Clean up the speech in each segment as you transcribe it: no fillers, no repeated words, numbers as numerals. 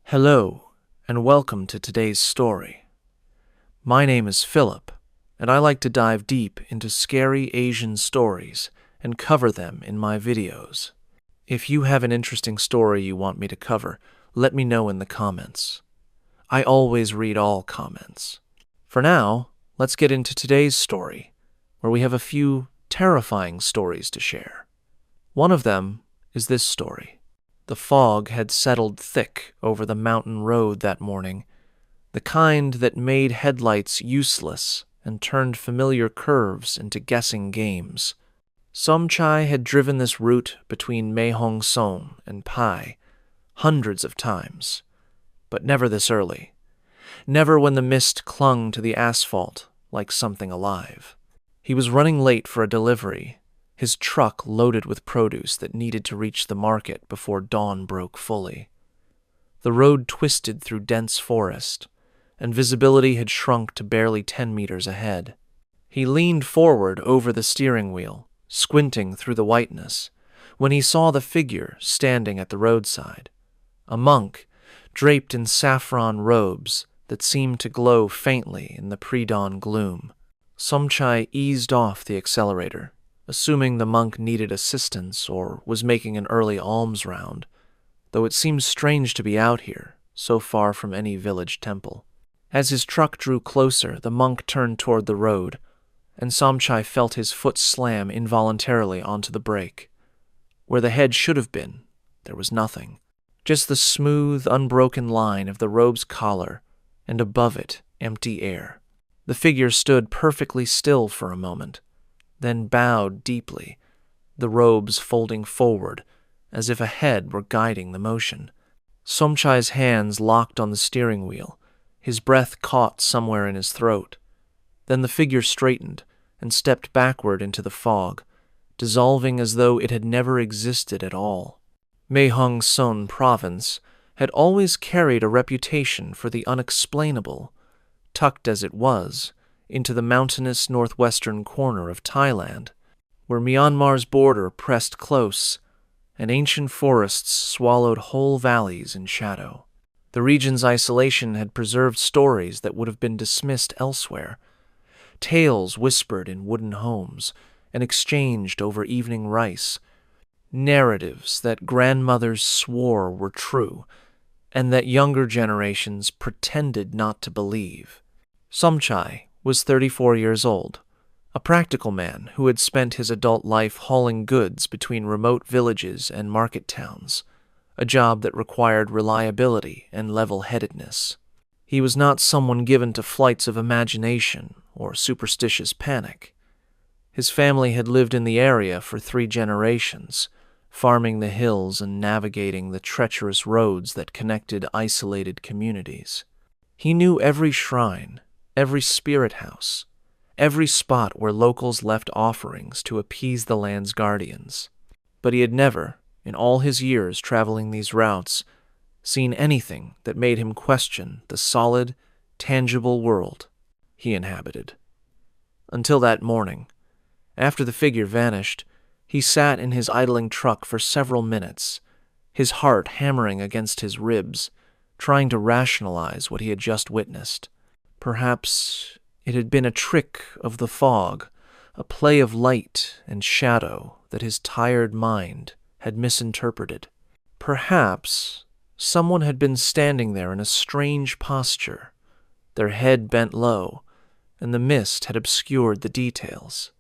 Hello, and welcome to today's story. My name is Philip, and I like to dive deep into scary Asian stories and cover them in my videos. If you have an interesting story you want me to cover, let me know in the comments. I always read all comments. For now, let's get into today's story, where we have a few terrifying stories to share. One of them is this story. The fog had settled thick over the mountain road that morning, the kind that made headlights useless and turned familiar curves into guessing games. Somchai had driven this route between Mahong Son and Pai hundreds of times, but never this early, never when the mist clung to the asphalt like something alive. He was running late for a delivery, his truck loaded with produce that needed to reach the market before dawn broke fully. The road twisted through dense forest, and visibility had shrunk to barely 10 meters ahead. He leaned forward over the steering wheel, squinting through the whiteness, when he saw the figure standing at the roadside, a monk draped in saffron robes that seemed to glow faintly in the pre-dawn gloom. Somchai eased off the accelerator, assuming the monk needed assistance or was making an early alms round, though it seemed strange to be out here, so far from any village temple. As his truck drew closer, the monk turned toward the road, and Somchai felt his foot slam involuntarily onto the brake. Where the head should have been, there was nothing. Just the smooth, unbroken line of the robe's collar, and above it, empty air. The figure stood perfectly still for a moment, then bowed deeply, the robes folding forward, as if a head were guiding the motion. Somchai's hands locked on the steering wheel, his breath caught somewhere in his throat. Then the figure straightened and stepped backward into the fog, dissolving as though it had never existed at all. Mahong Son province had always carried a reputation for the unexplainable, tucked as it was into the mountainous northwestern corner of Thailand, where Myanmar's border pressed close, and ancient forests swallowed whole valleys in shadow. The region's isolation had preserved stories that would have been dismissed elsewhere, tales whispered in wooden homes and exchanged over evening rice, narratives that grandmothers swore were true, and that younger generations pretended not to believe. Somchai was 34 years old, a practical man who had spent his adult life hauling goods between remote villages and market towns, a job that required reliability and level-headedness. He was not someone given to flights of imagination or superstitious panic. His family had lived in the area for 3 generations, farming the hills and navigating the treacherous roads that connected isolated communities. He knew every shrine, every spirit house, every spot where locals left offerings to appease the land's guardians. But he had never, in all his years traveling these routes, seen anything that made him question the solid, tangible world he inhabited. Until that morning, after the figure vanished, he sat in his idling truck for several minutes, his heart hammering against his ribs, trying to rationalize what he had just witnessed. Perhaps it had been a trick of the fog, a play of light and shadow that his tired mind had misinterpreted. Perhaps someone had been standing there in a strange posture, their head bent low, and the mist had obscured the details.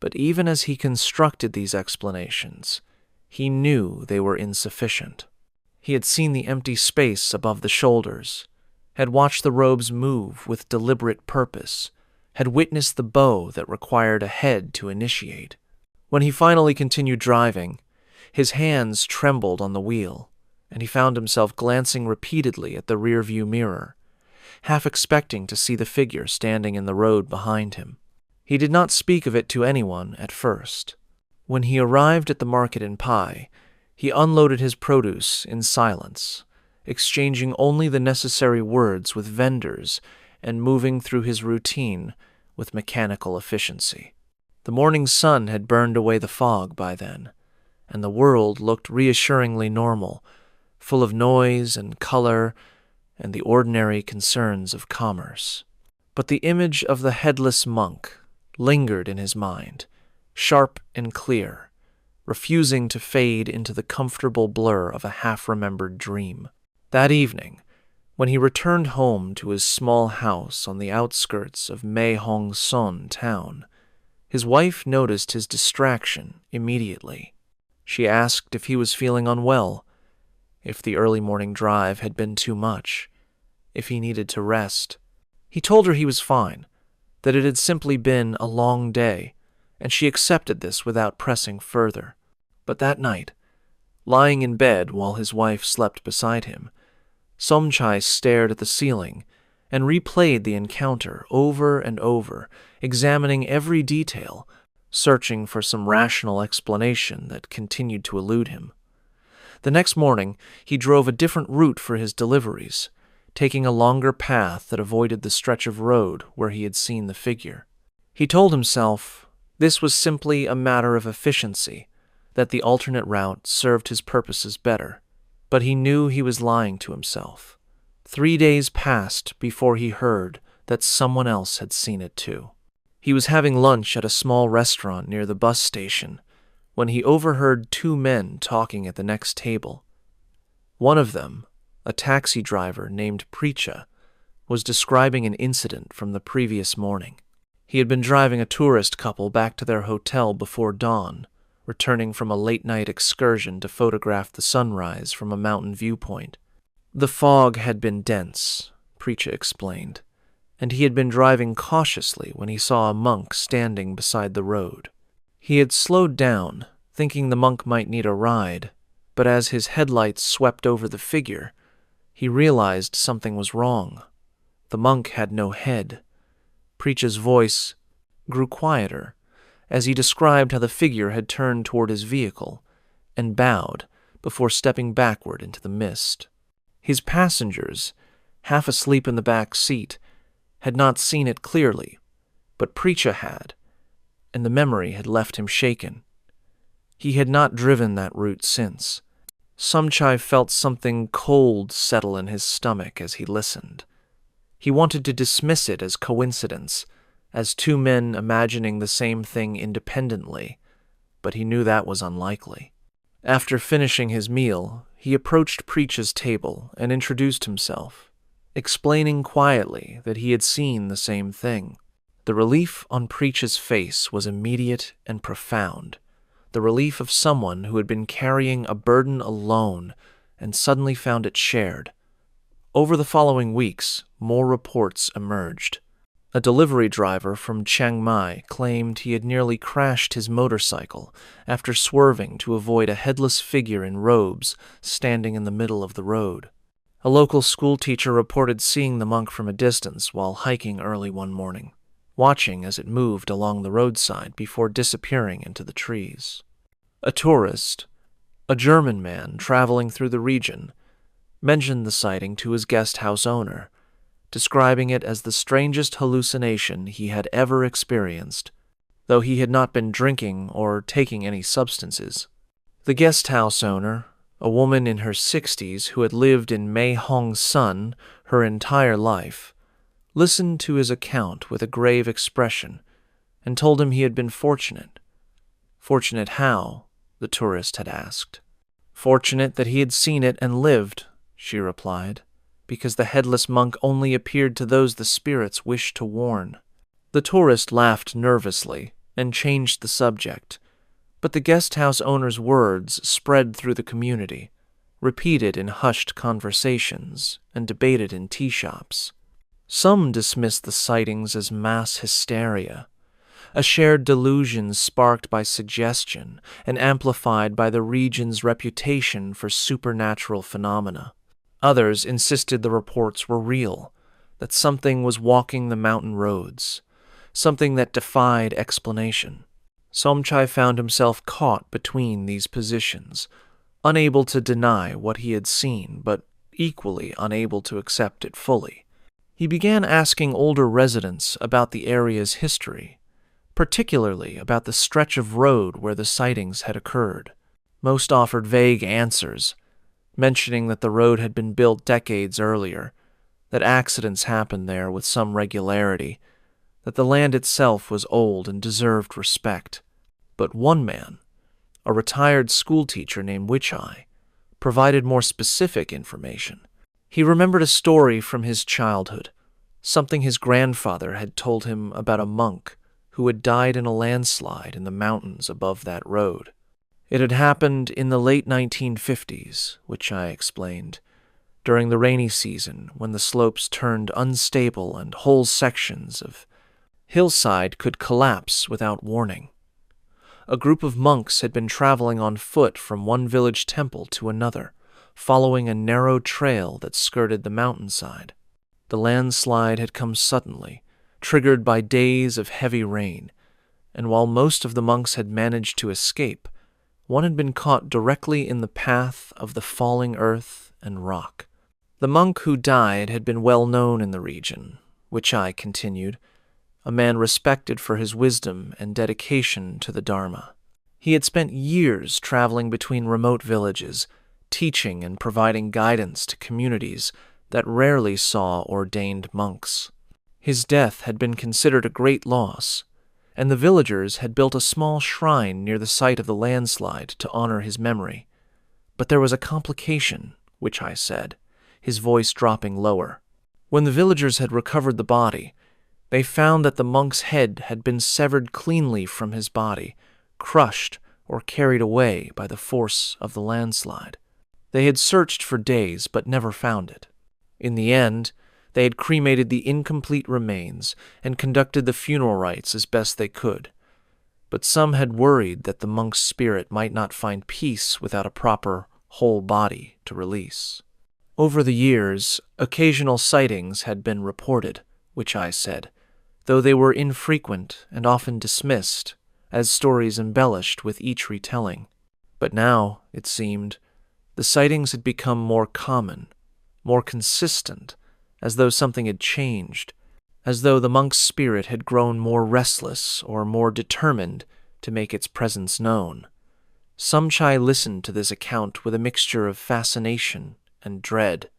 But even as he constructed these explanations, he knew they were insufficient. He had seen the empty space above the shoulders, had watched the robes move with deliberate purpose, had witnessed the bow that required a head to initiate. When he finally continued driving, his hands trembled on the wheel, and he found himself glancing repeatedly at the rearview mirror, half expecting to see the figure standing in the road behind him. He did not speak of it to anyone at first. When he arrived at the market in Pai, he unloaded his produce in silence, exchanging only the necessary words with vendors and moving through his routine with mechanical efficiency. The morning sun had burned away the fog by then, and the world looked reassuringly normal, full of noise and color and the ordinary concerns of commerce. But the image of the headless monk lingered in his mind, sharp and clear, refusing to fade into the comfortable blur of a half-remembered dream. That evening, when he returned home to his small house on the outskirts of Mae Hong Son town, his wife noticed his distraction immediately. She asked if he was feeling unwell, if the early morning drive had been too much, if he needed to rest. He told her he was fine, that it had simply been a long day, and she accepted this without pressing further. But that night, lying in bed while his wife slept beside him, Somchai stared at the ceiling and replayed the encounter over and over, examining every detail, searching for some rational explanation that continued to elude him. The next morning, he drove a different route for his deliveries, taking a longer path that avoided the stretch of road where he had seen the figure. He told himself this was simply a matter of efficiency, that the alternate route served his purposes better. But he knew he was lying to himself. 3 days passed before he heard that someone else had seen it too. He was having lunch at a small restaurant near the bus station when he overheard 2 men talking at the next table. One of them, a taxi driver named Precha, was describing an incident from the previous morning. He had been driving a tourist couple back to their hotel before dawn, returning from a late-night excursion to photograph the sunrise from a mountain viewpoint. The fog had been dense, Precha explained, and he had been driving cautiously when he saw a monk standing beside the road. He had slowed down, thinking the monk might need a ride, but as his headlights swept over the figure, he realized something was wrong. The monk had no head. Precha's voice grew quieter as he described how the figure had turned toward his vehicle and bowed before stepping backward into the mist. His passengers, half asleep in the back seat, had not seen it clearly, but Precha had, and the memory had left him shaken. He had not driven that route since. Somchai felt something cold settle in his stomach as he listened. He wanted to dismiss it as coincidence, as 2 men imagining the same thing independently, but he knew that was unlikely. After finishing his meal, he approached Precha's table and introduced himself, explaining quietly that he had seen the same thing. The relief on Precha's face was immediate and profound, the relief of someone who had been carrying a burden alone and suddenly found it shared. Over the following weeks, more reports emerged. A delivery driver from Chiang Mai claimed he had nearly crashed his motorcycle after swerving to avoid a headless figure in robes standing in the middle of the road. A local schoolteacher reported seeing the monk from a distance while hiking early one morning, watching as it moved along the roadside before disappearing into the trees. A tourist, a German man traveling through the region, mentioned the sighting to his guest house owner, describing it as the strangest hallucination he had ever experienced, though he had not been drinking or taking any substances. The guest house owner, a woman in her 60s who had lived in Mae Hong Son her entire life, listened to his account with a grave expression and told him he had been fortunate. Fortunate how? The tourist had asked. Fortunate that he had seen it and lived, she replied, because the headless monk only appeared to those the spirits wished to warn. The tourist laughed nervously and changed the subject, but the guest house owner's words spread through the community, repeated in hushed conversations and debated in tea shops. Some dismissed the sightings as mass hysteria, a shared delusion sparked by suggestion and amplified by the region's reputation for supernatural phenomena. Others insisted the reports were real, that something was walking the mountain roads, something that defied explanation. Somchai found himself caught between these positions, unable to deny what he had seen, but equally unable to accept it fully. He began asking older residents about the area's history, particularly about the stretch of road where the sightings had occurred. Most offered vague answers, mentioning that the road had been built decades earlier, that accidents happened there with some regularity, that the land itself was old and deserved respect. But one man, a retired schoolteacher named Witch-Eye, provided more specific information. He remembered a story from his childhood, something his grandfather had told him about a monk who had died in a landslide in the mountains above that road. It had happened in the late 1950s, Witch-Eye explained, during the rainy season when the slopes turned unstable and whole sections of hillside could collapse without warning. A group of monks had been traveling on foot from one village temple to another, following a narrow trail that skirted the mountainside. The landslide had come suddenly, triggered by days of heavy rain, and while most of the monks had managed to escape, one had been caught directly in the path of the falling earth and rock. The monk who died had been well known in the region, Witch-Eye continued, a man respected for his wisdom and dedication to the Dharma. He had spent years traveling between remote villages, teaching and providing guidance to communities that rarely saw ordained monks. His death had been considered a great loss, and the villagers had built a small shrine near the site of the landslide to honor his memory. But there was a complication, Witch-Eye said, his voice dropping lower. When the villagers had recovered the body, they found that the monk's head had been severed cleanly from his body, crushed or carried away by the force of the landslide. They had searched for days but never found it. In the end, they had cremated the incomplete remains and conducted the funeral rites as best they could. But some had worried that the monk's spirit might not find peace without a proper, whole body to release. Over the years, occasional sightings had been reported, Witch-Eye said, though they were infrequent and often dismissed as stories embellished with each retelling. But now, it seemed, the sightings had become more common, more consistent, as though something had changed, as though the monk's spirit had grown more restless or more determined to make its presence known. Samchai listened to this account with a mixture of fascination and dread.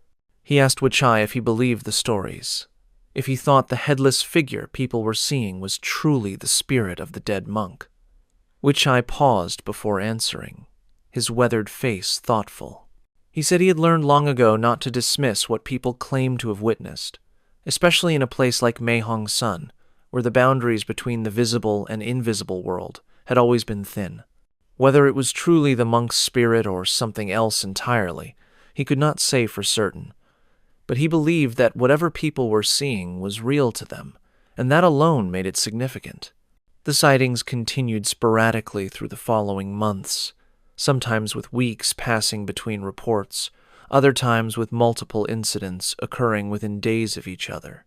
He asked Witch-Eye if he believed the stories, if he thought the headless figure people were seeing was truly the spirit of the dead monk. Witch-Eye paused before answering, his weathered face thoughtful. He said he had learned long ago not to dismiss what people claimed to have witnessed, especially in a place like Mae Sun, where the boundaries between the visible and invisible world had always been thin. Whether it was truly the monk's spirit or something else entirely, he could not say for certain, but he believed that whatever people were seeing was real to them, and that alone made it significant. The sightings continued sporadically through the following months, sometimes with weeks passing between reports, other times with multiple incidents occurring within days of each other.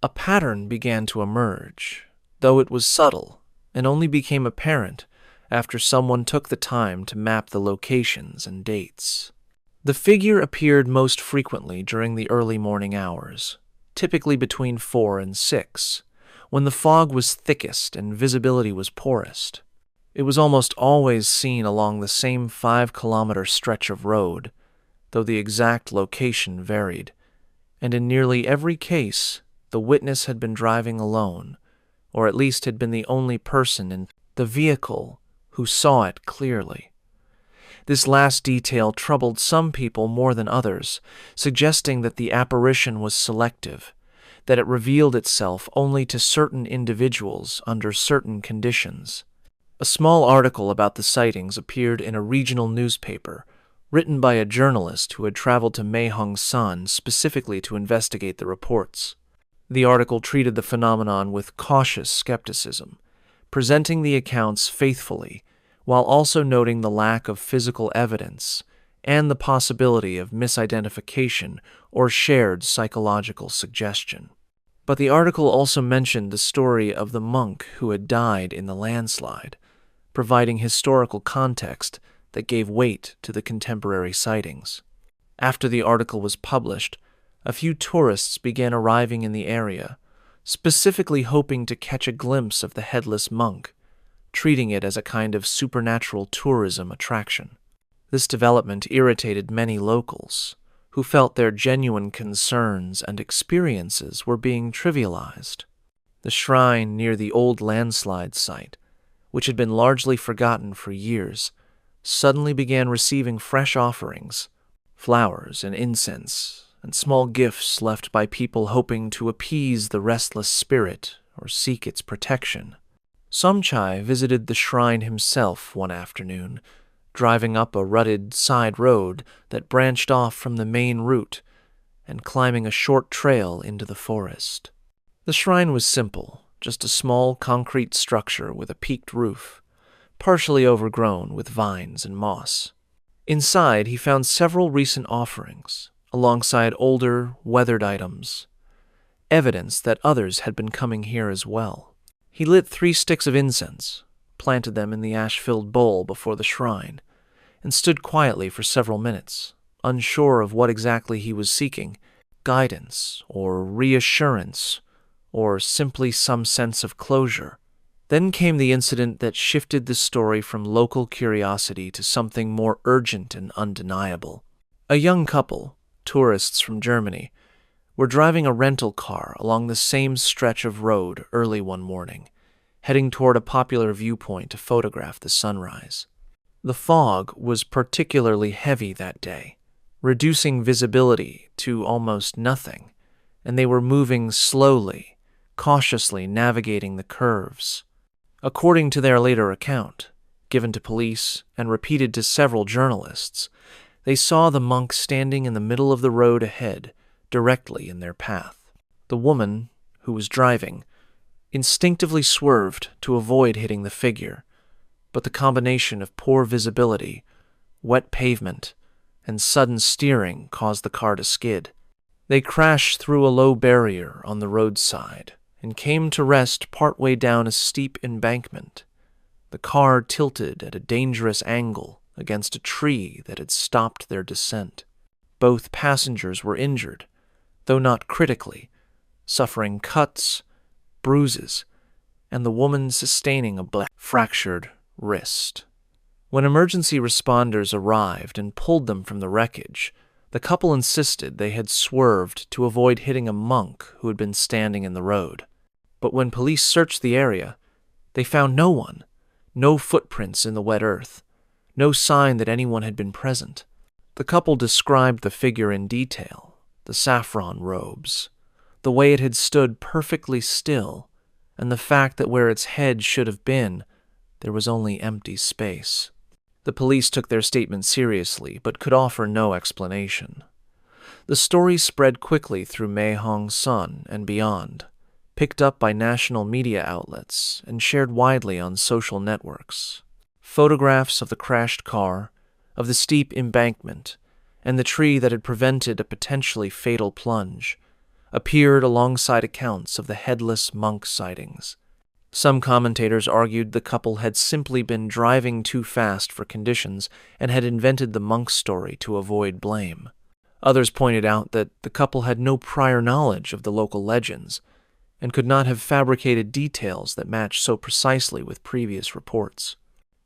A pattern began to emerge, though it was subtle, and only became apparent after someone took the time to map the locations and dates. The figure appeared most frequently during the early morning hours, typically between 4 and 6, when the fog was thickest and visibility was poorest. It was almost always seen along the same 5-kilometer stretch of road, though the exact location varied, and in nearly every case, the witness had been driving alone, or at least had been the only person in the vehicle who saw it clearly. This last detail troubled some people more than others, suggesting that the apparition was selective, that it revealed itself only to certain individuals under certain conditions. A small article about the sightings appeared in a regional newspaper, written by a journalist who had traveled to Mae Sun specifically to investigate the reports. The article treated the phenomenon with cautious skepticism, presenting the accounts faithfully, while also noting the lack of physical evidence and the possibility of misidentification or shared psychological suggestion. But the article also mentioned the story of the monk who had died in the landslide, providing historical context that gave weight to the contemporary sightings. After the article was published, a few tourists began arriving in the area, specifically hoping to catch a glimpse of the headless monk, treating it as a kind of supernatural tourism attraction. This development irritated many locals, who felt their genuine concerns and experiences were being trivialized. The shrine near the old landslide site, which had been largely forgotten for years, suddenly began receiving fresh offerings, flowers and incense, and small gifts left by people hoping to appease the restless spirit or seek its protection. Somchai visited the shrine himself one afternoon, driving up a rutted side road that branched off from the main route and climbing a short trail into the forest. The shrine was simple, just a small concrete structure with a peaked roof, partially overgrown with vines and moss. Inside, he found several recent offerings, alongside older, weathered items, evidence that others had been coming here as well. He lit 3 sticks of incense, planted them in the ash-filled bowl before the shrine, and stood quietly for several minutes, unsure of what exactly he was seeking, guidance or reassurance, or simply some sense of closure. Then came the incident that shifted the story from local curiosity to something more urgent and undeniable. A young couple, tourists from Germany, were driving a rental car along the same stretch of road early one morning, heading toward a popular viewpoint to photograph the sunrise. The fog was particularly heavy that day, reducing visibility to almost nothing, and they were moving slowly, cautiously navigating the curves. According to their later account, given to police and repeated to several journalists, they saw the monk standing in the middle of the road ahead, directly in their path. The woman, who was driving, instinctively swerved to avoid hitting the figure, but the combination of poor visibility, wet pavement, and sudden steering caused the car to skid. They crashed through a low barrier on the roadside and came to rest partway down a steep embankment. The car tilted at a dangerous angle against a tree that had stopped their descent. Both passengers were injured, though not critically, suffering cuts, bruises, and the woman sustaining a fractured wrist. When emergency responders arrived and pulled them from the wreckage, the couple insisted they had swerved to avoid hitting a monk who had been standing in the road. But when police searched the area, they found no one, no footprints in the wet earth, no sign that anyone had been present. The couple described the figure in detail, the saffron robes, the way it had stood perfectly still, and the fact that where its head should have been, there was only empty space. The police took their statement seriously, but could offer no explanation. The story spread quickly through Mahong Sun and beyond, picked up by national media outlets, and shared widely on social networks. Photographs of the crashed car, of the steep embankment, and the tree that had prevented a potentially fatal plunge, appeared alongside accounts of the headless monk sightings. Some commentators argued the couple had simply been driving too fast for conditions and had invented the monk story to avoid blame. Others pointed out that the couple had no prior knowledge of the local legends and could not have fabricated details that matched so precisely with previous reports.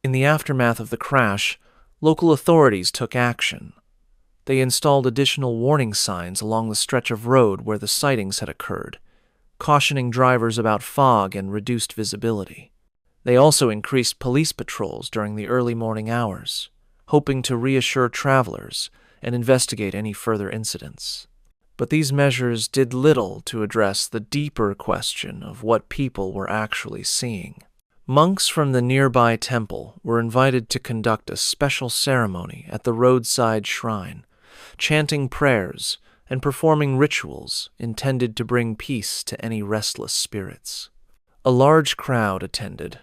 In the aftermath of the crash, local authorities took action. They installed additional warning signs along the stretch of road where the sightings had occurred, cautioning drivers about fog and reduced visibility. They also increased police patrols during the early morning hours, hoping to reassure travelers and investigate any further incidents. But these measures did little to address the deeper question of what people were actually seeing. Monks from the nearby temple were invited to conduct a special ceremony at the roadside shrine, chanting prayers and performing rituals intended to bring peace to any restless spirits. A large crowd attended,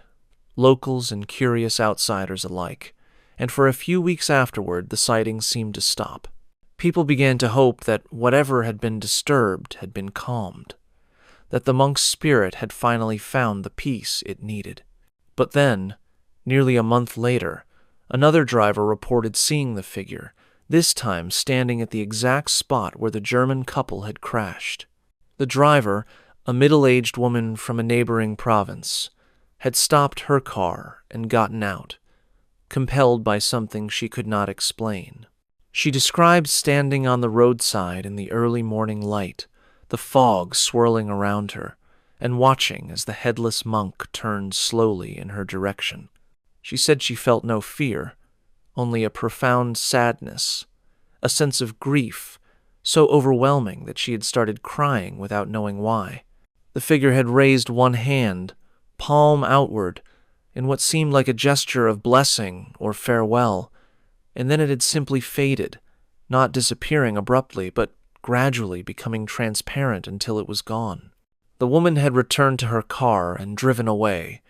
locals and curious outsiders alike, and for a few weeks afterward the sightings seemed to stop. People began to hope that whatever had been disturbed had been calmed, that the monk's spirit had finally found the peace it needed. But then, nearly a month later, another driver reported seeing the figure, this time standing at the exact spot where the German couple had crashed. The driver, a middle-aged woman from a neighboring province, had stopped her car and gotten out, compelled by something she could not explain. She described standing on the roadside in the early morning light, the fog swirling around her, and watching as the headless monk turned slowly in her direction. She said she felt no fear, only a profound sadness, a sense of grief so overwhelming that she had started crying without knowing why. The figure had raised one hand, palm outward, in what seemed like a gesture of blessing or farewell, and then it had simply faded, not disappearing abruptly, but gradually becoming transparent until it was gone. The woman had returned to her car and driven away,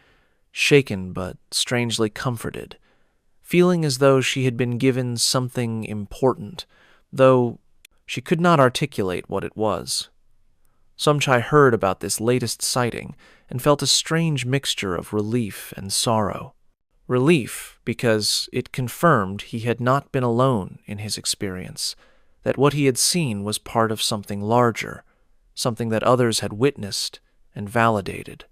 shaken but strangely comforted, feeling as though she had been given something important, though she could not articulate what it was. Somchai heard about this latest sighting and felt a strange mixture of relief and sorrow. Relief because it confirmed he had not been alone in his experience, that what he had seen was part of something larger, something that others had witnessed and validated.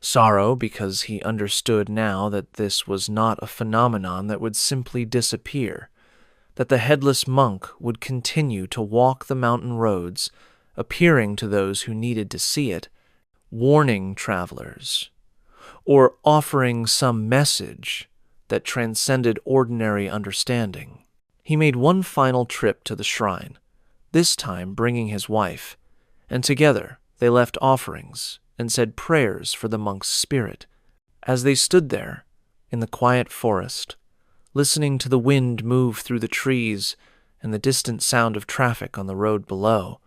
Sorrow because he understood now that this was not a phenomenon that would simply disappear, that the headless monk would continue to walk the mountain roads, appearing to those who needed to see it, warning travelers, or offering some message that transcended ordinary understanding. He made one final trip to the shrine, this time bringing his wife, and together they left offerings and said prayers for the monk's spirit. As they stood there, in the quiet forest, listening to the wind move through the trees and the distant sound of traffic on the road below,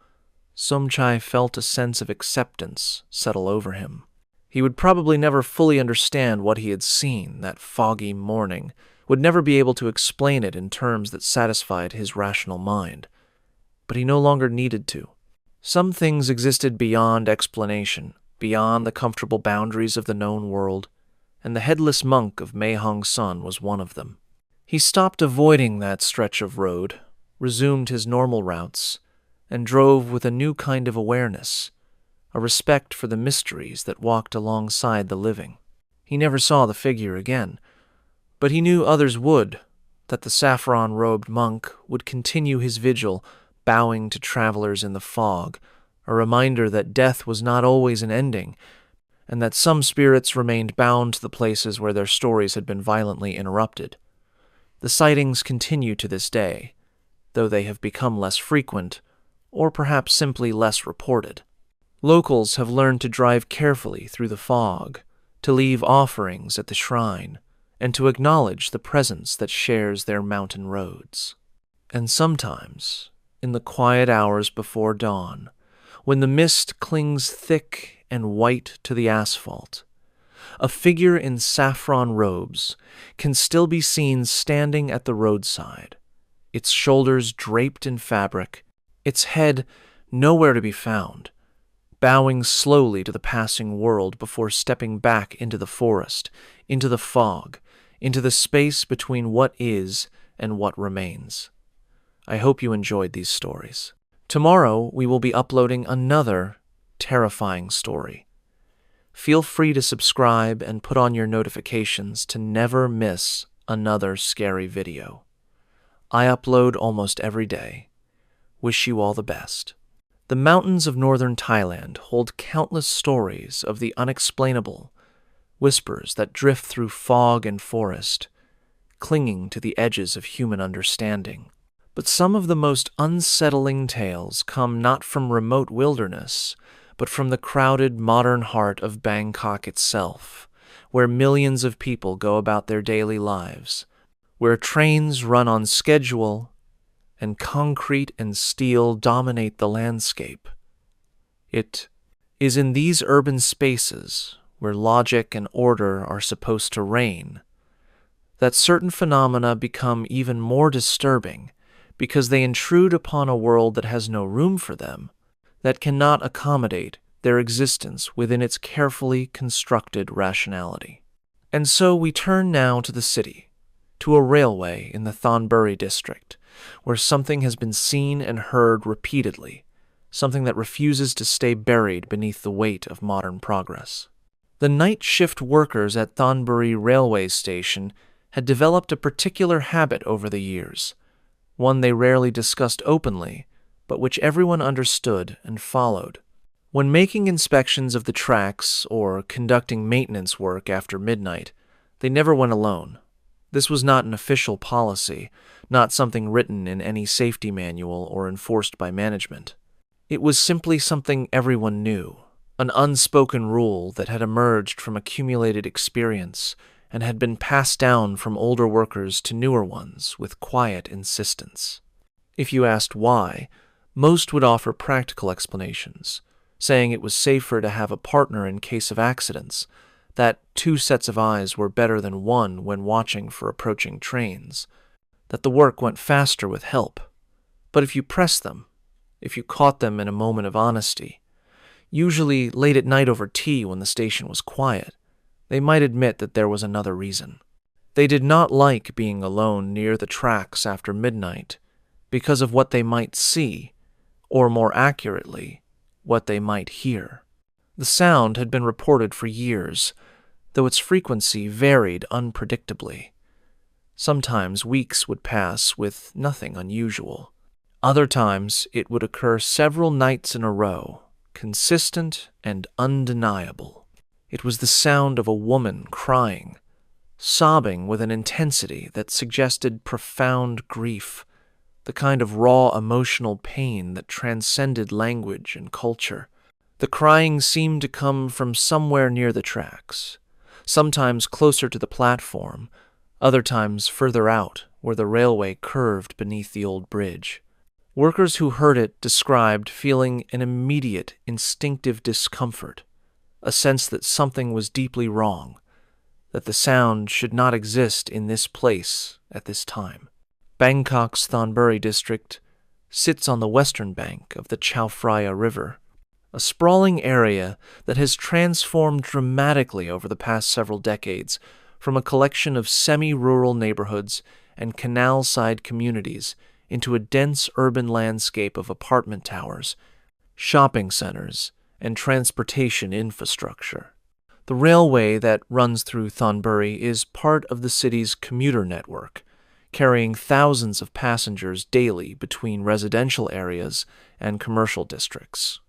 Somchai felt a sense of acceptance settle over him. He would probably never fully understand what he had seen that foggy morning, would never be able to explain it in terms that satisfied his rational mind. But he no longer needed to. Some things existed beyond explanation, beyond the comfortable boundaries of the known world, and the headless monk of Mahong Sun was one of them. He stopped avoiding that stretch of road, resumed his normal routes, and drove with a new kind of awareness, a respect for the mysteries that walked alongside the living. He never saw the figure again, but he knew others would, that the saffron-robed monk would continue his vigil, bowing to travelers in the fog, a reminder that death was not always an ending, and that some spirits remained bound to the places where their stories had been violently interrupted. The sightings continue to this day, though they have become less frequent, or perhaps simply less reported. Locals have learned to drive carefully through the fog, to leave offerings at the shrine, and to acknowledge the presence that shares their mountain roads. And sometimes, in the quiet hours before dawn, when the mist clings thick and white to the asphalt, a figure in saffron robes can still be seen standing at the roadside, its shoulders draped in fabric, its head nowhere to be found, bowing slowly to the passing world before stepping back into the forest, into the fog, into the space between what is and what remains. I hope you enjoyed these stories. Tomorrow we will be uploading another terrifying story. Feel free to subscribe and put on your notifications to never miss another scary video. I upload almost every day. Wish you all the best. The mountains of northern Thailand hold countless stories of the unexplainable, whispers that drift through fog and forest, clinging to the edges of human understanding. But some of the most unsettling tales come not from remote wilderness, but from the crowded modern heart of Bangkok itself, where millions of people go about their daily lives, where trains run on schedule and concrete and steel dominate the landscape. It is in these urban spaces, where logic and order are supposed to reign, that certain phenomena become even more disturbing because they intrude upon a world that has no room for them, that cannot accommodate their existence within its carefully constructed rationality. And so we turn now to the city, to a railway in the Thonburi district, where something has been seen and heard repeatedly, something that refuses to stay buried beneath the weight of modern progress. The night shift workers at Thonburi railway station had developed a particular habit over the years, one they rarely discussed openly, but which everyone understood and followed. When making inspections of the tracks or conducting maintenance work after midnight, they never went alone. This was not an official policy, not something written in any safety manual or enforced by management. It was simply something everyone knew, an unspoken rule that had emerged from accumulated experience and had been passed down from older workers to newer ones with quiet insistence. If you asked why, most would offer practical explanations, saying it was safer to have a partner in case of accidents, that 2 sets of eyes were better than 1 when watching for approaching trains, that the work went faster with help. But if you pressed them, if you caught them in a moment of honesty, usually late at night over tea when the station was quiet, they might admit that there was another reason. They did not like being alone near the tracks after midnight because of what they might see, or more accurately, what they might hear. The sound had been reported for years, though its frequency varied unpredictably. Sometimes weeks would pass with nothing unusual. Other times it would occur several nights in a row, consistent and undeniable. It was the sound of a woman crying, sobbing with an intensity that suggested profound grief, the kind of raw emotional pain that transcended language and culture. The crying seemed to come from somewhere near the tracks, sometimes closer to the platform, other times further out where the railway curved beneath the old bridge. Workers who heard it described feeling an immediate, instinctive discomfort, a sense that something was deeply wrong, that the sound should not exist in this place at this time. Bangkok's Thonburi district sits on the western bank of the Chao Phraya River, a sprawling area that has transformed dramatically over the past several decades from a collection of semi-rural neighborhoods and canal-side communities into a dense urban landscape of apartment towers, shopping centers, and transportation infrastructure. The railway that runs through Thonburi is part of the city's commuter network, carrying thousands of passengers daily between residential areas and commercial districts.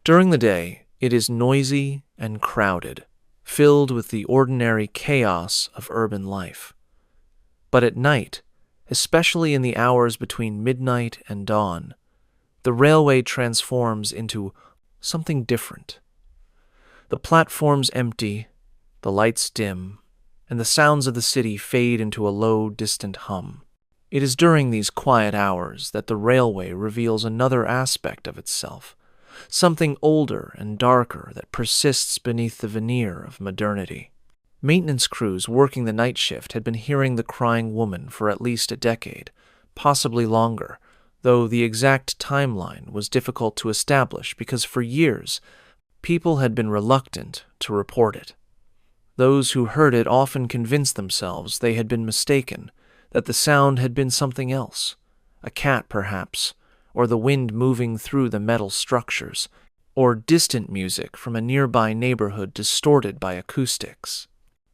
During the day, it is noisy and crowded, filled with the ordinary chaos of urban life. But at night, especially in the hours between midnight and dawn, the railway transforms into something different. The platforms empty, the lights dim, and the sounds of the city fade into a low, distant hum. It is during these quiet hours that the railway reveals another aspect of itself, something older and darker that persists beneath the veneer of modernity. Maintenance crews working the night shift had been hearing the crying woman for at least a decade, possibly longer, though the exact timeline was difficult to establish because for years, people had been reluctant to report it. Those who heard it often convinced themselves they had been mistaken, that the sound had been something else, a cat perhaps, or the wind moving through the metal structures, or distant music from a nearby neighborhood distorted by acoustics.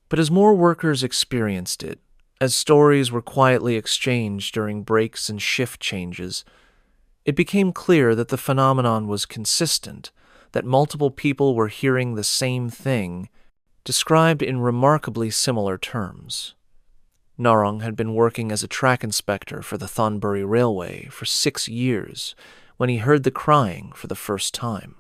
But as more workers experienced it, as stories were quietly exchanged during breaks and shift changes, it became clear that the phenomenon was consistent, that multiple people were hearing the same thing, described in remarkably similar terms. Narong had been working as a track inspector for the Thonburi Railway for 6 years when he heard the crying for the first time.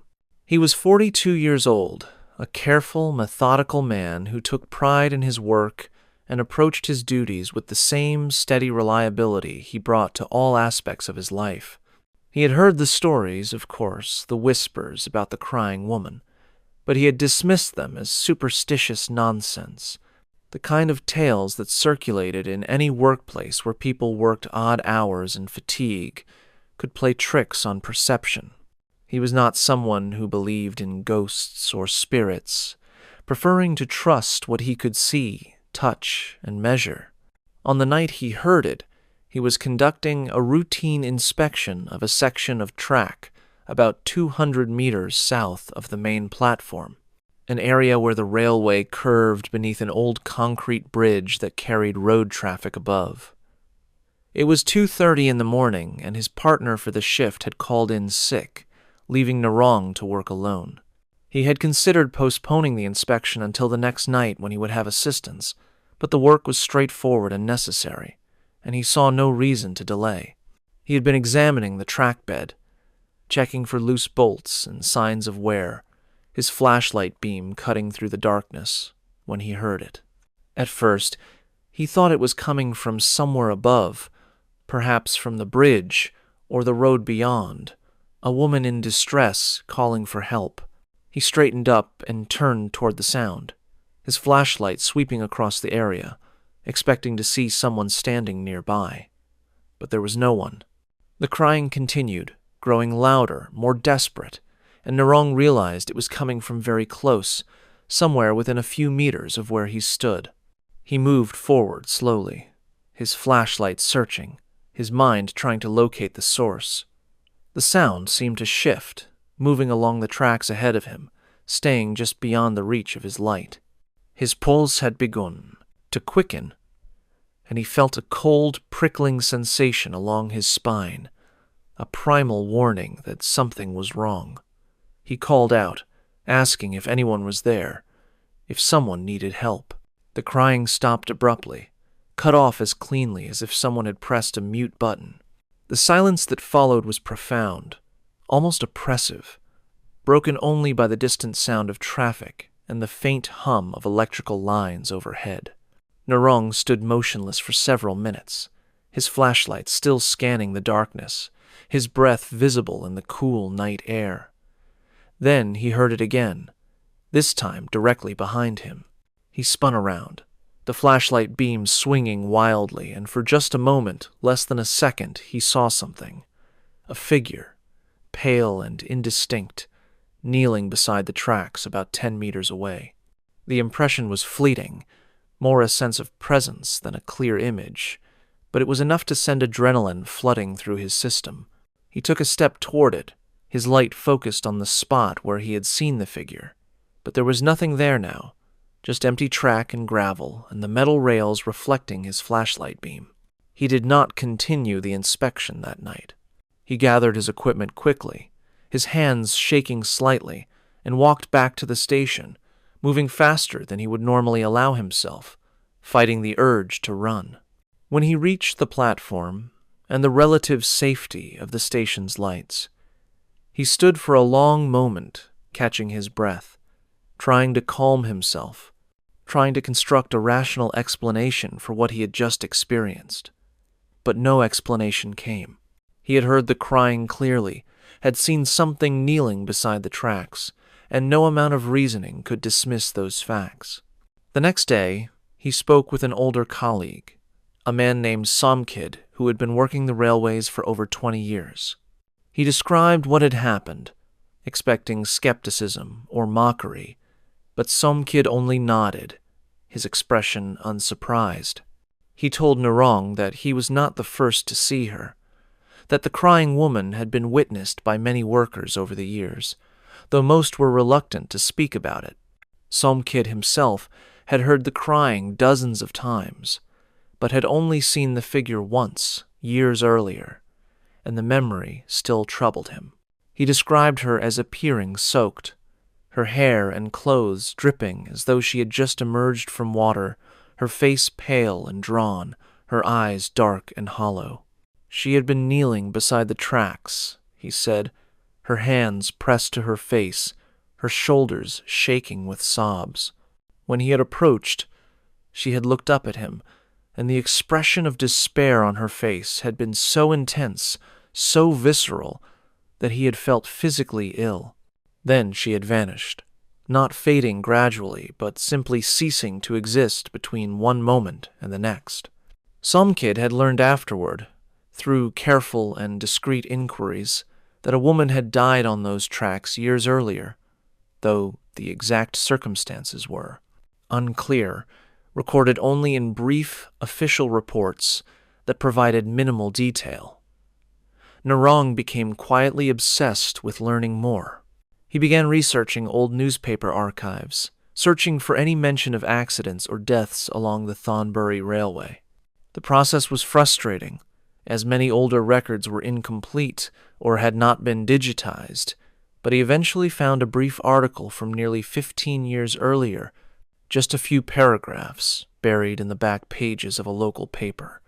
He was 42 years old, a careful, methodical man who took pride in his work and approached his duties with the same steady reliability he brought to all aspects of his life. He had heard the stories, of course, the whispers about the crying woman, but he had dismissed them as superstitious nonsense, the kind of tales that circulated in any workplace where people worked odd hours and fatigue, could play tricks on perception. He was not someone who believed in ghosts or spirits, preferring to trust what he could see, touch, and measure. On the night he heard it, he was conducting a routine inspection of a section of track about 200 meters south of the main platform. an area where the railway curved beneath an old concrete bridge that carried road traffic above. It was 2:30 in the morning, and his partner for the shift had called in sick, leaving Narong to work alone. He had considered postponing the inspection until the next night when he would have assistance, but the work was straightforward and necessary, and he saw no reason to delay. He had been examining the track bed, checking for loose bolts and signs of wear, his flashlight beam cutting through the darkness, when he heard it. At first, he thought it was coming from somewhere above, perhaps from the bridge or the road beyond, a woman in distress calling for help. He straightened up and turned toward the sound, his flashlight sweeping across the area, expecting to see someone standing nearby. But there was no one. The crying continued, growing louder, more desperate, and Narong realized it was coming from very close, somewhere within a few meters of where he stood. He moved forward slowly, his flashlight searching, his mind trying to locate the source. The sound seemed to shift, moving along the tracks ahead of him, staying just beyond the reach of his light. His pulse had begun to quicken, and he felt a cold, prickling sensation along his spine, a primal warning that something was wrong. He called out, asking if anyone was there, if someone needed help. The crying stopped abruptly, cut off as cleanly as if someone had pressed a mute button. The silence that followed was profound, almost oppressive, broken only by the distant sound of traffic and the faint hum of electrical lines overhead. Narong stood motionless for several minutes, his flashlight still scanning the darkness, his breath visible in the cool night air. Then he heard it again, this time directly behind him. He spun around, the flashlight beam swinging wildly, and for just a moment, less than a second, he saw something. A figure, pale and indistinct, kneeling beside the tracks about 10 meters away. The impression was fleeting, more a sense of presence than a clear image, but it was enough to send adrenaline flooding through his system. He took a step toward it, his light focused on the spot where he had seen the figure, but there was nothing there now, just empty track and gravel and the metal rails reflecting his flashlight beam. He did not continue the inspection that night. He gathered his equipment quickly, his hands shaking slightly, and walked back to the station, moving faster than he would normally allow himself, fighting the urge to run. When he reached the platform and the relative safety of the station's lights, he stood for a long moment, catching his breath, trying to calm himself, trying to construct a rational explanation for what he had just experienced. But no explanation came. He had heard the crying clearly, had seen something kneeling beside the tracks, and no amount of reasoning could dismiss those facts. The next day, he spoke with an older colleague, a man named Somkid, who had been working the railways for over 20 years. He described what had happened, expecting skepticism or mockery, but Somkid only nodded, his expression unsurprised. He told Narong that he was not the first to see her, that the crying woman had been witnessed by many workers over the years, though most were reluctant to speak about it. Somkid himself had heard the crying dozens of times, but had only seen the figure once, years earlier, and the memory still troubled him. He described her as appearing soaked, her hair and clothes dripping as though she had just emerged from water, her face pale and drawn, her eyes dark and hollow. She had been kneeling beside the tracks, he said, her hands pressed to her face, her shoulders shaking with sobs. When he had approached, she had looked up at him, and the expression of despair on her face had been so intense, so visceral, that he had felt physically ill. Then she had vanished, not fading gradually, but simply ceasing to exist between one moment and the next. Somkid had learned afterward, through careful and discreet inquiries, that a woman had died on those tracks years earlier, though the exact circumstances were unclear, recorded only in brief official reports that provided minimal detail. Narong became quietly obsessed with learning more. He began researching old newspaper archives, searching for any mention of accidents or deaths along the Thonburi Railway. The process was frustrating, as many older records were incomplete or had not been digitized, but he eventually found a brief article from nearly 15 years earlier, just a few paragraphs buried in the back pages of a local paper.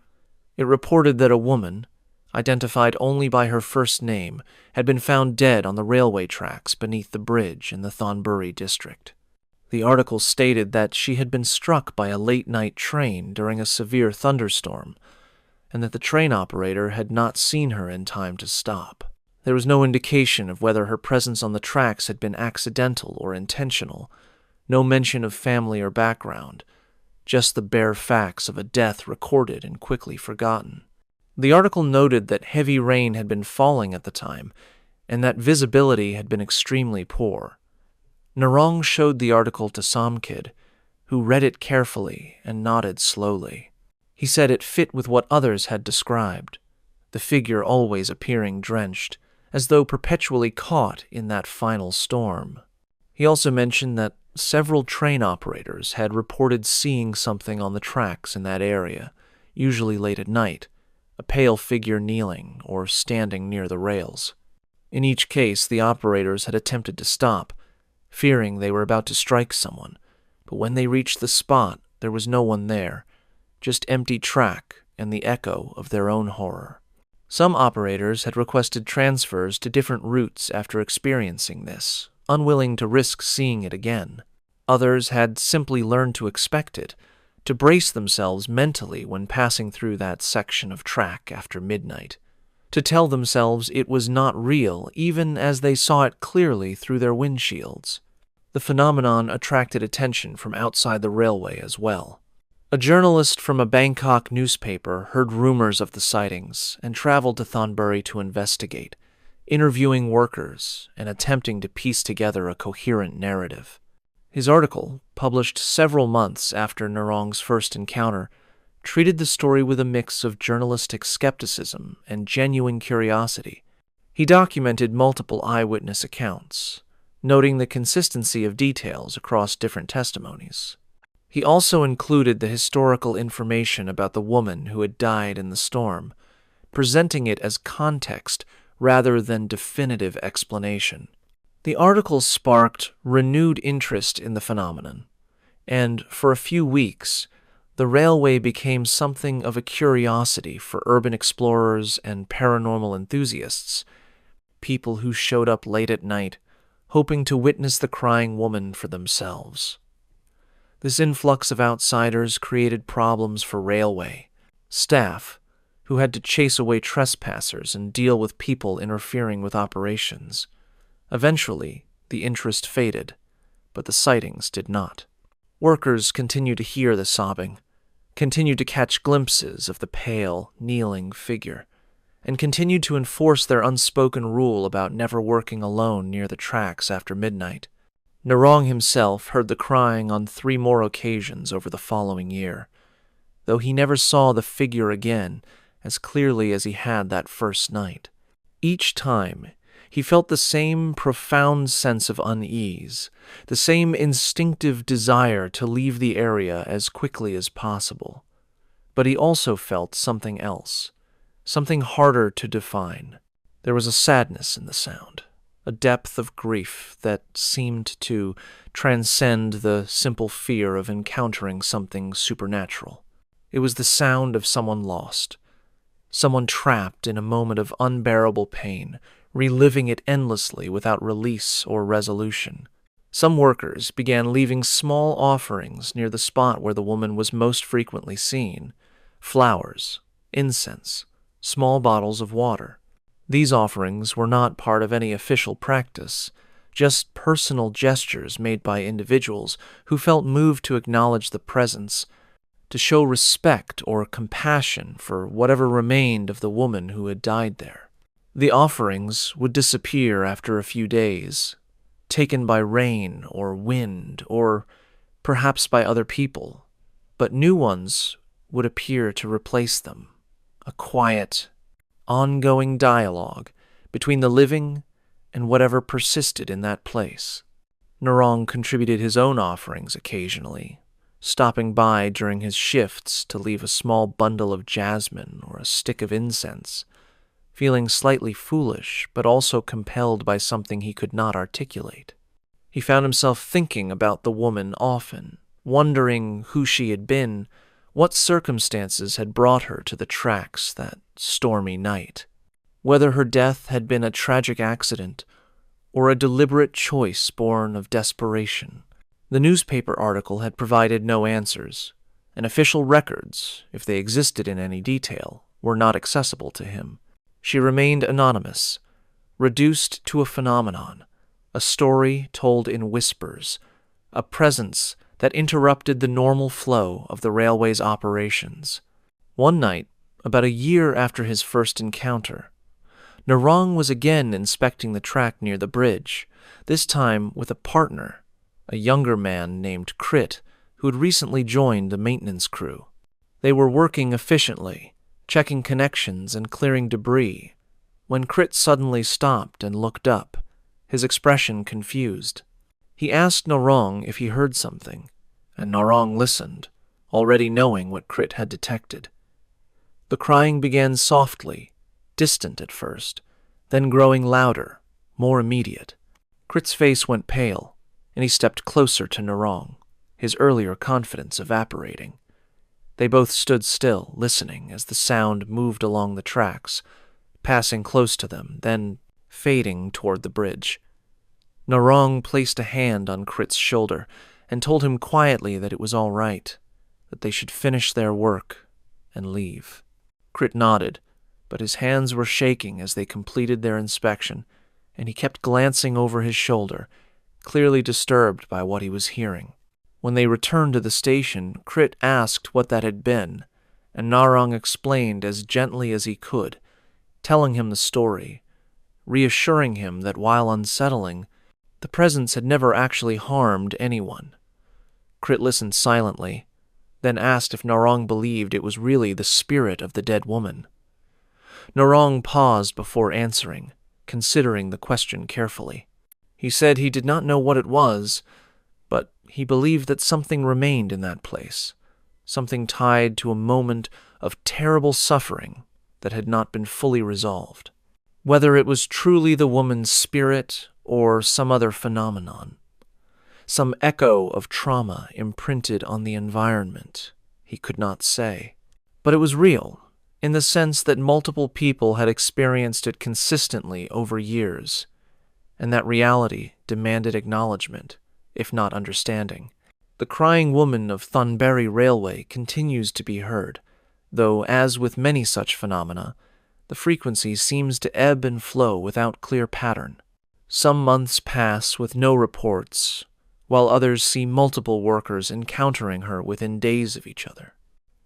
It reported that a woman, identified only by her first name, had been found dead on the railway tracks beneath the bridge in the Thonburi district. The article stated that she had been struck by a late-night train during a severe thunderstorm, and that the train operator had not seen her in time to stop. There was no indication of whether her presence on the tracks had been accidental or intentional, no mention of family or background, just the bare facts of a death recorded and quickly forgotten. The article noted that heavy rain had been falling at the time, and that visibility had been extremely poor. Narong showed the article to Somkid, who read it carefully and nodded slowly. He said it fit with what others had described, the figure always appearing drenched, as though perpetually caught in that final storm. He also mentioned that several train operators had reported seeing something on the tracks in that area, usually late at night, a pale figure kneeling or standing near the rails. In each case, the operators had attempted to stop, fearing they were about to strike someone, but when they reached the spot, there was no one there, just empty track and the echo of their own horror. Some operators had requested transfers to different routes after experiencing this, unwilling to risk seeing it again. Others had simply learned to expect it, to brace themselves mentally when passing through that section of track after midnight, to tell themselves it was not real even as they saw it clearly through their windshields. The phenomenon attracted attention from outside the railway as well. A journalist from a Bangkok newspaper heard rumors of the sightings and traveled to Thonburi to investigate, interviewing workers and attempting to piece together a coherent narrative. His article, published several months after Narong's first encounter, treated the story with a mix of journalistic skepticism and genuine curiosity. He documented multiple eyewitness accounts, noting the consistency of details across different testimonies. He also included the historical information about the woman who had died in the storm, presenting it as context rather than definitive explanation. The article sparked renewed interest in the phenomenon, and for a few weeks, the railway became something of a curiosity for urban explorers and paranormal enthusiasts, people who showed up late at night, hoping to witness the crying woman for themselves. This influx of outsiders created problems for railway staff, who had to chase away trespassers and deal with people interfering with operations. Eventually, the interest faded, but the sightings did not. Workers continued to hear the sobbing, continued to catch glimpses of the pale, kneeling figure, and continued to enforce their unspoken rule about never working alone near the tracks after midnight. Narong himself heard the crying on 3 more occasions over the following year, though he never saw the figure again as clearly as he had that first night. Each time, he felt the same profound sense of unease, the same instinctive desire to leave the area as quickly as possible. But he also felt something else, something harder to define. There was a sadness in the sound, a depth of grief that seemed to transcend the simple fear of encountering something supernatural. It was the sound of someone lost, someone trapped in a moment of unbearable pain, reliving it endlessly without release or resolution. Some workers began leaving small offerings near the spot where the woman was most frequently seen: flowers, incense, small bottles of water. These offerings were not part of any official practice, just personal gestures made by individuals who felt moved to acknowledge the presence, to show respect or compassion for whatever remained of the woman who had died there. The offerings would disappear after a few days, taken by rain or wind, or perhaps by other people, but new ones would appear to replace them. A quiet, ongoing dialogue between the living and whatever persisted in that place. Narong contributed his own offerings occasionally, stopping by during his shifts to leave a small bundle of jasmine or a stick of incense, feeling slightly foolish but also compelled by something he could not articulate. He found himself thinking about the woman often, wondering who she had been, what circumstances had brought her to the tracks that stormy night, whether her death had been a tragic accident or a deliberate choice born of desperation. The newspaper article had provided no answers, and official records, if they existed in any detail, were not accessible to him. She remained anonymous, reduced to a phenomenon, a story told in whispers, a presence that interrupted the normal flow of the railway's operations. One night, about a year after his first encounter, Narong was again inspecting the track near the bridge, this time with a partner, a younger man named Krit, who had recently joined the maintenance crew. They were working efficiently, checking connections and clearing debris, when Krit suddenly stopped and looked up, his expression confused. He asked Narong if he heard something, and Narong listened, already knowing what Krit had detected. The crying began softly, distant at first, then growing louder, more immediate. Krit's face went pale, and he stepped closer to Narong, his earlier confidence evaporating. They both stood still, listening as the sound moved along the tracks, passing close to them, then fading toward the bridge. Narong placed a hand on Krit's shoulder and told him quietly that it was all right, that they should finish their work and leave. Krit nodded, but his hands were shaking as they completed their inspection, and he kept glancing over his shoulder, clearly disturbed by what he was hearing. When they returned to the station, Krit asked what that had been, and Narong explained as gently as he could, telling him the story, reassuring him that while unsettling, the presence had never actually harmed anyone. Krit listened silently, then asked if Narong believed it was really the spirit of the dead woman. Narong paused before answering, considering the question carefully. He said he did not know what it was, but he believed that something remained in that place, something tied to a moment of terrible suffering that had not been fully resolved. Whether it was truly the woman's spirit or some other phenomenon, some echo of trauma imprinted on the environment, he could not say. But it was real, in the sense that multiple people had experienced it consistently over years, and that reality demanded acknowledgement, if not understanding. The crying woman of Thunberry Railway continues to be heard, though, as with many such phenomena, the frequency seems to ebb and flow without clear pattern. Some months pass with no reports, while others see multiple workers encountering her within days of each other.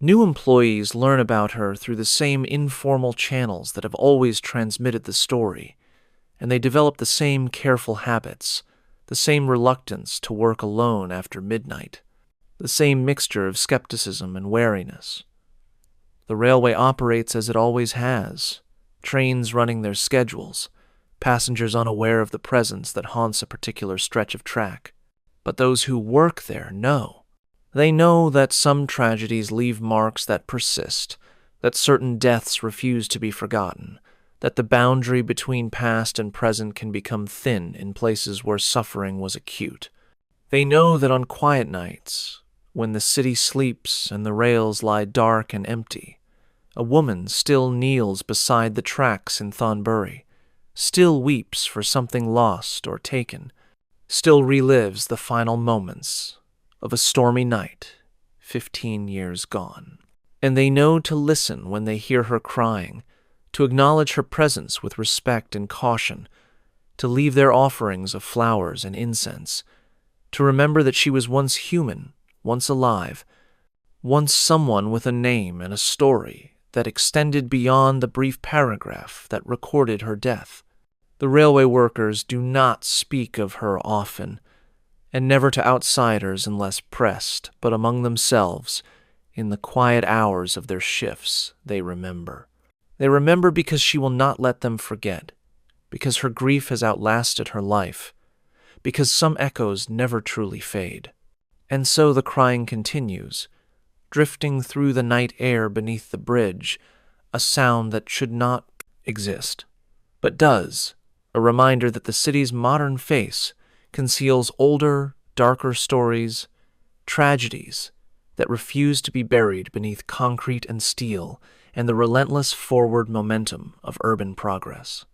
New employees learn about her through the same informal channels that have always transmitted the story, and they develop the same careful habits, the same reluctance to work alone after midnight, the same mixture of skepticism and wariness. The railway operates as it always has, trains running their schedules, passengers unaware of the presence that haunts a particular stretch of track. But those who work there know. They know that some tragedies leave marks that persist, that certain deaths refuse to be forgotten, that the boundary between past and present can become thin in places where suffering was acute. They know that on quiet nights, when the city sleeps and the rails lie dark and empty, a woman still kneels beside the tracks in Thonburi, still weeps for something lost or taken, still relives the final moments of a stormy night 15 years gone. And they know to listen when they hear her crying, to acknowledge her presence with respect and caution, to leave their offerings of flowers and incense, to remember that she was once human, once alive, once someone with a name and a story that extended beyond the brief paragraph that recorded her death. The railway workers do not speak of her often, and never to outsiders unless pressed, but among themselves, in the quiet hours of their shifts, they remember. They remember because she will not let them forget, because her grief has outlasted her life, because some echoes never truly fade. And so the crying continues, drifting through the night air beneath the bridge, a sound that should not exist, but does, a reminder that the city's modern face conceals older, darker stories, tragedies that refuse to be buried beneath concrete and steel and the relentless forward momentum of urban progress.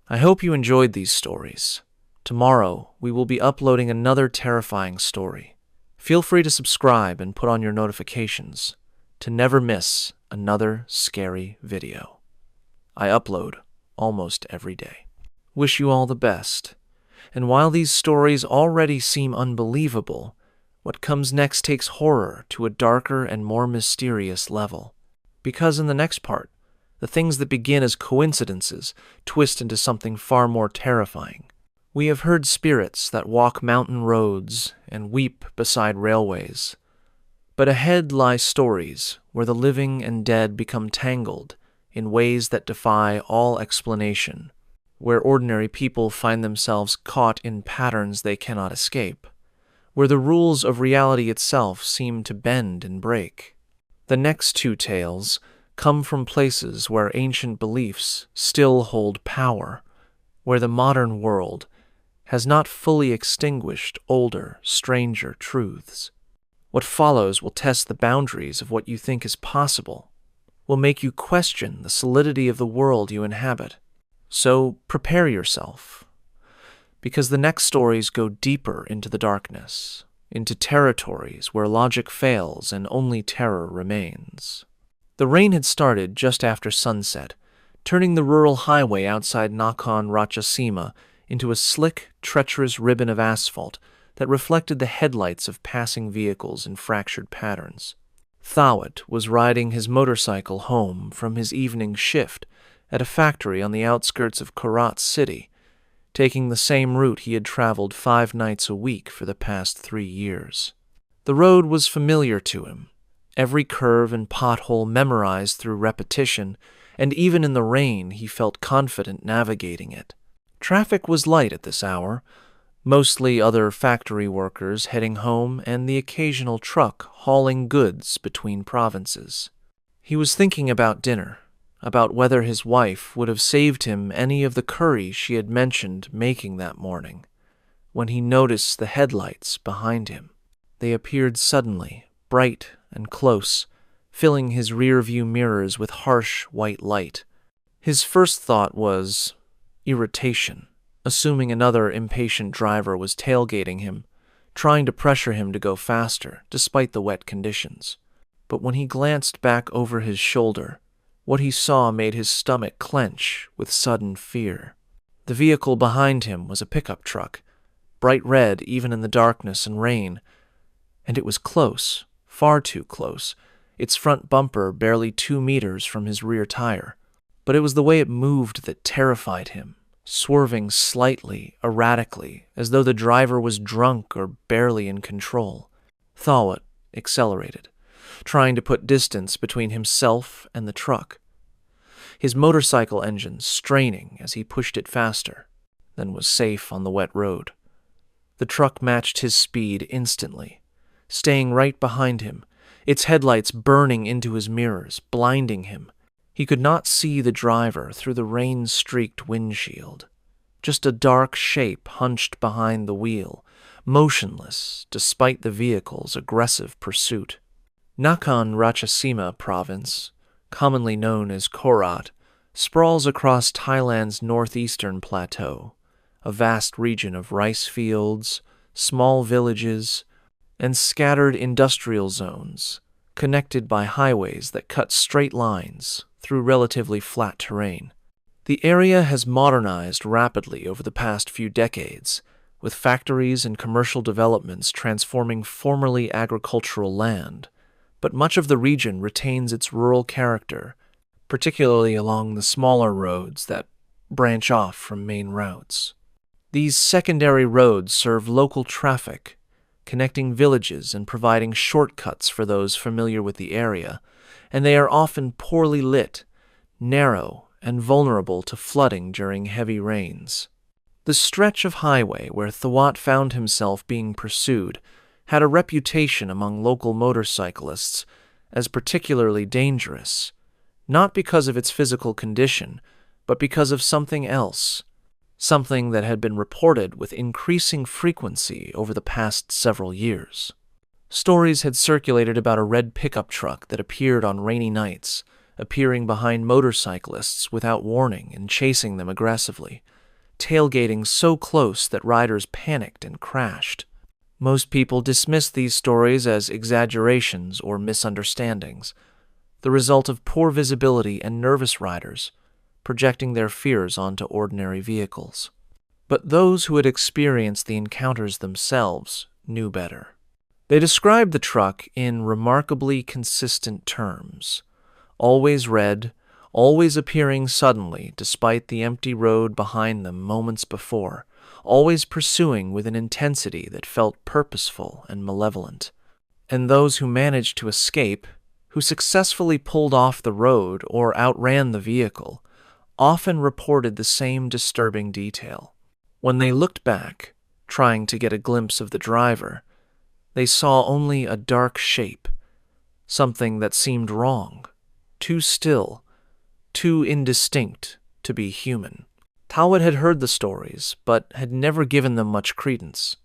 I hope you enjoyed these stories. Tomorrow, we will be uploading another terrifying story. Feel free to subscribe and put on your notifications to never miss another scary video. I upload almost every day. Wish you all the best. And while these stories already seem unbelievable, what comes next takes horror to a darker and more mysterious level. Because in the next part, the things that begin as coincidences twist into something far more terrifying. We have heard spirits that walk mountain roads and weep beside railways. But ahead lie stories where the living and dead become tangled in ways that defy all explanation, where ordinary people find themselves caught in patterns they cannot escape, where the rules of reality itself seem to bend and break. The next two tales come from places where ancient beliefs still hold power, where the modern world has not fully extinguished older, stranger truths. What follows will test the boundaries of what you think is possible, will make you question the solidity of the world you inhabit. So prepare yourself, because the next stories go deeper into the darkness, into territories where logic fails and only terror remains. The rain had started just after sunset, turning the rural highway outside Nakhon Ratchasima into a slick, treacherous ribbon of asphalt that reflected the headlights of passing vehicles in fractured patterns. Thawat was riding his motorcycle home from his evening shift at a factory on the outskirts of Korat city, taking the same route he had traveled 5 nights a week for the past 3 years. The road was familiar to him, every curve and pothole memorized through repetition, and even in the rain he felt confident navigating it. Traffic was light at this hour, mostly other factory workers heading home and the occasional truck hauling goods between provinces. He was thinking about dinner, about whether his wife would have saved him any of the curry she had mentioned making that morning, when he noticed the headlights behind him. They appeared suddenly, bright and close, filling his rear-view mirrors with harsh white light. His first thought was irritation, assuming another impatient driver was tailgating him, trying to pressure him to go faster, despite the wet conditions. But when he glanced back over his shoulder, what he saw made his stomach clench with sudden fear. The vehicle behind him was a pickup truck, bright red even in the darkness and rain, and it was close, far too close, its front bumper barely 2 meters from his rear tire. But it was the way it moved that terrified him, swerving slightly, erratically, as though the driver was drunk or barely in control. Thawat accelerated, trying to put distance between himself and the truck, his motorcycle engine straining as he pushed it faster, then was safe on the wet road. The truck matched his speed instantly, staying right behind him, its headlights burning into his mirrors, blinding him. He could not see the driver through the rain-streaked windshield, just a dark shape hunched behind the wheel, motionless despite the vehicle's aggressive pursuit. Nakhon Ratchasima province, commonly known as Korat, sprawls across Thailand's northeastern plateau, a vast region of rice fields, small villages, and scattered industrial zones, connected by highways that cut straight lines through relatively flat terrain. The area has modernized rapidly over the past few decades, with factories and commercial developments transforming formerly agricultural land, but much of the region retains its rural character, particularly along the smaller roads that branch off from main routes. These secondary roads serve local traffic, connecting villages and providing shortcuts for those familiar with the area, and they are often poorly lit, narrow, and vulnerable to flooding during heavy rains. The stretch of highway where Thawat found himself being pursued had a reputation among local motorcyclists as particularly dangerous, not because of its physical condition, but because of something else, something that had been reported with increasing frequency over the past several years. Stories had circulated about a red pickup truck that appeared on rainy nights, appearing behind motorcyclists without warning and chasing them aggressively, tailgating so close that riders panicked and crashed. Most people dismissed these stories as exaggerations or misunderstandings, the result of poor visibility and nervous riders projecting their fears onto ordinary vehicles. But those who had experienced the encounters themselves knew better. They described the truck in remarkably consistent terms: always red, always appearing suddenly despite the empty road behind them moments before, always pursuing with an intensity that felt purposeful and malevolent. And those who managed to escape, who successfully pulled off the road or outran the vehicle, often reported the same disturbing detail. When they looked back, trying to get a glimpse of the driver, they saw only a dark shape, something that seemed wrong, too still, too indistinct to be human. Thawat had heard the stories, but had never given them much credence.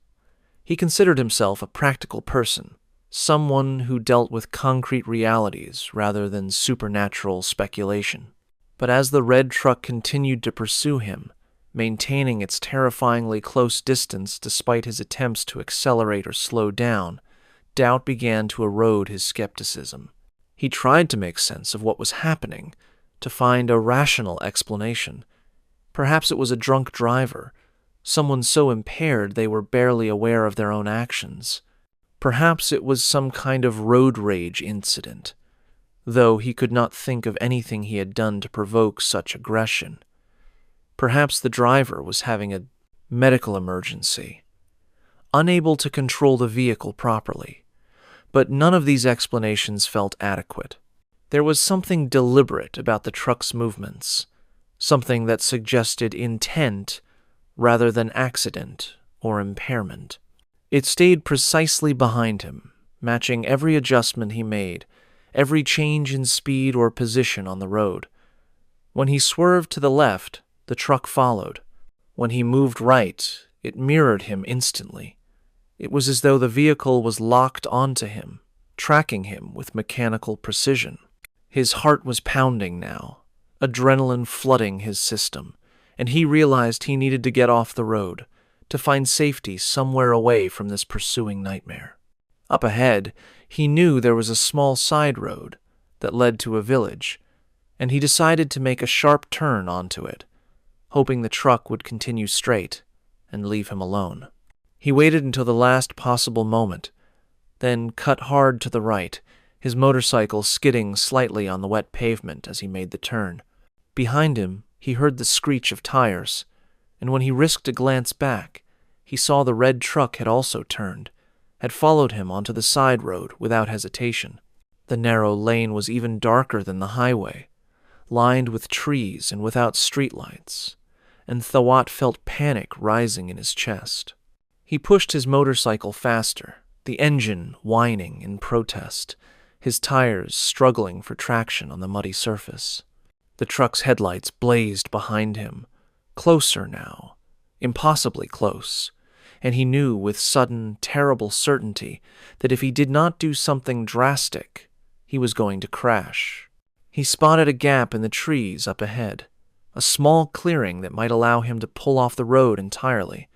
He considered himself a practical person, someone who dealt with concrete realities rather than supernatural speculation. But as the red truck continued to pursue him, maintaining its terrifyingly close distance despite his attempts to accelerate or slow down, doubt began to erode his skepticism. He tried to make sense of what was happening, to find a rational explanation. Perhaps it was a drunk driver, someone so impaired they were barely aware of their own actions. Perhaps it was some kind of road rage incident, though he could not think of anything he had done to provoke such aggression. Perhaps the driver was having a medical emergency, unable to control the vehicle properly. But none of these explanations felt adequate. There was something deliberate about the truck's movements, something that suggested intent rather than accident or impairment. It stayed precisely behind him, matching every adjustment he made, every change in speed or position on the road. When he swerved to the left, the truck followed. When he moved right, it mirrored him instantly. It was as though the vehicle was locked onto him, tracking him with mechanical precision. His heart was pounding now, adrenaline flooding his system, and he realized he needed to get off the road, to find safety somewhere away from this pursuing nightmare. Up ahead, he knew there was a small side road that led to a village, and he decided to make a sharp turn onto it, hoping the truck would continue straight and leave him alone. He waited until the last possible moment, then cut hard to the right, his motorcycle skidding slightly on the wet pavement as he made the turn. Behind him, he heard the screech of tires, and when he risked a glance back, he saw the red truck had also turned, had followed him onto the side road without hesitation. The narrow lane was even darker than the highway, lined with trees and without streetlights, and Thawat felt panic rising in his chest. He pushed his motorcycle faster, the engine whining in protest, his tires struggling for traction on the muddy surface. The truck's headlights blazed behind him, closer now, impossibly close, and he knew with sudden, terrible certainty that if he did not do something drastic, he was going to crash. He spotted a gap in the trees up ahead, a small clearing that might allow him to pull off the road entirely,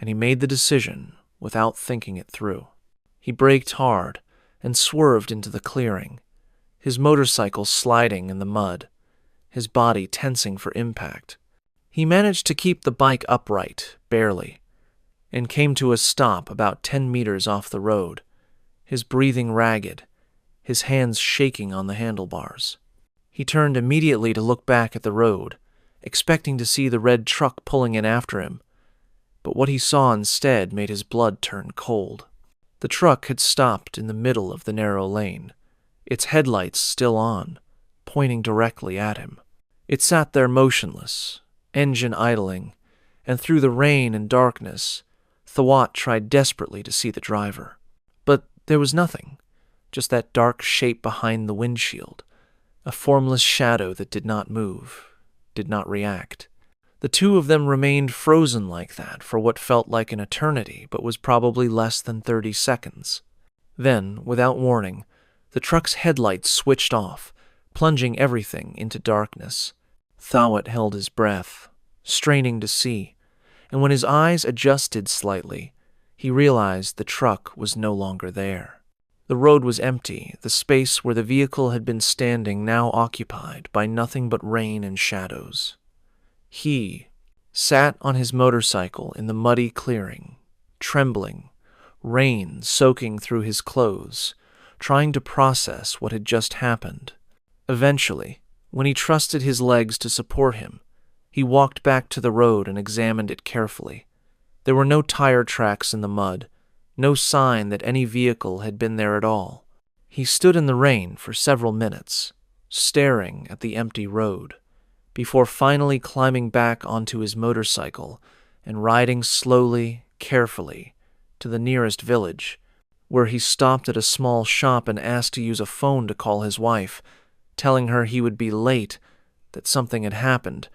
and he made the decision without thinking it through. He braked hard and swerved into the clearing, his motorcycle sliding in the mud, his body tensing for impact. He managed to keep the bike upright, barely, and came to a stop about 10 meters off the road, his breathing ragged, his hands shaking on the handlebars. He turned immediately to look back at the road, expecting to see the red truck pulling in after him, but what he saw instead made his blood turn cold. The truck had stopped in the middle of the narrow lane, its headlights still on, pointing directly at him. It sat there motionless, engine idling, and through the rain and darkness, Thawat tried desperately to see the driver. But there was nothing, just that dark shape behind the windshield, a formless shadow that did not move, did not react. The two of them remained frozen like that for what felt like an eternity, but was probably less than 30 seconds. Then, without warning, the truck's headlights switched off, plunging everything into darkness. Thawat held his breath, straining to see, and when his eyes adjusted slightly, he realized the truck was no longer there. The road was empty, the space where the vehicle had been standing now occupied by nothing but rain and shadows. He sat on his motorcycle in the muddy clearing, trembling, rain soaking through his clothes, trying to process what had just happened. Eventually, when he trusted his legs to support him, he walked back to the road and examined it carefully. There were no tire tracks in the mud, no sign that any vehicle had been there at all. He stood in the rain for several minutes, staring at the empty road, before finally climbing back onto his motorcycle and riding slowly, carefully, to the nearest village, where he stopped at a small shop and asked to use a phone to call his wife, telling her he would be late, that something had happened,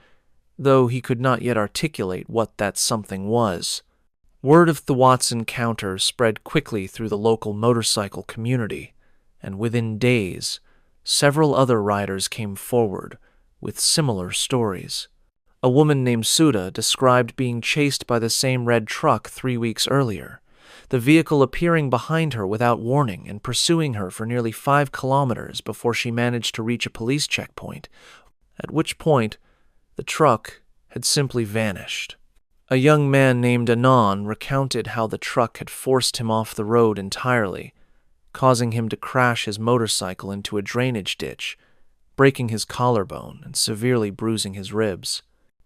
though he could not yet articulate what that something was. Word of Thawat's encounter spread quickly through the local motorcycle community, and within days, several other riders came forward with similar stories. A woman named Suda described being chased by the same red truck 3 weeks earlier, the vehicle appearing behind her without warning and pursuing her for nearly 5 kilometers before she managed to reach a police checkpoint, at which point the truck had simply vanished. A young man named Anand recounted how the truck had forced him off the road entirely, causing him to crash his motorcycle into a drainage ditch, breaking his collarbone and severely bruising his ribs.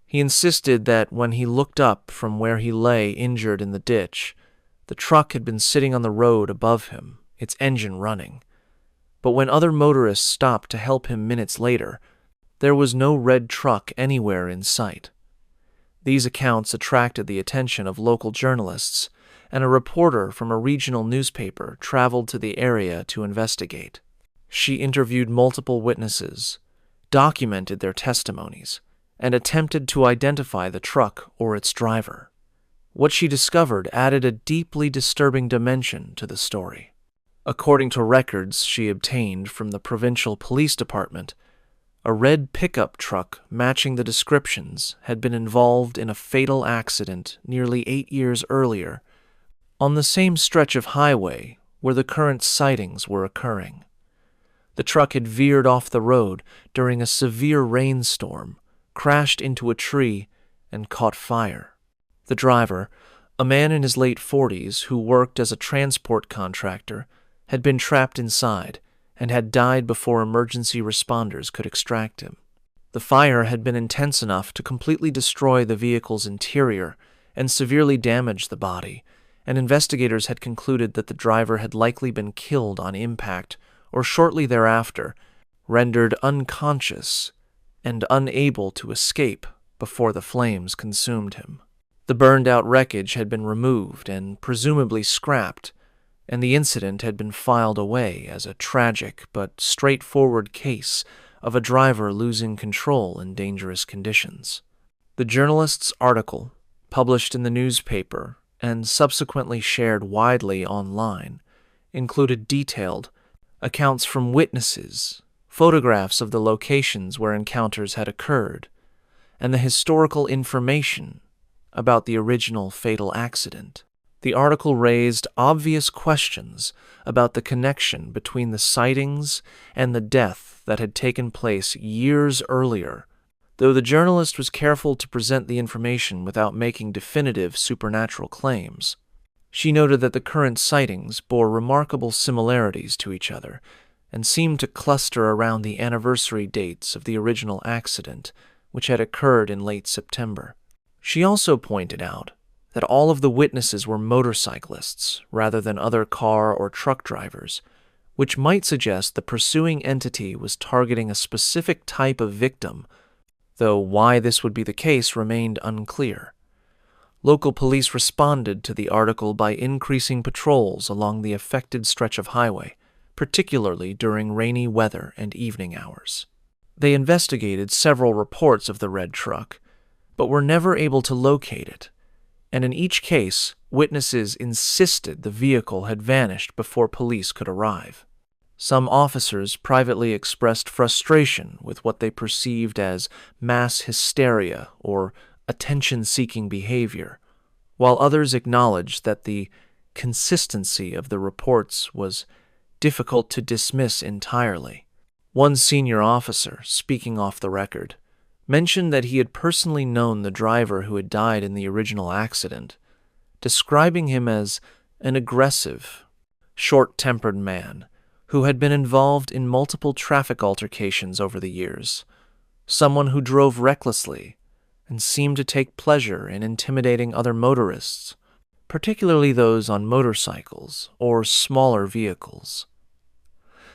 He insisted that when he looked up from where he lay injured in the ditch, the truck had been sitting on the road above him, its engine running. But when other motorists stopped to help him minutes later, there was no red truck anywhere in sight. These accounts attracted the attention of local journalists, and a reporter from a regional newspaper traveled to the area to investigate. She interviewed multiple witnesses, documented their testimonies, and attempted to identify the truck or its driver. What she discovered added a deeply disturbing dimension to the story. According to records she obtained from the provincial police department, a red pickup truck matching the descriptions had been involved in a fatal accident nearly 8 years earlier on the same stretch of highway where the current sightings were occurring. The truck had veered off the road during a severe rainstorm, crashed into a tree, and caught fire. The driver, a man in his late 40s who worked as a transport contractor, had been trapped inside and had died before emergency responders could extract him. The fire had been intense enough to completely destroy the vehicle's interior and severely damage the body, and investigators had concluded that the driver had likely been killed on impact or shortly thereafter, rendered unconscious and unable to escape before the flames consumed him. The burned-out wreckage had been removed and presumably scrapped, and the incident had been filed away as a tragic but straightforward case of a driver losing control in dangerous conditions. The journalist's article, published in the newspaper and subsequently shared widely online, included detailed accounts from witnesses, photographs of the locations where encounters had occurred, and the historical information about the original fatal accident. The article raised obvious questions about the connection between the sightings and the death that had taken place years earlier, though the journalist was careful to present the information without making definitive supernatural claims. She noted that the current sightings bore remarkable similarities to each other and seemed to cluster around the anniversary dates of the original accident, which had occurred in late September. She also pointed out that all of the witnesses were motorcyclists rather than other car or truck drivers, which might suggest the pursuing entity was targeting a specific type of victim though why this would be the case remained unclear. Local police responded to the article by increasing patrols along the affected stretch of highway, particularly during rainy weather and evening hours. They investigated several reports of the red truck, but were never able to locate it, and in each case, witnesses insisted the vehicle had vanished before police could arrive. Some officers privately expressed frustration with what they perceived as mass hysteria or attention-seeking behavior, while others acknowledged that the consistency of the reports was difficult to dismiss entirely. One senior officer, speaking off the record, mentioned that he had personally known the driver who had died in the original accident, describing him as an aggressive, short-tempered man who had been involved in multiple traffic altercations over the years, someone who drove recklessly and seemed to take pleasure in intimidating other motorists, particularly those on motorcycles or smaller vehicles.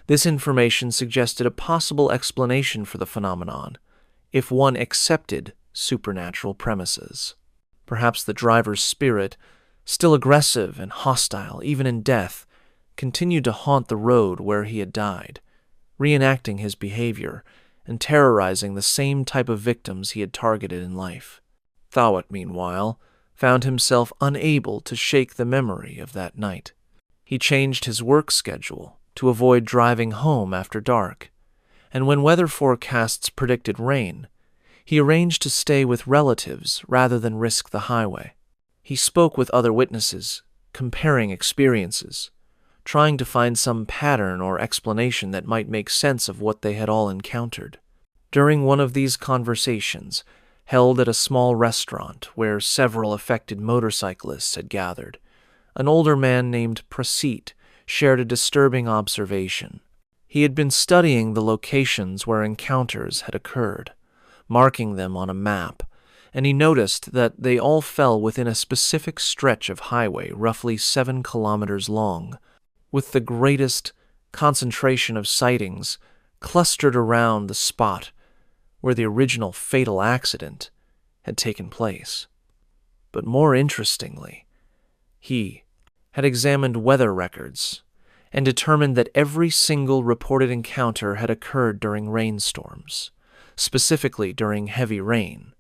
This information suggested a possible explanation for the phenomenon, if one accepted supernatural premises. Perhaps the driver's spirit, still aggressive and hostile even in death, continued to haunt the road where he had died, reenacting his behavior and terrorizing the same type of victims he had targeted in life. Thawat, meanwhile, found himself unable to shake the memory of that night. He changed his work schedule to avoid driving home after dark, and when weather forecasts predicted rain, he arranged to stay with relatives rather than risk the highway. He spoke with other witnesses, comparing experiences, trying to find some pattern or explanation that might make sense of what they had all encountered. During one of these conversations, held at a small restaurant where several affected motorcyclists had gathered, an older man named Prasit shared a disturbing observation. He had been studying the locations where encounters had occurred, marking them on a map, and he noticed that they all fell within a specific stretch of highway roughly 7 kilometers long, with the greatest concentration of sightings clustered around the spot where the original fatal accident had taken place. But more interestingly, he had examined weather records and determined that every single reported encounter had occurred during rainstorms, specifically during heavy rain,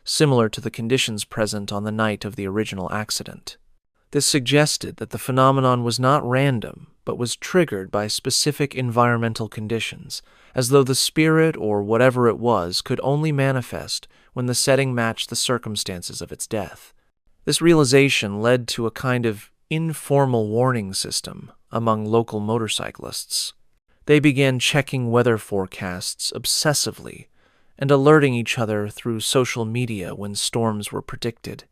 similar to the conditions present on the night of the original accident. This suggested that the phenomenon was not random, but was triggered by specific environmental conditions, as though the spirit or whatever it was could only manifest when the setting matched the circumstances of its death. This realization led to a kind of informal warning system among local motorcyclists. They began checking weather forecasts obsessively and alerting each other through social media when storms were predicted,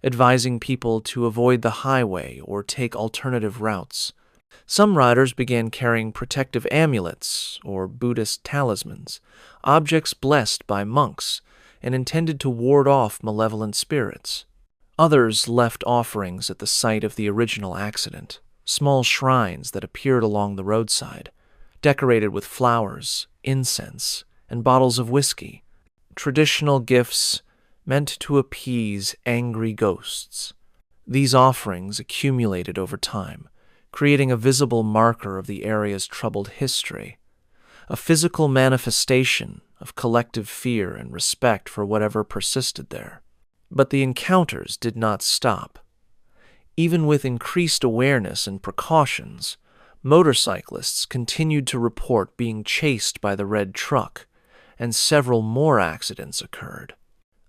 advising people to avoid the highway or take alternative routes. Some riders began carrying protective amulets or Buddhist talismans, objects blessed by monks and intended to ward off malevolent spirits. Others left offerings at the site of the original accident, small shrines that appeared along the roadside, decorated with flowers, incense, and bottles of whiskey, traditional gifts meant to appease angry ghosts. These offerings accumulated over time, creating a visible marker of the area's troubled history, a physical manifestation of collective fear and respect for whatever persisted there. But the encounters did not stop. Even with increased awareness and precautions, motorcyclists continued to report being chased by the red truck, and several more accidents occurred.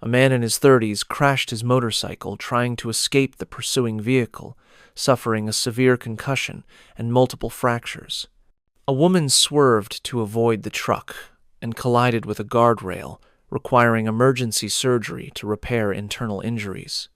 A man in his 30s crashed his motorcycle trying to escape the pursuing vehicle, suffering a severe concussion and multiple fractures. A woman swerved to avoid the truck and collided with a guardrail, requiring emergency surgery to repair internal injuries.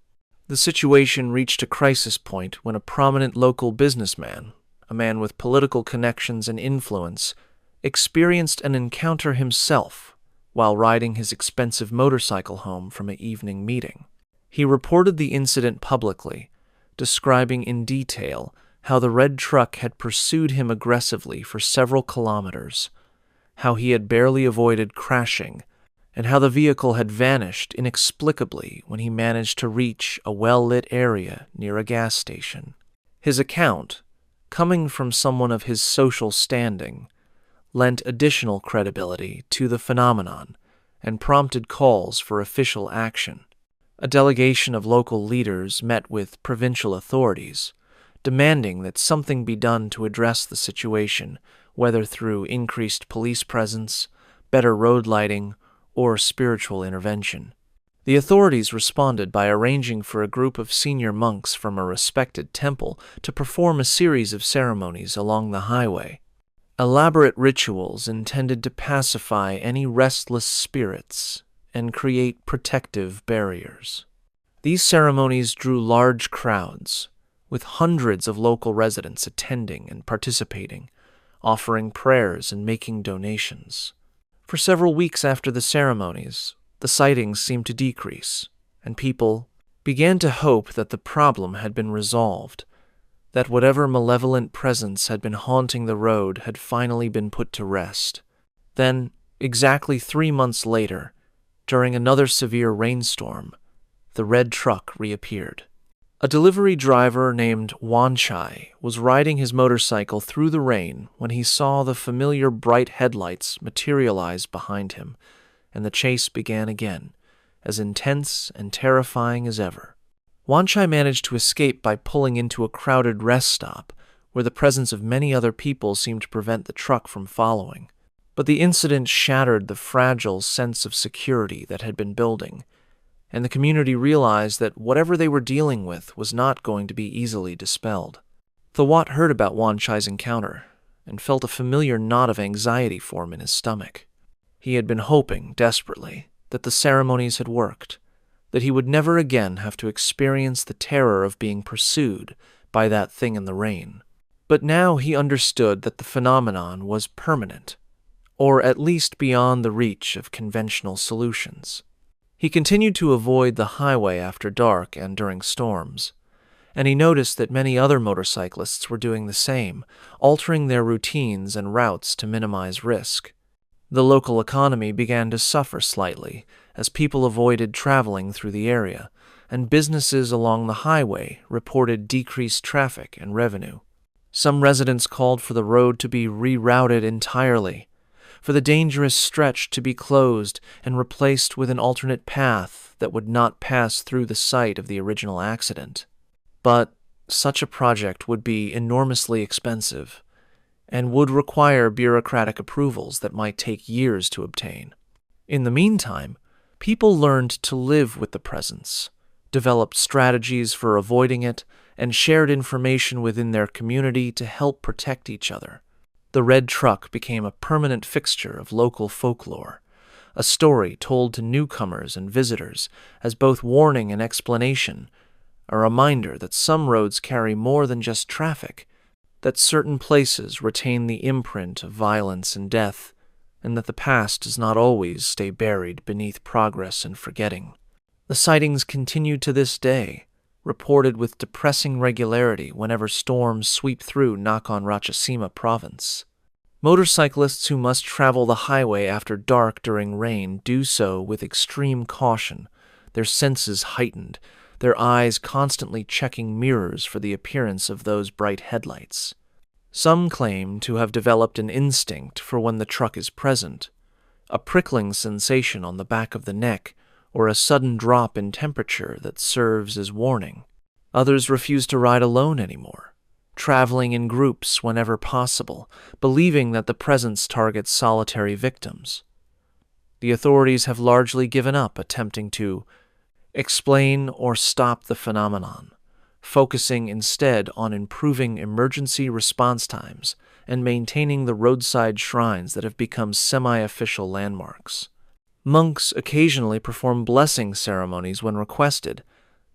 The situation reached a crisis point when a prominent local businessman, a man with political connections and influence, experienced an encounter himself while riding his expensive motorcycle home from an evening meeting. He reported the incident publicly, describing in detail how the red truck had pursued him aggressively for several kilometers, how he had barely avoided crashing, and how the vehicle had vanished inexplicably when he managed to reach a well-lit area near a gas station. His account, coming from someone of his social standing, lent additional credibility to the phenomenon and prompted calls for official action. A delegation of local leaders met with provincial authorities, demanding that something be done to address the situation, whether through increased police presence, better road lighting, or spiritual intervention. The authorities responded by arranging for a group of senior monks from a respected temple to perform a series of ceremonies along the highway, elaborate rituals intended to pacify any restless spirits and create protective barriers. These ceremonies drew large crowds, with hundreds of local residents attending and participating, offering prayers and making donations. For several weeks after the ceremonies, the sightings seemed to decrease, and people began to hope that the problem had been resolved, that whatever malevolent presence had been haunting the road had finally been put to rest. Then, exactly 3 months later, during another severe rainstorm, the red truck reappeared. A delivery driver named Wanchai was riding his motorcycle through the rain when he saw the familiar bright headlights materialize behind him, and the chase began again, as intense and terrifying as ever. Wanchai managed to escape by pulling into a crowded rest stop, where the presence of many other people seemed to prevent the truck from following. But the incident shattered the fragile sense of security that had been building, and the community realized that whatever they were dealing with was not going to be easily dispelled. Thawat heard about Wanchai's encounter and felt a familiar knot of anxiety form in his stomach. He had been hoping, desperately, that the ceremonies had worked, that he would never again have to experience the terror of being pursued by that thing in the rain. But now he understood that the phenomenon was permanent, or at least beyond the reach of conventional solutions. He continued to avoid the highway after dark and during storms, and he noticed that many other motorcyclists were doing the same, altering their routines and routes to minimize risk. The local economy began to suffer slightly as people avoided traveling through the area, and businesses along the highway reported decreased traffic and revenue. Some residents called for the road to be rerouted entirely, for the dangerous stretch to be closed and replaced with an alternate path that would not pass through the site of the original accident. But such a project would be enormously expensive and would require bureaucratic approvals that might take years to obtain. In the meantime, people learned to live with the presence, developed strategies for avoiding it, and shared information within their community to help protect each other. The red truck became a permanent fixture of local folklore, a story told to newcomers and visitors as both warning and explanation, a reminder that some roads carry more than just traffic, that certain places retain the imprint of violence and death, and that the past does not always stay buried beneath progress and forgetting. The sightings continue to this day, reported with depressing regularity whenever storms sweep through Nakhon Ratchasima province. Motorcyclists who must travel the highway after dark during rain do so with extreme caution, their senses heightened, their eyes constantly checking mirrors for the appearance of those bright headlights. Some claim to have developed an instinct for when the truck is present, a prickling sensation on the back of the neck, or a sudden drop in temperature that serves as warning. Others refuse to ride alone anymore, traveling in groups whenever possible, believing that the presence targets solitary victims. The authorities have largely given up attempting to explain or stop the phenomenon, focusing instead on improving emergency response times and maintaining the roadside shrines that have become semi-official landmarks. Monks occasionally perform blessing ceremonies when requested,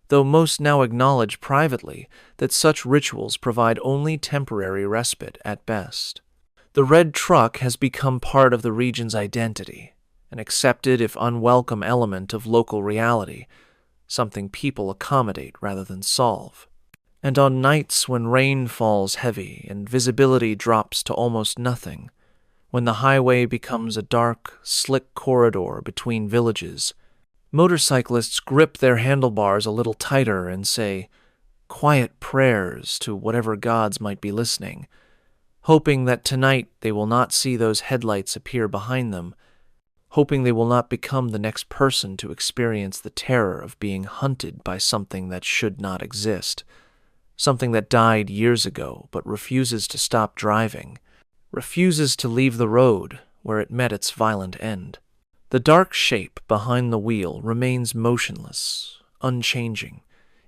though most now acknowledge privately that such rituals provide only temporary respite at best. The red truck has become part of the region's identity, an accepted if unwelcome element of local reality, something people accommodate rather than solve. And on nights when rain falls heavy and visibility drops to almost nothing, when the highway becomes a dark, slick corridor between villages, motorcyclists grip their handlebars a little tighter and say quiet prayers to whatever gods might be listening, hoping that tonight they will not see those headlights appear behind them, hoping they will not become the next person to experience the terror of being hunted by something that should not exist, something that died years ago but refuses to stop driving, refuses to leave the road where it met its violent end. The dark shape behind the wheel remains motionless, unchanging,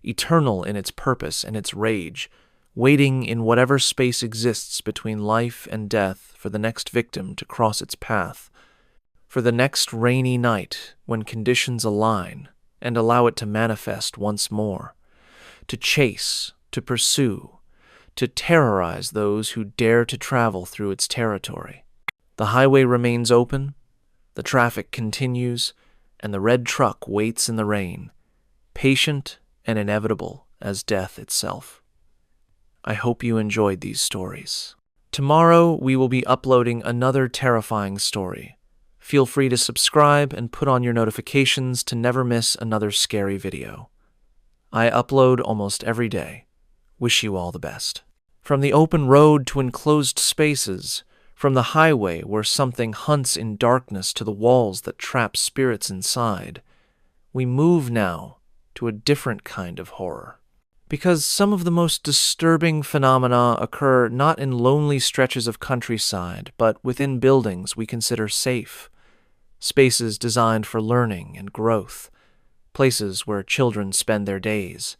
eternal in its purpose and its rage, waiting in whatever space exists between life and death for the next victim to cross its path, for the next rainy night when conditions align and allow it to manifest once more, to chase, to pursue, to terrorize those who dare to travel through its territory. The highway remains open, the traffic continues, and the red truck waits in the rain, patient and inevitable as death itself. I hope you enjoyed these stories. Tomorrow we will be uploading another terrifying story. Feel free to subscribe and put on your notifications to never miss another scary video. I upload almost every day. Wish you all the best. From the open road to enclosed spaces, from the highway where something hunts in darkness to the walls that trap spirits inside, we move now to a different kind of horror. Because some of the most disturbing phenomena occur not in lonely stretches of countryside, but within buildings we consider safe, spaces designed for learning and growth, places where children spend their days.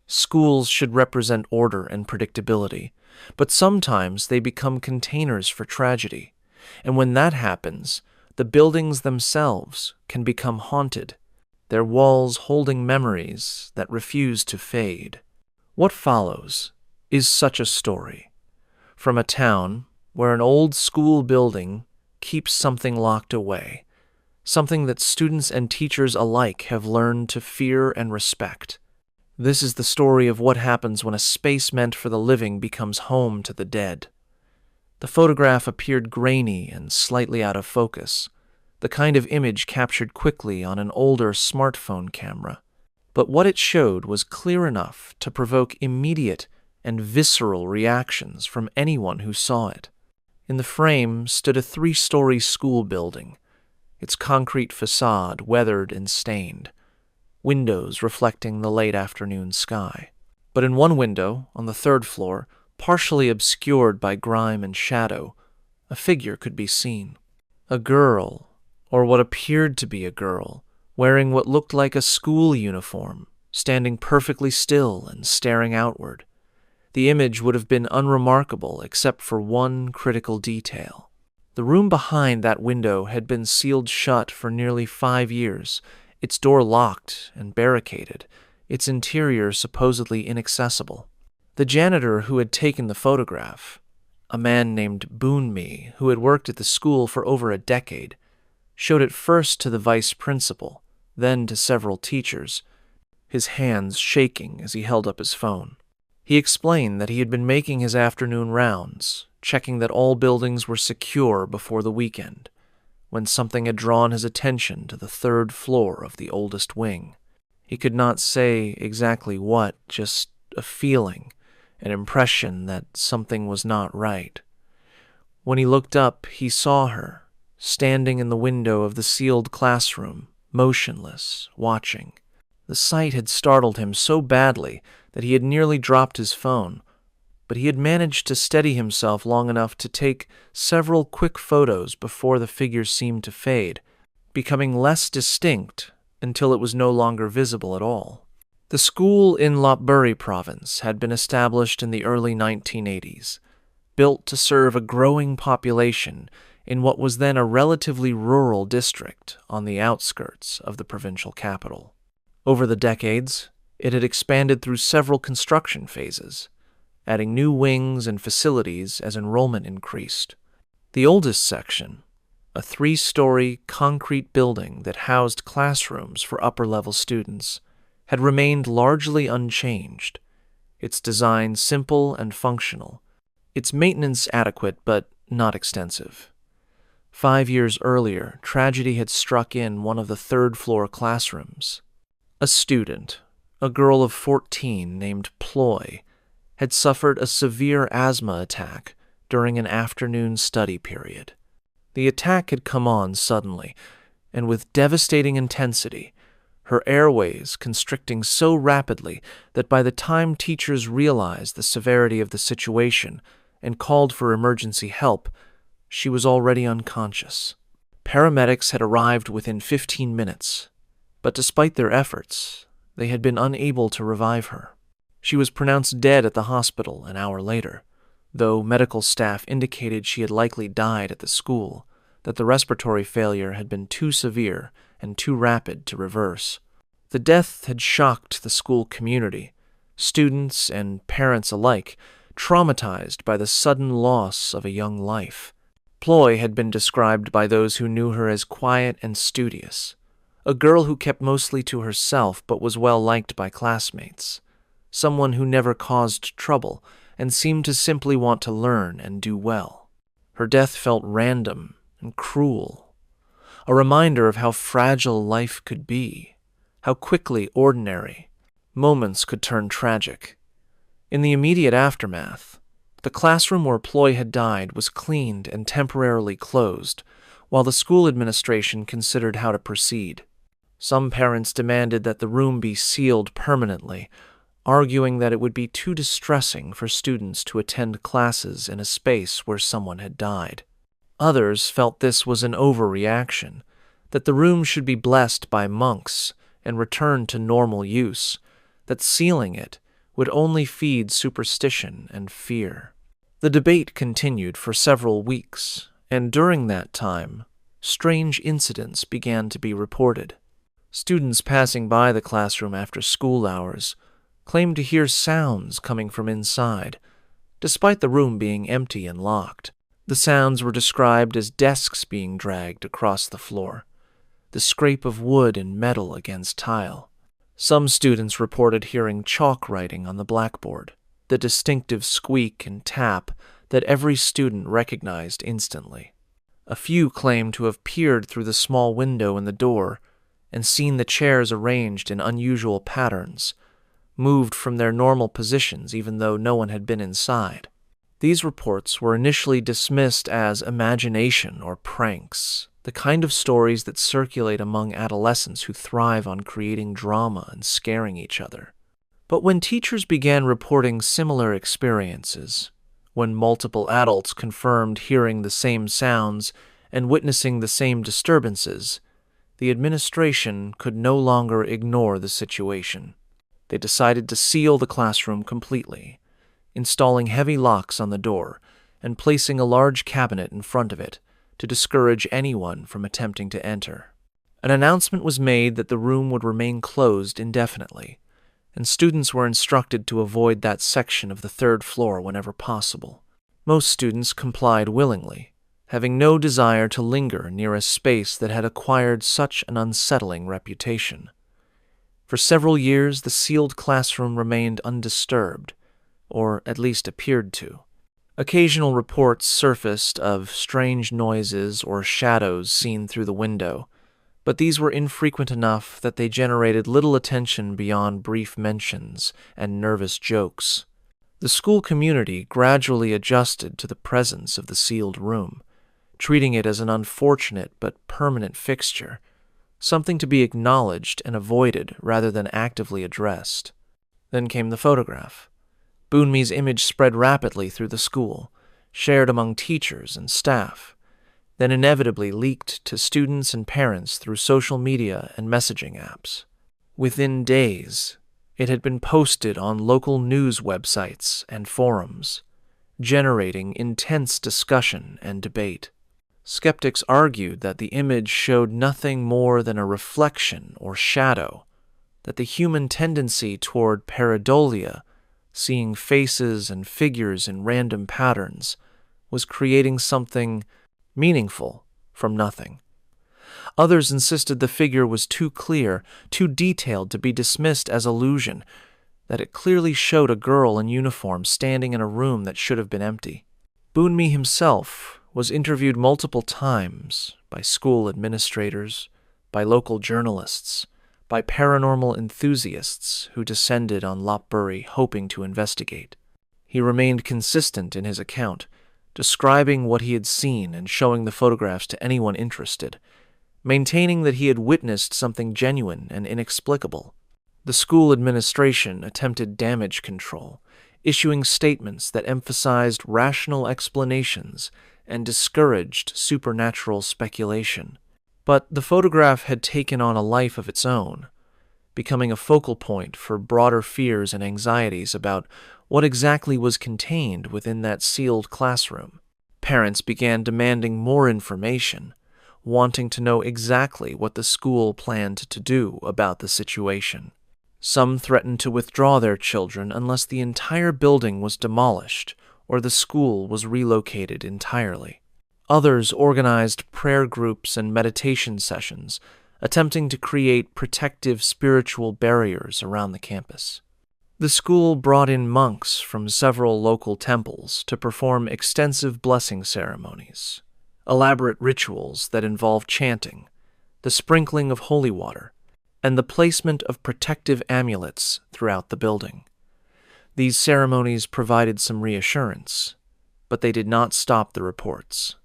Schools should represent order and predictability, but sometimes they become containers for tragedy, and when that happens, the buildings themselves can become haunted, their walls holding memories that refuse to fade. What follows is such a story, from a town where an old school building keeps something locked away, something that students and teachers alike have learned to fear and respect. This is the story of what happens when a space meant for the living becomes home to the dead. The photograph appeared grainy and slightly out of focus, the kind of image captured quickly on an older smartphone camera. But what it showed was clear enough to provoke immediate and visceral reactions from anyone who saw it. In the frame stood a 3-story school building, its concrete facade weathered and stained, windows reflecting the late afternoon sky. But in one window, on the 3rd floor, partially obscured by grime and shadow, a figure could be seen. A girl, or what appeared to be a girl, wearing what looked like a school uniform, standing perfectly still and staring outward. The image would have been unremarkable except for one critical detail. The room behind that window had been sealed shut for nearly 5 years, its door locked and barricaded, its interior supposedly inaccessible. The janitor who had taken the photograph, a man named Boonmi, who had worked at the school for over a decade, showed it first to the vice principal, then to several teachers, his hands shaking as he held up his phone. He explained that he had been making his afternoon rounds, checking that all buildings were secure before the weekend, when something had drawn his attention to the 3rd floor of the oldest wing. He could not say exactly what, just a feeling, an impression that something was not right. When he looked up, he saw her, standing in the window of the sealed classroom, motionless, watching. The sight had startled him so badly that he had nearly dropped his phone, but he had managed to steady himself long enough to take several quick photos before the figure seemed to fade, becoming less distinct until it was no longer visible at all. The school in Lopburi province had been established in the early 1980s, built to serve a growing population in what was then a relatively rural district on the outskirts of the provincial capital. Over the decades, it had expanded through several construction phases, adding new wings and facilities as enrollment increased. The oldest section, a 3-story concrete building that housed classrooms for upper-level students, had remained largely unchanged, its design simple and functional, its maintenance adequate but not extensive. 5 years earlier, tragedy had struck in one of the third-floor classrooms. A student, a girl of 14 named Ploy, had suffered a severe asthma attack during an afternoon study period. The attack had come on suddenly, and with devastating intensity, her airways constricting so rapidly that by the time teachers realized the severity of the situation and called for emergency help, she was already unconscious. Paramedics had arrived within 15 minutes, but despite their efforts, they had been unable to revive her. She was pronounced dead at the hospital an hour later, though medical staff indicated she had likely died at the school, that the respiratory failure had been too severe and too rapid to reverse. The death had shocked the school community, students and parents alike, traumatized by the sudden loss of a young life. Ploy had been described by those who knew her as quiet and studious, a girl who kept mostly to herself but was well liked by classmates, someone who never caused trouble and seemed to simply want to learn and do well. Her death felt random and cruel, a reminder of how fragile life could be, how quickly ordinary moments could turn tragic. In the immediate aftermath, the classroom where Ploy had died was cleaned and temporarily closed, while the school administration considered how to proceed. Some parents demanded that the room be sealed permanently, arguing that it would be too distressing for students to attend classes in a space where someone had died. Others felt this was an overreaction, that the room should be blessed by monks and returned to normal use, that sealing it would only feed superstition and fear. The debate continued for several weeks, and during that time, strange incidents began to be reported. Students passing by the classroom after school hours claimed to hear sounds coming from inside, despite the room being empty and locked. The sounds were described as desks being dragged across the floor, the scrape of wood and metal against tile. Some students reported hearing chalk writing on the blackboard, the distinctive squeak and tap that every student recognized instantly. A few claimed to have peered through the small window in the door and seen the chairs arranged in unusual patterns, moved from their normal positions even though no one had been inside. These reports were initially dismissed as imagination or pranks, the kind of stories that circulate among adolescents who thrive on creating drama and scaring each other. But when teachers began reporting similar experiences, when multiple adults confirmed hearing the same sounds and witnessing the same disturbances, the administration could no longer ignore the situation. They decided to seal the classroom completely, installing heavy locks on the door and placing a large cabinet in front of it to discourage anyone from attempting to enter. An announcement was made that the room would remain closed indefinitely, and students were instructed to avoid that section of the third floor whenever possible. Most students complied willingly, having no desire to linger near a space that had acquired such an unsettling reputation. For several years, the sealed classroom remained undisturbed, or at least appeared to. Occasional reports surfaced of strange noises or shadows seen through the window, but these were infrequent enough that they generated little attention beyond brief mentions and nervous jokes. The school community gradually adjusted to the presence of the sealed room, treating it as an unfortunate but permanent fixture, something to be acknowledged and avoided rather than actively addressed. Then came the photograph. Boonmi's image spread rapidly through the school, shared among teachers and staff, then inevitably leaked to students and parents through social media and messaging apps. Within days, it had been posted on local news websites and forums, generating intense discussion and debate. Skeptics argued that the image showed nothing more than a reflection or shadow, that the human tendency toward pareidolia, seeing faces and figures in random patterns, was creating something meaningful from nothing. Others insisted the figure was too clear, too detailed to be dismissed as illusion, that it clearly showed a girl in uniform standing in a room that should have been empty. Boonmi himself was interviewed multiple times by school administrators, by local journalists, by paranormal enthusiasts who descended on Lopburi hoping to investigate. He remained consistent in his account, describing what he had seen and showing the photographs to anyone interested, maintaining that he had witnessed something genuine and inexplicable. The school administration attempted damage control, issuing statements that emphasized rational explanations and discouraged supernatural speculation. But the photograph had taken on a life of its own, becoming a focal point for broader fears and anxieties about what exactly was contained within that sealed classroom. Parents began demanding more information, wanting to know exactly what the school planned to do about the situation. Some threatened to withdraw their children unless the entire building was demolished or the school was relocated entirely. Others organized prayer groups and meditation sessions, attempting to create protective spiritual barriers around the campus. The school brought in monks from several local temples to perform extensive blessing ceremonies, elaborate rituals that involved chanting, the sprinkling of holy water, and the placement of protective amulets throughout the building. These ceremonies provided some reassurance, but they did not stop the reports.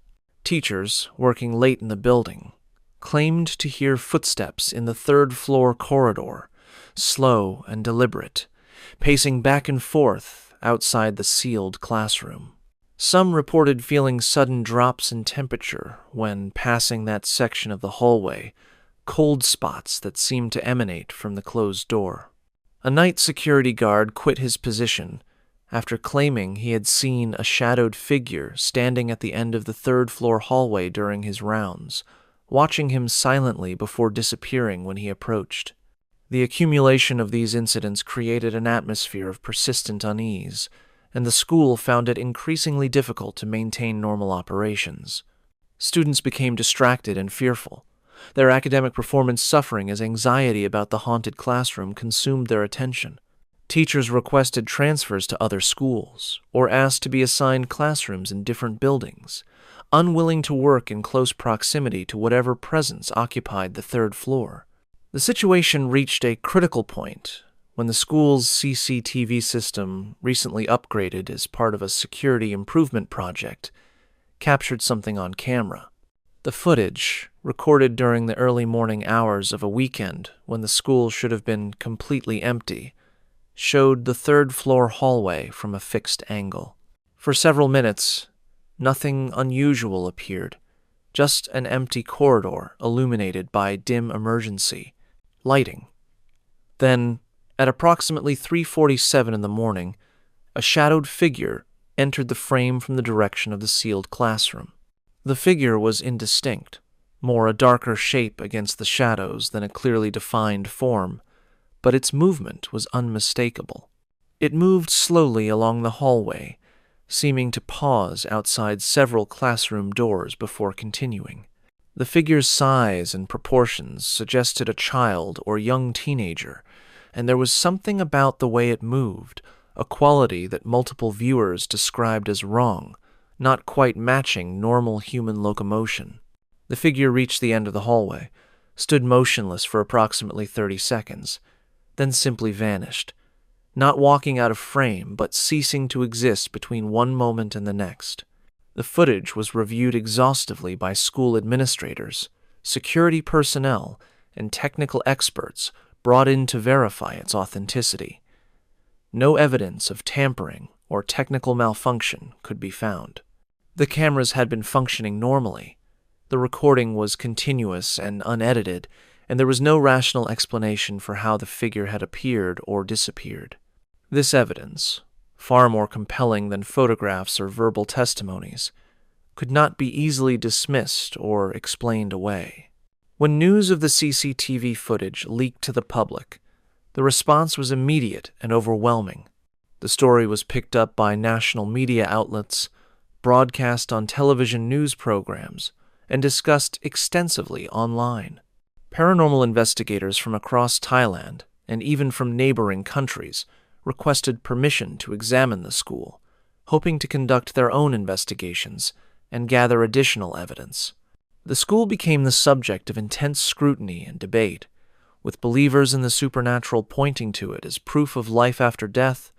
Teachers, working late in the building, claimed to hear footsteps in the third-floor corridor, slow and deliberate, pacing back and forth outside the sealed classroom. Some reported feeling sudden drops in temperature when passing that section of the hallway, cold spots that seemed to emanate from the closed door. A night security guard quit his position after claiming he had seen a shadowed figure standing at the end of the third-floor hallway during his rounds, watching him silently before disappearing when he approached. The accumulation of these incidents created an atmosphere of persistent unease, and the school found it increasingly difficult to maintain normal operations. Students became distracted and fearful, their academic performance suffering as anxiety about the haunted classroom consumed their attention. Teachers requested transfers to other schools or asked to be assigned classrooms in different buildings, unwilling to work in close proximity to whatever presence occupied the third floor. The situation reached a critical point when the school's CCTV system, recently upgraded as part of a security improvement project, captured something on camera. The footage, recorded during the early morning hours of a weekend when the school should have been completely empty, showed the third-floor hallway from a fixed angle. For several minutes, nothing unusual appeared, just an empty corridor illuminated by dim emergency lighting. Then, at approximately 3:47 in the morning, a shadowed figure entered the frame from the direction of the sealed classroom. The figure was indistinct, more a darker shape against the shadows than a clearly defined form, but its movement was unmistakable. It moved slowly along the hallway, seeming to pause outside several classroom doors before continuing. The figure's size and proportions suggested a child or young teenager, and there was something about the way it moved, a quality that multiple viewers described as wrong, not quite matching normal human locomotion. The figure reached the end of the hallway, stood motionless for approximately 30 seconds, then simply vanished, not walking out of frame, but ceasing to exist between one moment and the next. The footage was reviewed exhaustively by school administrators, security personnel, and technical experts brought in to verify its authenticity. No evidence of tampering or technical malfunction could be found. The cameras had been functioning normally. The recording was continuous and unedited, and there was no rational explanation for how the figure had appeared or disappeared. This evidence, far more compelling than photographs or verbal testimonies, could not be easily dismissed or explained away. When news of the CCTV footage leaked to the public, the response was immediate and overwhelming. The story was picked up by national media outlets, broadcast on television news programs, and discussed extensively online. Paranormal investigators from across Thailand, and even from neighboring countries, requested permission to examine the school, hoping to conduct their own investigations and gather additional evidence. The school became the subject of intense scrutiny and debate, with believers in the supernatural pointing to it as proof of life after death,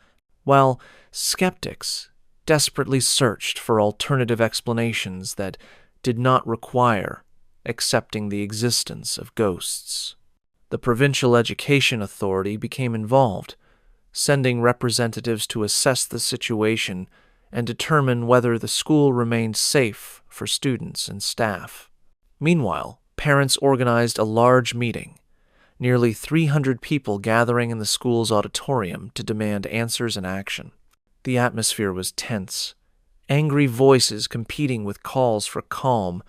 while skeptics desperately searched for alternative explanations that did not require accepting the existence of ghosts. The provincial education authority became involved, sending representatives to assess the situation and determine whether the school remained safe for students and staff. Meanwhile, parents organized a large meeting, nearly 300 people gathering in the school's auditorium to demand answers and action. The atmosphere was tense, angry voices competing with calls for calm,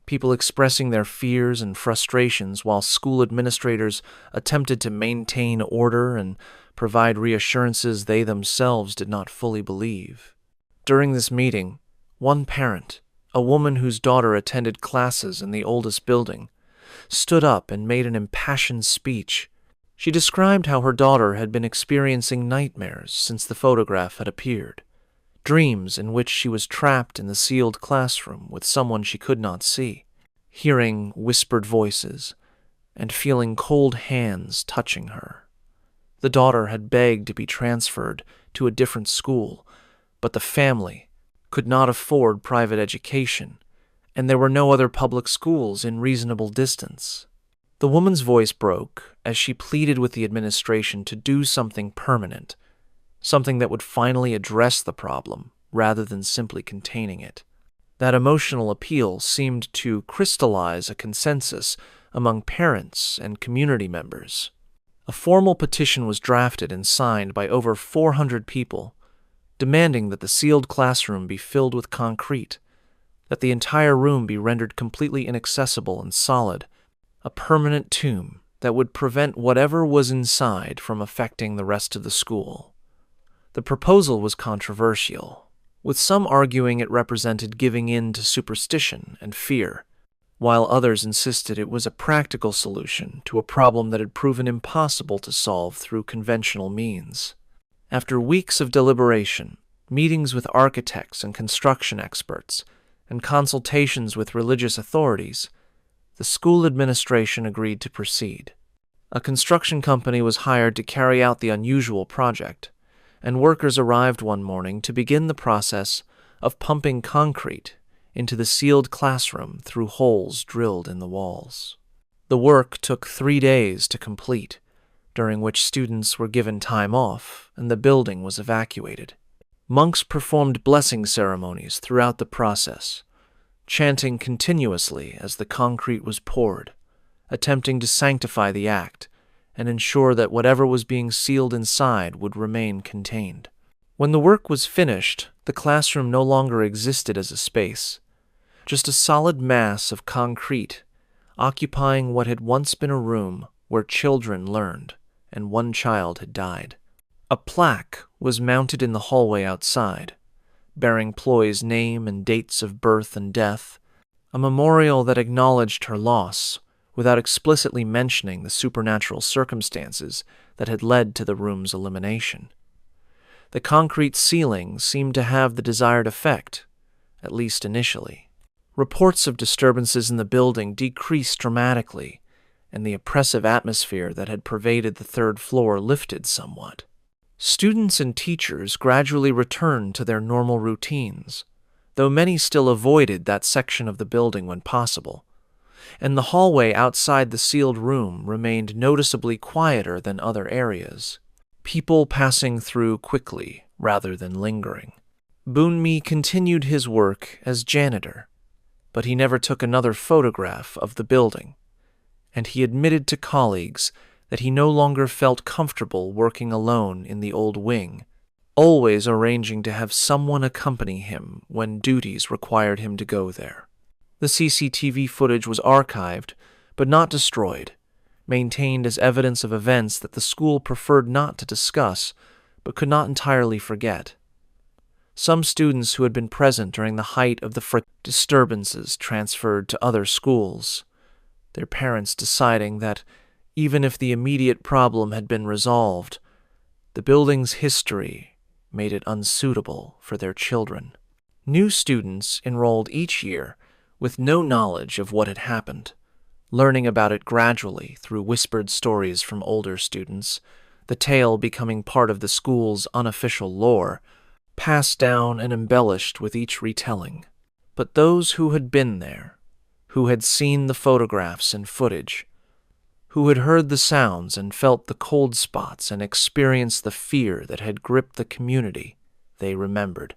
people expressing their fears and frustrations while school administrators attempted to maintain order and provide reassurances they themselves did not fully believe. During this meeting, one parent, a woman whose daughter attended classes in the oldest building, stood up and made an impassioned speech. She described how her daughter had been experiencing nightmares since the photograph had appeared, dreams in which she was trapped in the sealed classroom with someone she could not see, hearing whispered voices and feeling cold hands touching her. The daughter had begged to be transferred to a different school, but the family could not afford private education, and there were no other public schools in reasonable distance. The woman's voice broke as she pleaded with the administration to do something permanent, something that would finally address the problem rather than simply containing it. That emotional appeal seemed to crystallize a consensus among parents and community members. A formal petition was drafted and signed by over 400 people, demanding that the sealed classroom be filled with concrete, that the entire room be rendered completely inaccessible and solid, a permanent tomb that would prevent whatever was inside from affecting the rest of the school. The proposal was controversial, with some arguing it represented giving in to superstition and fear, while others insisted it was a practical solution to a problem that had proven impossible to solve through conventional means. After weeks of deliberation, meetings with architects and construction experts, and consultations with religious authorities, the school administration agreed to proceed. A construction company was hired to carry out the unusual project, and workers arrived one morning to begin the process of pumping concrete into the sealed classroom through holes drilled in the walls. The work took 3 days to complete, during which students were given time off and the building was evacuated. Monks performed blessing ceremonies throughout the process, chanting continuously as the concrete was poured, attempting to sanctify the act and ensure that whatever was being sealed inside would remain contained. When the work was finished, the classroom no longer existed as a space, just a solid mass of concrete occupying what had once been a room where children learned, and one child had died. A plaque was mounted in the hallway outside, bearing Ploy's name and dates of birth and death, a memorial that acknowledged her loss without explicitly mentioning the supernatural circumstances that had led to the room's elimination. The concrete ceiling seemed to have the desired effect, at least initially. Reports of disturbances in the building decreased dramatically, and the oppressive atmosphere that had pervaded the third floor lifted somewhat. Students and teachers gradually returned to their normal routines, though many still avoided that section of the building when possible, and the hallway outside the sealed room remained noticeably quieter than other areas, people passing through quickly rather than lingering. Boonmi continued his work as janitor, but he never took another photograph of the building, and he admitted to colleagues that he no longer felt comfortable working alone in the old wing, always arranging to have someone accompany him when duties required him to go there. The CCTV footage was archived, but not destroyed, maintained as evidence of events that the school preferred not to discuss, but could not entirely forget. Some students who had been present during the height of the disturbances transferred to other schools, their parents deciding that, even if the immediate problem had been resolved, the building's history made it unsuitable for their children. New students enrolled each year with no knowledge of what had happened, learning about it gradually through whispered stories from older students, the tale becoming part of the school's unofficial lore, passed down and embellished with each retelling. But those who had been there, who had seen the photographs and footage, who had heard the sounds and felt the cold spots and experienced the fear that had gripped the community, they remembered.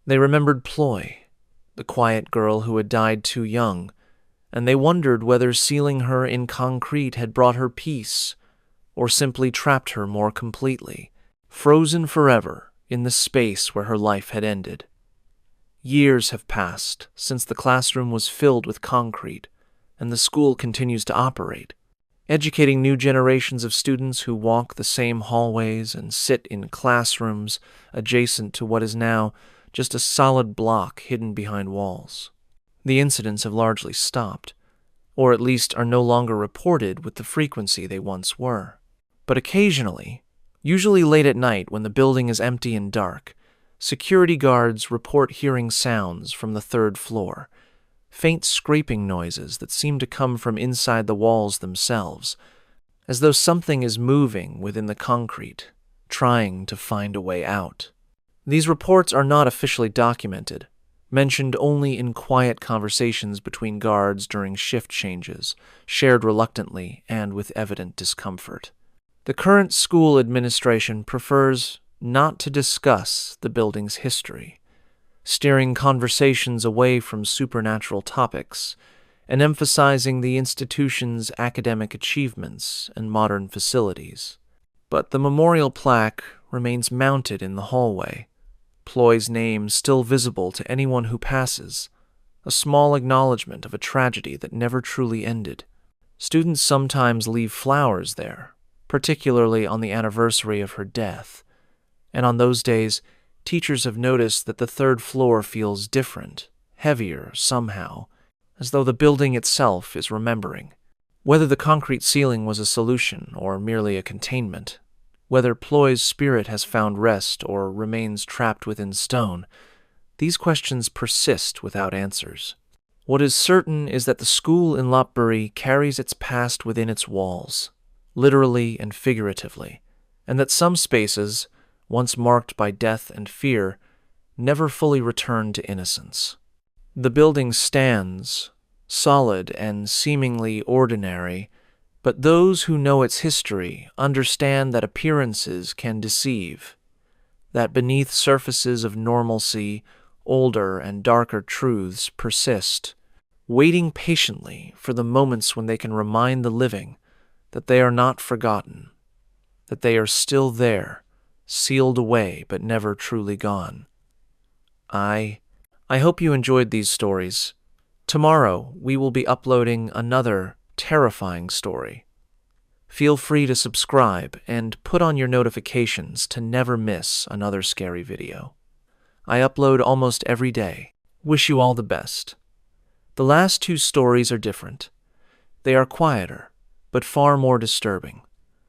They remembered Ploy, the quiet girl who had died too young, and they wondered whether sealing her in concrete had brought her peace, or simply trapped her more completely, frozen forever in the space where her life had ended. Years have passed since the classroom was filled with concrete, and the school continues to operate, educating new generations of students who walk the same hallways and sit in classrooms adjacent to what is now just a solid block hidden behind walls. The incidents have largely stopped, or at least are no longer reported with the frequency they once were. But occasionally, usually late at night when the building is empty and dark, security guards report hearing sounds from the third floor, faint scraping noises that seem to come from inside the walls themselves, as though something is moving within the concrete, trying to find a way out. These reports are not officially documented, mentioned only in quiet conversations between guards during shift changes, shared reluctantly and with evident discomfort. The current school administration prefers not to discuss the building's history, steering conversations away from supernatural topics and emphasizing the institution's academic achievements and modern facilities. But the memorial plaque remains mounted in the hallway, Ploy's name still visible to anyone who passes, a small acknowledgement of a tragedy that never truly ended. Students sometimes leave flowers there, particularly on the anniversary of her death, and on those days, teachers have noticed that the third floor feels different, heavier somehow, as though the building itself is remembering. Whether the concrete ceiling was a solution or merely a containment, whether Ploy's spirit has found rest or remains trapped within stone, these questions persist without answers. What is certain is that the school in Lopburi carries its past within its walls, literally and figuratively, and that some spaces, once marked by death and fear, never fully return to innocence. The building stands, solid and seemingly ordinary, but those who know its history understand that appearances can deceive, that beneath surfaces of normalcy, older and darker truths persist, waiting patiently for the moments when they can remind the living that they are not forgotten, that they are still there, sealed away but never truly gone. I hope you enjoyed these stories. Tomorrow we will be uploading another terrifying story. Feel free to subscribe and put on your notifications to never miss another scary video. I upload almost every day. Wish you all the best. The last two stories are different. They are quieter, but far more disturbing,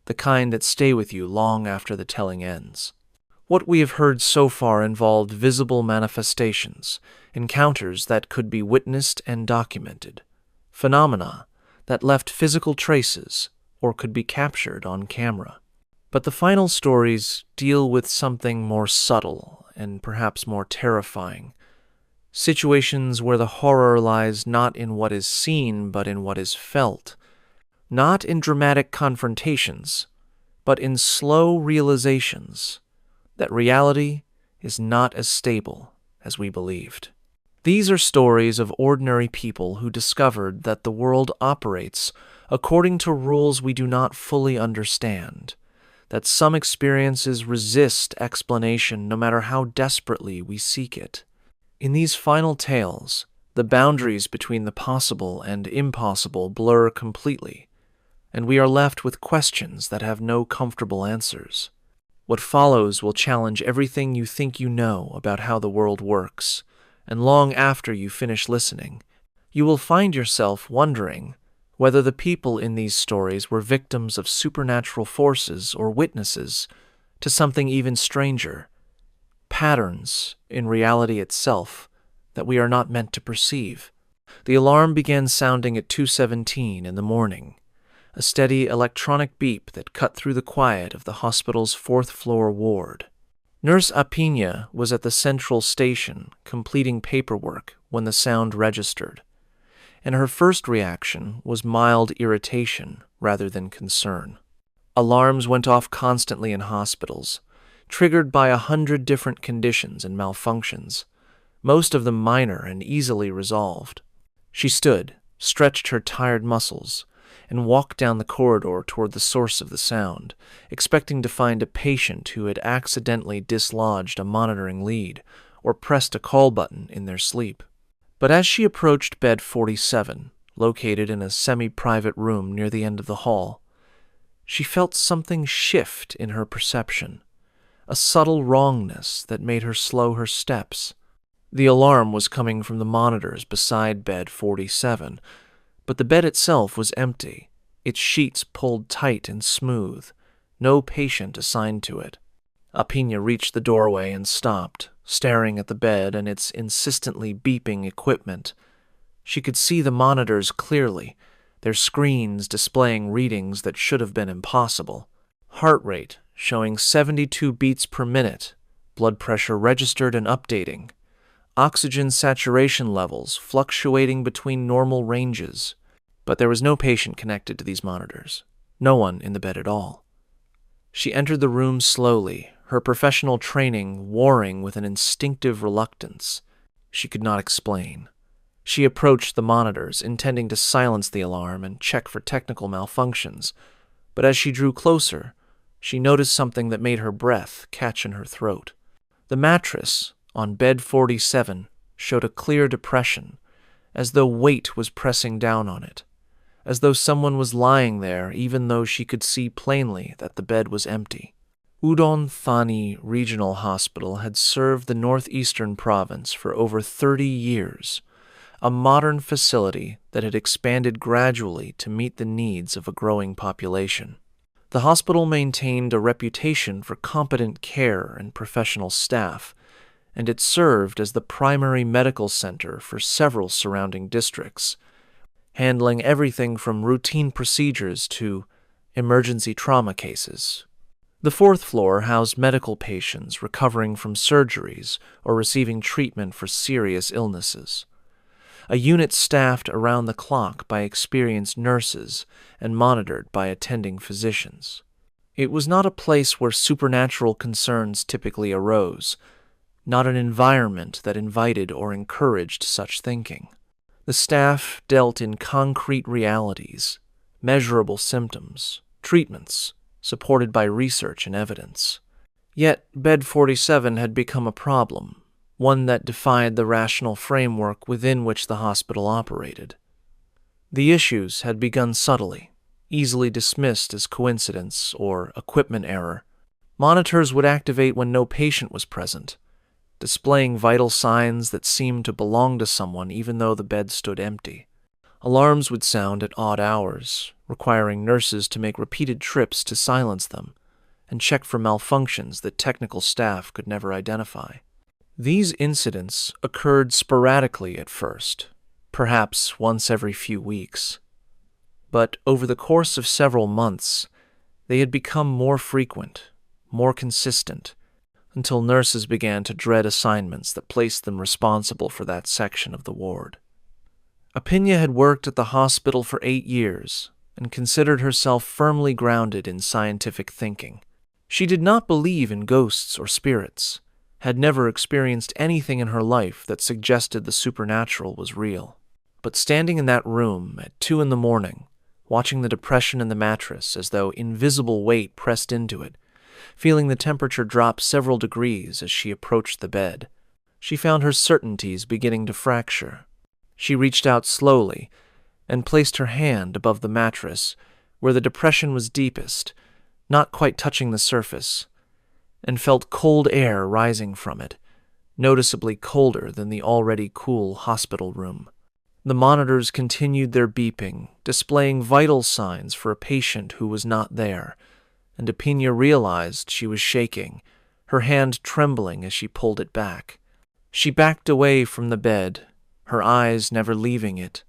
the kind that stay with you long after the telling ends. What we have heard so far involved visible manifestations, encounters that could be witnessed and documented, phenomena that left physical traces or could be captured on camera. But the final stories deal with something more subtle and perhaps more terrifying, situations where the horror lies not in what is seen but in what is felt, not in dramatic confrontations, but in slow realizations that reality is not as stable as we believed. These are stories of ordinary people who discovered that the world operates according to rules we do not fully understand, that some experiences resist explanation no matter how desperately we seek it. In these final tales, the boundaries between the possible and impossible blur completely, and we are left with questions that have no comfortable answers. What follows will challenge everything you think you know about how the world works, and long after you finish listening, you will find yourself wondering whether the people in these stories were victims of supernatural forces or witnesses to something even stranger, patterns in reality itself that we are not meant to perceive. The alarm began sounding at 2:17 in the morning, a steady electronic beep that cut through the quiet of the hospital's fourth-floor ward. Nurse Apina was at the central station completing paperwork when the sound registered, and her first reaction was mild irritation rather than concern. Alarms went off constantly in hospitals, triggered by 100 different conditions and malfunctions, most of them minor and easily resolved. She stood, stretched her tired muscles, and walked down the corridor toward the source of the sound, expecting to find a patient who had accidentally dislodged a monitoring lead or pressed a call button in their sleep. But as she approached bed 47, located in a semi-private room near the end of the hall, she felt something shift in her perception, a subtle wrongness that made her slow her steps. The alarm was coming from the monitors beside bed 47, but the bed itself was empty, its sheets pulled tight and smooth, no patient assigned to it. Apina reached the doorway and stopped, staring at the bed and its insistently beeping equipment. She could see the monitors clearly, their screens displaying readings that should have been impossible. Heart rate showing 72 beats per minute, blood pressure registered and updating, oxygen saturation levels fluctuating between normal ranges. But there was no patient connected to these monitors, no one in the bed at all. She entered the room slowly, her professional training warring with an instinctive reluctance she could not explain. She approached the monitors, intending to silence the alarm and check for technical malfunctions, but as she drew closer, she noticed something that made her breath catch in her throat. The mattress on bed 47 showed a clear depression, as though weight was pressing down on it, as though someone was lying there even though she could see plainly that the bed was empty. Udon Thani Regional Hospital had served the northeastern province for over 30 years, a modern facility that had expanded gradually to meet the needs of a growing population. The hospital maintained a reputation for competent care and professional staff, and it served as the primary medical center for several surrounding districts, handling everything from routine procedures to emergency trauma cases. The fourth floor housed medical patients recovering from surgeries or receiving treatment for serious illnesses. A unit staffed around the clock by experienced nurses and monitored by attending physicians. It was not a place where supernatural concerns typically arose, not an environment that invited or encouraged such thinking. The staff dealt in concrete realities, measurable symptoms, treatments, supported by research and evidence. Yet, Bed 47 had become a problem, one that defied the rational framework within which the hospital operated. The issues had begun subtly, easily dismissed as coincidence or equipment error. Monitors would activate when no patient was present, displaying vital signs that seemed to belong to someone even though the bed stood empty. Alarms would sound at odd hours, requiring nurses to make repeated trips to silence them and check for malfunctions that technical staff could never identify. These incidents occurred sporadically at first, perhaps once every few weeks. But over the course of several months, they had become more frequent, more consistent, until nurses began to dread assignments that placed them responsible for that section of the ward. Apina had worked at the hospital for 8 years and considered herself firmly grounded in scientific thinking. She did not believe in ghosts or spirits, had never experienced anything in her life that suggested the supernatural was real. But standing in that room at 2 a.m, watching the depression in the mattress as though invisible weight pressed into it, feeling the temperature drop several degrees as she approached the bed, she found her certainties beginning to fracture. She reached out slowly and placed her hand above the mattress where the depression was deepest, not quite touching the surface, and felt cold air rising from it, noticeably colder than the already cool hospital room. The monitors continued their beeping, displaying vital signs for a patient who was not there, and Apina realized she was shaking, her hand trembling as she pulled it back. She backed away from the bed, her eyes never leaving it,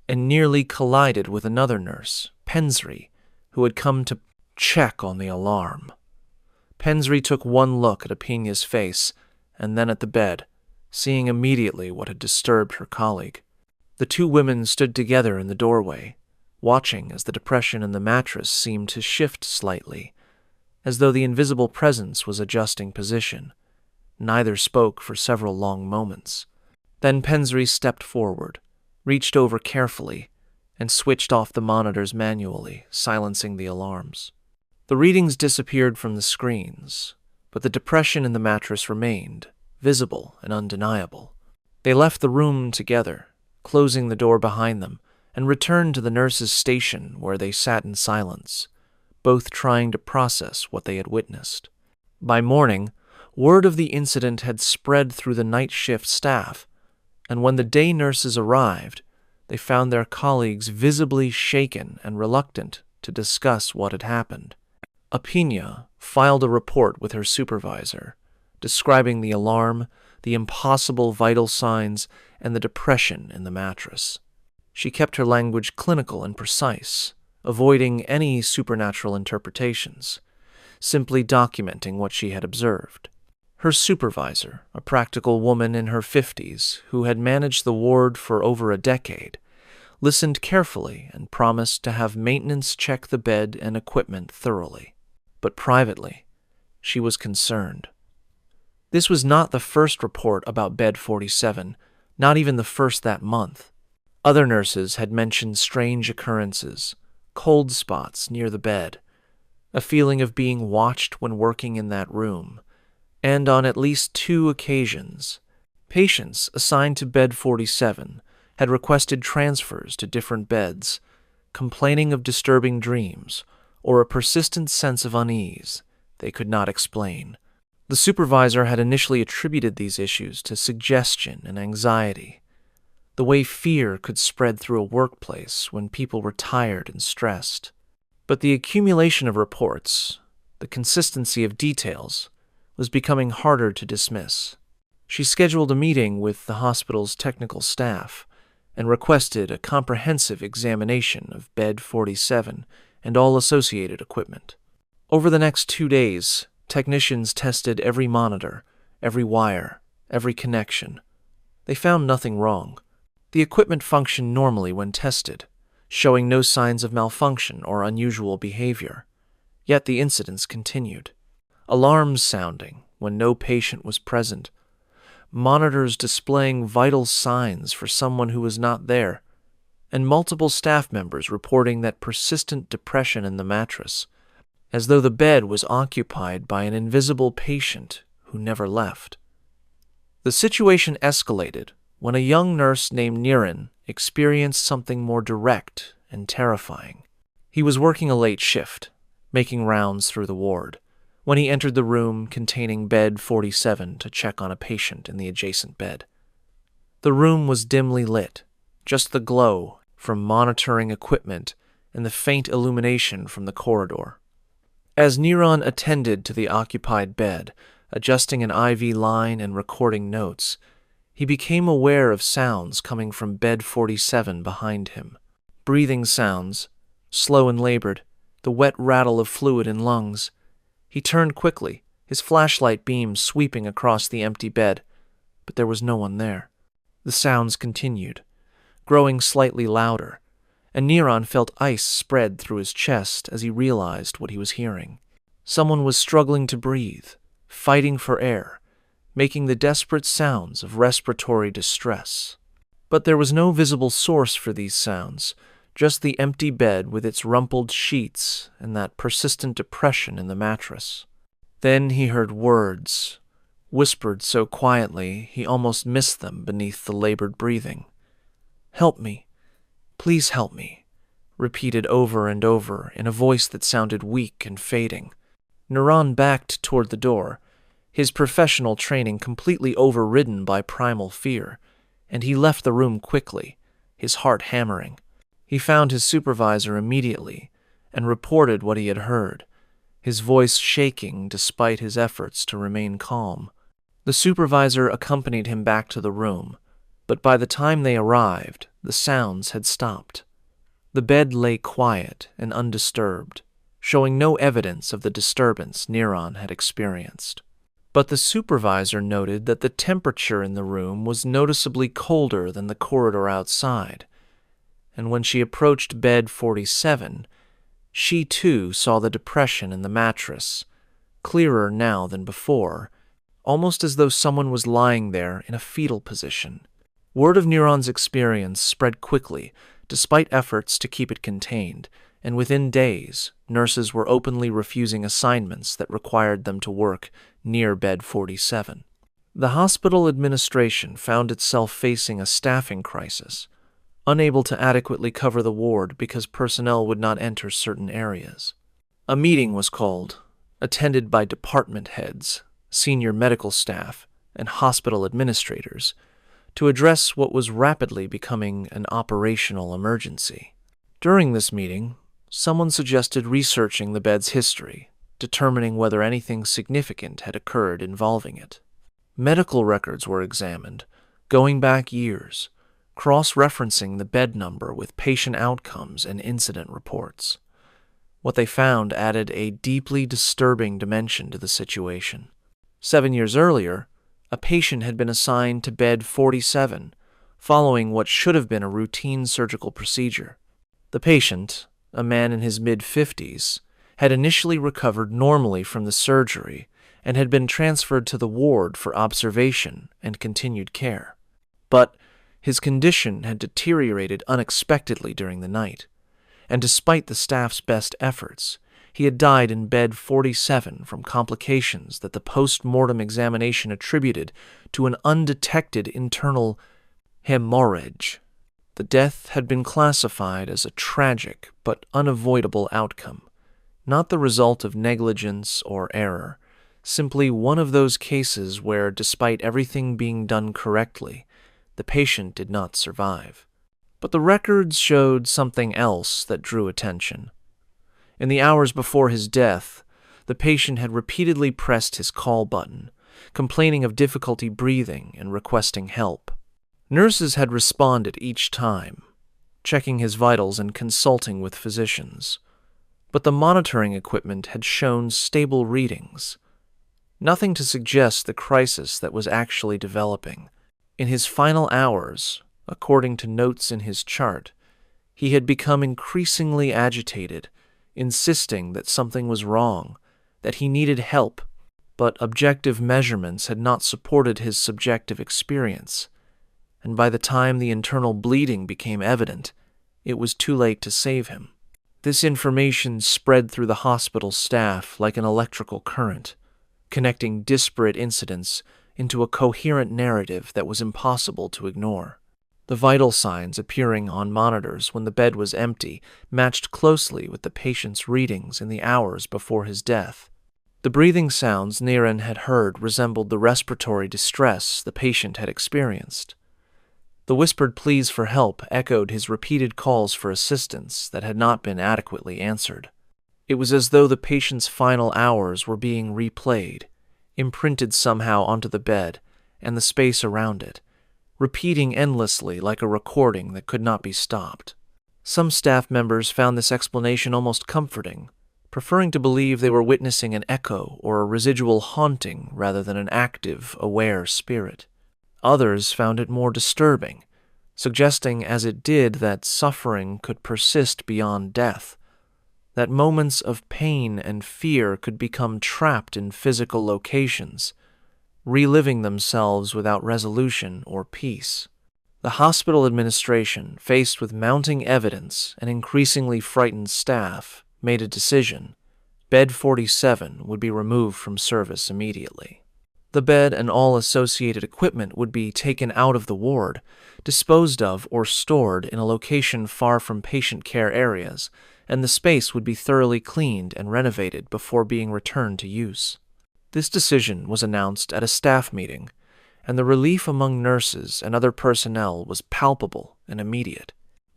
and nearly collided with another nurse, Pensri, who had come to check on the alarm. Pensri took one look at Apenia's face and then at the bed, seeing immediately what had disturbed her colleague. The two women stood together in the doorway, watching as the depression in the mattress seemed to shift slightly, as though the invisible presence was adjusting position. Neither spoke for several long moments. Then Pensri stepped forward, reached over carefully, and switched off the monitors manually, silencing the alarms. The readings disappeared from the screens, but the depression in the mattress remained, visible and undeniable. They left the room together, closing the door behind them, and returned to the nurse's station where they sat in silence, both trying to process what they had witnessed. By morning, word of the incident had spread through the night shift staff, and when the day nurses arrived, they found their colleagues visibly shaken and reluctant to discuss what had happened. Apenia filed a report with her supervisor, describing the alarm, the impossible vital signs, and the depression in the mattress. She kept her language clinical and precise, avoiding any supernatural interpretations, simply documenting what she had observed. Her supervisor, a practical woman in her 50s who had managed the ward for over a decade, listened carefully and promised to have maintenance check the bed and equipment thoroughly. But privately, she was concerned. This was not the first report about Bed 47, not even the first that month. Other nurses had mentioned strange occurrences, cold spots near the bed, a feeling of being watched when working in that room, and on at least 2 occasions, patients assigned to Bed 47 had requested transfers to different beds, complaining of disturbing dreams or a persistent sense of unease they could not explain. The supervisor had initially attributed these issues to suggestion and anxiety, the way fear could spread through a workplace when people were tired and stressed. But the accumulation of reports, the consistency of details, was becoming harder to dismiss. She scheduled a meeting with the hospital's technical staff and requested a comprehensive examination of Bed 47 and all associated equipment. Over the next 2 days, technicians tested every monitor, every wire, every connection. They found nothing wrong. The equipment functioned normally when tested, showing no signs of malfunction or unusual behavior. Yet the incidents continued. Alarms sounding when no patient was present, monitors displaying vital signs for someone who was not there, and multiple staff members reporting that persistent depression in the mattress, as though the bed was occupied by an invisible patient who never left. The situation escalated when a young nurse named Niran experienced something more direct and terrifying. He was working a late shift, making rounds through the ward, when he entered the room containing Bed 47 to check on a patient in the adjacent bed. The room was dimly lit, just the glow from monitoring equipment and the faint illumination from the corridor. As Niran attended to the occupied bed, adjusting an IV line and recording notes, he became aware of sounds coming from Bed 47 behind him. Breathing sounds, slow and labored, the wet rattle of fluid in lungs. He turned quickly, his flashlight beam sweeping across the empty bed, but there was no one there. The sounds continued, growing slightly louder, and Niran felt ice spread through his chest as he realized what he was hearing. Someone was struggling to breathe, fighting for air, making the desperate sounds of respiratory distress. But there was no visible source for these sounds, just the empty bed with its rumpled sheets and that persistent depression in the mattress. Then he heard words, whispered so quietly he almost missed them beneath the labored breathing. "Help me. Please help me," repeated over and over in a voice that sounded weak and fading. Niran backed toward the door, his professional training completely overridden by primal fear, and he left the room quickly, his heart hammering. He found his supervisor immediately and reported what he had heard, his voice shaking despite his efforts to remain calm. The supervisor accompanied him back to the room, but by the time they arrived, the sounds had stopped. The bed lay quiet and undisturbed, showing no evidence of the disturbance Neron had experienced. But the supervisor noted that the temperature in the room was noticeably colder than the corridor outside, and when she approached bed 47, she too saw the depression in the mattress, clearer now than before, almost as though someone was lying there in a fetal position. Word of Neron's experience spread quickly, despite efforts to keep it contained, and within days, nurses were openly refusing assignments that required them to work near bed 47. The hospital administration found itself facing a staffing crisis, unable to adequately cover the ward because personnel would not enter certain areas. A meeting was called, attended by department heads, senior medical staff, and hospital administrators, to address what was rapidly becoming an operational emergency. During this meeting, someone suggested researching the bed's history, determining whether anything significant had occurred involving it. Medical records were examined, going back years, cross-referencing the bed number with patient outcomes and incident reports. What they found added a deeply disturbing dimension to the situation. 7 years earlier, a patient had been assigned to bed 47, following what should have been a routine surgical procedure. The patient, a man in his mid-50s, had initially recovered normally from the surgery and had been transferred to the ward for observation and continued care. But his condition had deteriorated unexpectedly during the night, and despite the staff's best efforts, he had died in bed 47 from complications that the post-mortem examination attributed to an undetected internal hemorrhage. The death had been classified as a tragic but unavoidable outcome, not the result of negligence or error, simply one of those cases where, despite everything being done correctly, the patient did not survive. But the records showed something else that drew attention. In the hours before his death, the patient had repeatedly pressed his call button, complaining of difficulty breathing and requesting help. Nurses had responded each time, checking his vitals and consulting with physicians, but the monitoring equipment had shown stable readings, nothing to suggest the crisis that was actually developing. In his final hours, according to notes in his chart, he had become increasingly agitated, insisting that something was wrong, that he needed help, but objective measurements had not supported his subjective experience, and by the time the internal bleeding became evident, it was too late to save him. This information spread through the hospital staff like an electrical current, connecting disparate incidents into a coherent narrative that was impossible to ignore. The vital signs appearing on monitors when the bed was empty matched closely with the patient's readings in the hours before his death. The breathing sounds Neron had heard resembled the respiratory distress the patient had experienced. The whispered pleas for help echoed his repeated calls for assistance that had not been adequately answered. It was as though the patient's final hours were being replayed, imprinted somehow onto the bed and the space around it, repeating endlessly like a recording that could not be stopped. Some staff members found this explanation almost comforting, preferring to believe they were witnessing an echo or a residual haunting rather than an active, aware spirit. Others found it more disturbing, suggesting as it did that suffering could persist beyond death, that moments of pain and fear could become trapped in physical locations, reliving themselves without resolution or peace. The hospital administration, faced with mounting evidence and increasingly frightened staff, made a decision. Bed 47 would be removed from service immediately. The bed and all associated equipment would be taken out of the ward, disposed of or stored in a location far from patient care areas, and the space would be thoroughly cleaned and renovated before being returned to use. This decision was announced at a staff meeting, and the relief among nurses and other personnel was palpable and immediate.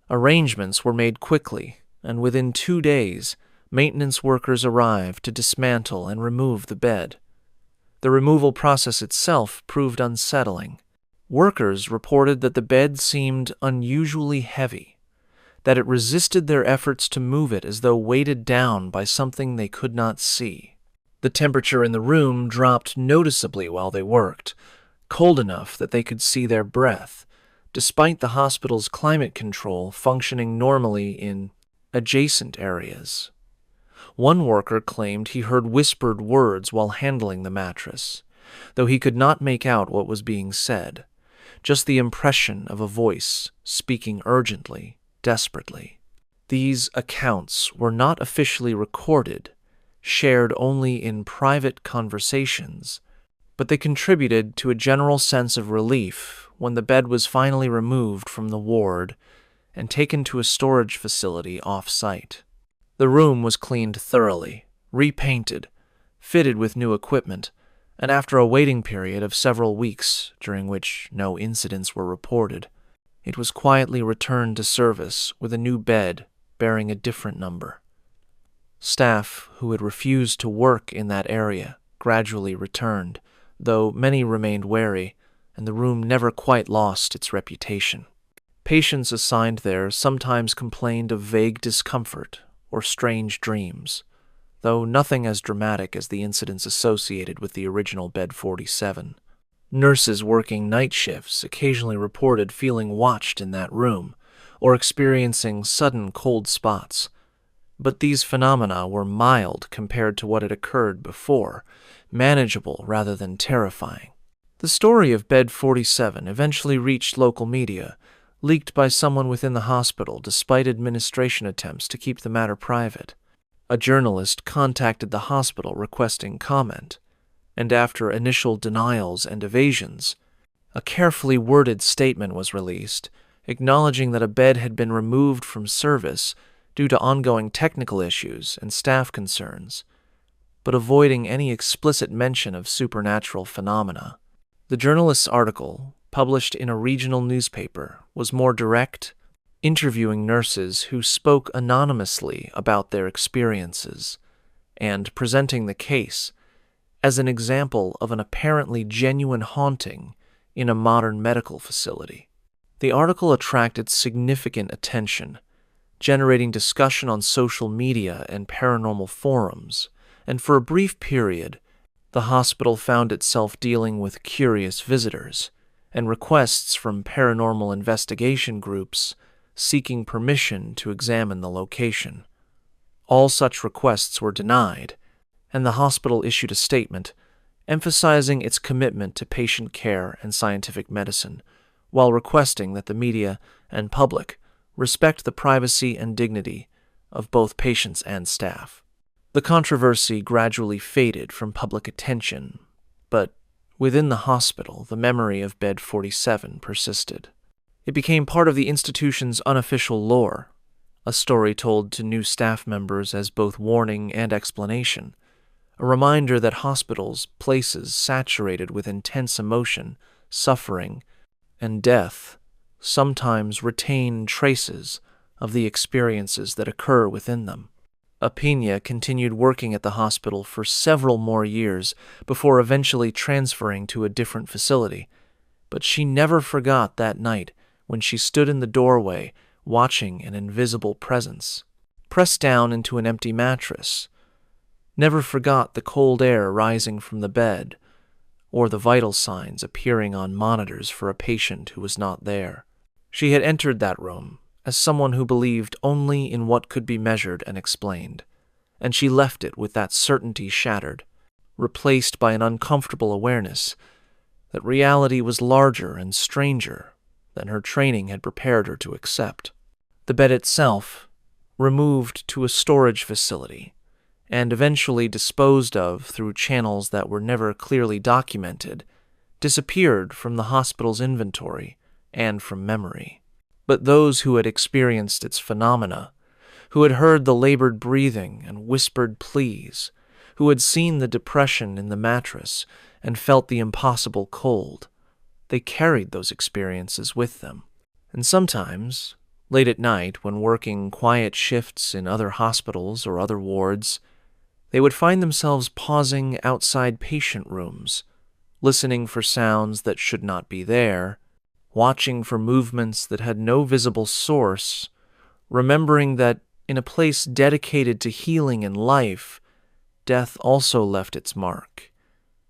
Arrangements were made quickly, and within 2 days, maintenance workers arrived to dismantle and remove the bed. The removal process itself proved unsettling. Workers reported that the bed seemed unusually heavy, that it resisted their efforts to move it as though weighted down by something they could not see. The temperature in the room dropped noticeably while they worked, cold enough that they could see their breath, despite the hospital's climate control functioning normally in adjacent areas. One worker claimed he heard whispered words while handling the mattress, though he could not make out what was being said, just the impression of a voice speaking urgently, desperately. These accounts were not officially recorded, shared only in private conversations, but they contributed to a general sense of relief when the bed was finally removed from the ward and taken to a storage facility off-site. The room was cleaned thoroughly, repainted, fitted with new equipment, and after a waiting period of several weeks, during which no incidents were reported, it was quietly returned to service with a new bed bearing a different number. Staff who had refused to work in that area gradually returned, though many remained wary, and the room never quite lost its reputation. Patients assigned there sometimes complained of vague discomfort or strange dreams, though nothing as dramatic as the incidents associated with the original Bed 47. Nurses working night shifts occasionally reported feeling watched in that room, or experiencing sudden cold spots, but these phenomena were mild compared to what had occurred before, manageable rather than terrifying. The story of Bed 47 eventually reached local media, leaked by someone within the hospital despite administration attempts to keep the matter private. A journalist contacted the hospital requesting comment, and after initial denials and evasions, a carefully worded statement was released, acknowledging that a bed had been removed from service due to ongoing technical issues and staff concerns, but avoiding any explicit mention of supernatural phenomena. The journalist's article, published in a regional newspaper, was more direct, interviewing nurses who spoke anonymously about their experiences, and presenting the case as an example of an apparently genuine haunting in a modern medical facility. The article attracted significant attention, generating discussion on social media and paranormal forums, and for a brief period, the hospital found itself dealing with curious visitors and requests from paranormal investigation groups seeking permission to examine the location. All such requests were denied, and the hospital issued a statement emphasizing its commitment to patient care and scientific medicine, while requesting that the media and public respect the privacy and dignity of both patients and staff. The controversy gradually faded from public attention, but within the hospital, the memory of Bed 47 persisted. It became part of the institution's unofficial lore, a story told to new staff members as both warning and explanation, a reminder that hospitals, places saturated with intense emotion, suffering, and death, sometimes retain traces of the experiences that occur within them. Apina continued working at the hospital for several more years before eventually transferring to a different facility, but she never forgot that night when she stood in the doorway watching an invisible presence press down into an empty mattress, never forgot the cold air rising from the bed, or the vital signs appearing on monitors for a patient who was not there. She had entered that room as someone who believed only in what could be measured and explained, and she left it with that certainty shattered, replaced by an uncomfortable awareness that reality was larger and stranger than her training had prepared her to accept. The bed itself, removed to a storage facility, and eventually disposed of through channels that were never clearly documented, disappeared from the hospital's inventory and from memory. But those who had experienced its phenomena, who had heard the labored breathing and whispered pleas, who had seen the depression in the mattress and felt the impossible cold, they carried those experiences with them. And sometimes, late at night when working quiet shifts in other hospitals or other wards, They would find themselves pausing outside patient rooms, listening for sounds that should not be there, watching for movements that had no visible source, remembering that in a place dedicated to healing and life, death also left its mark,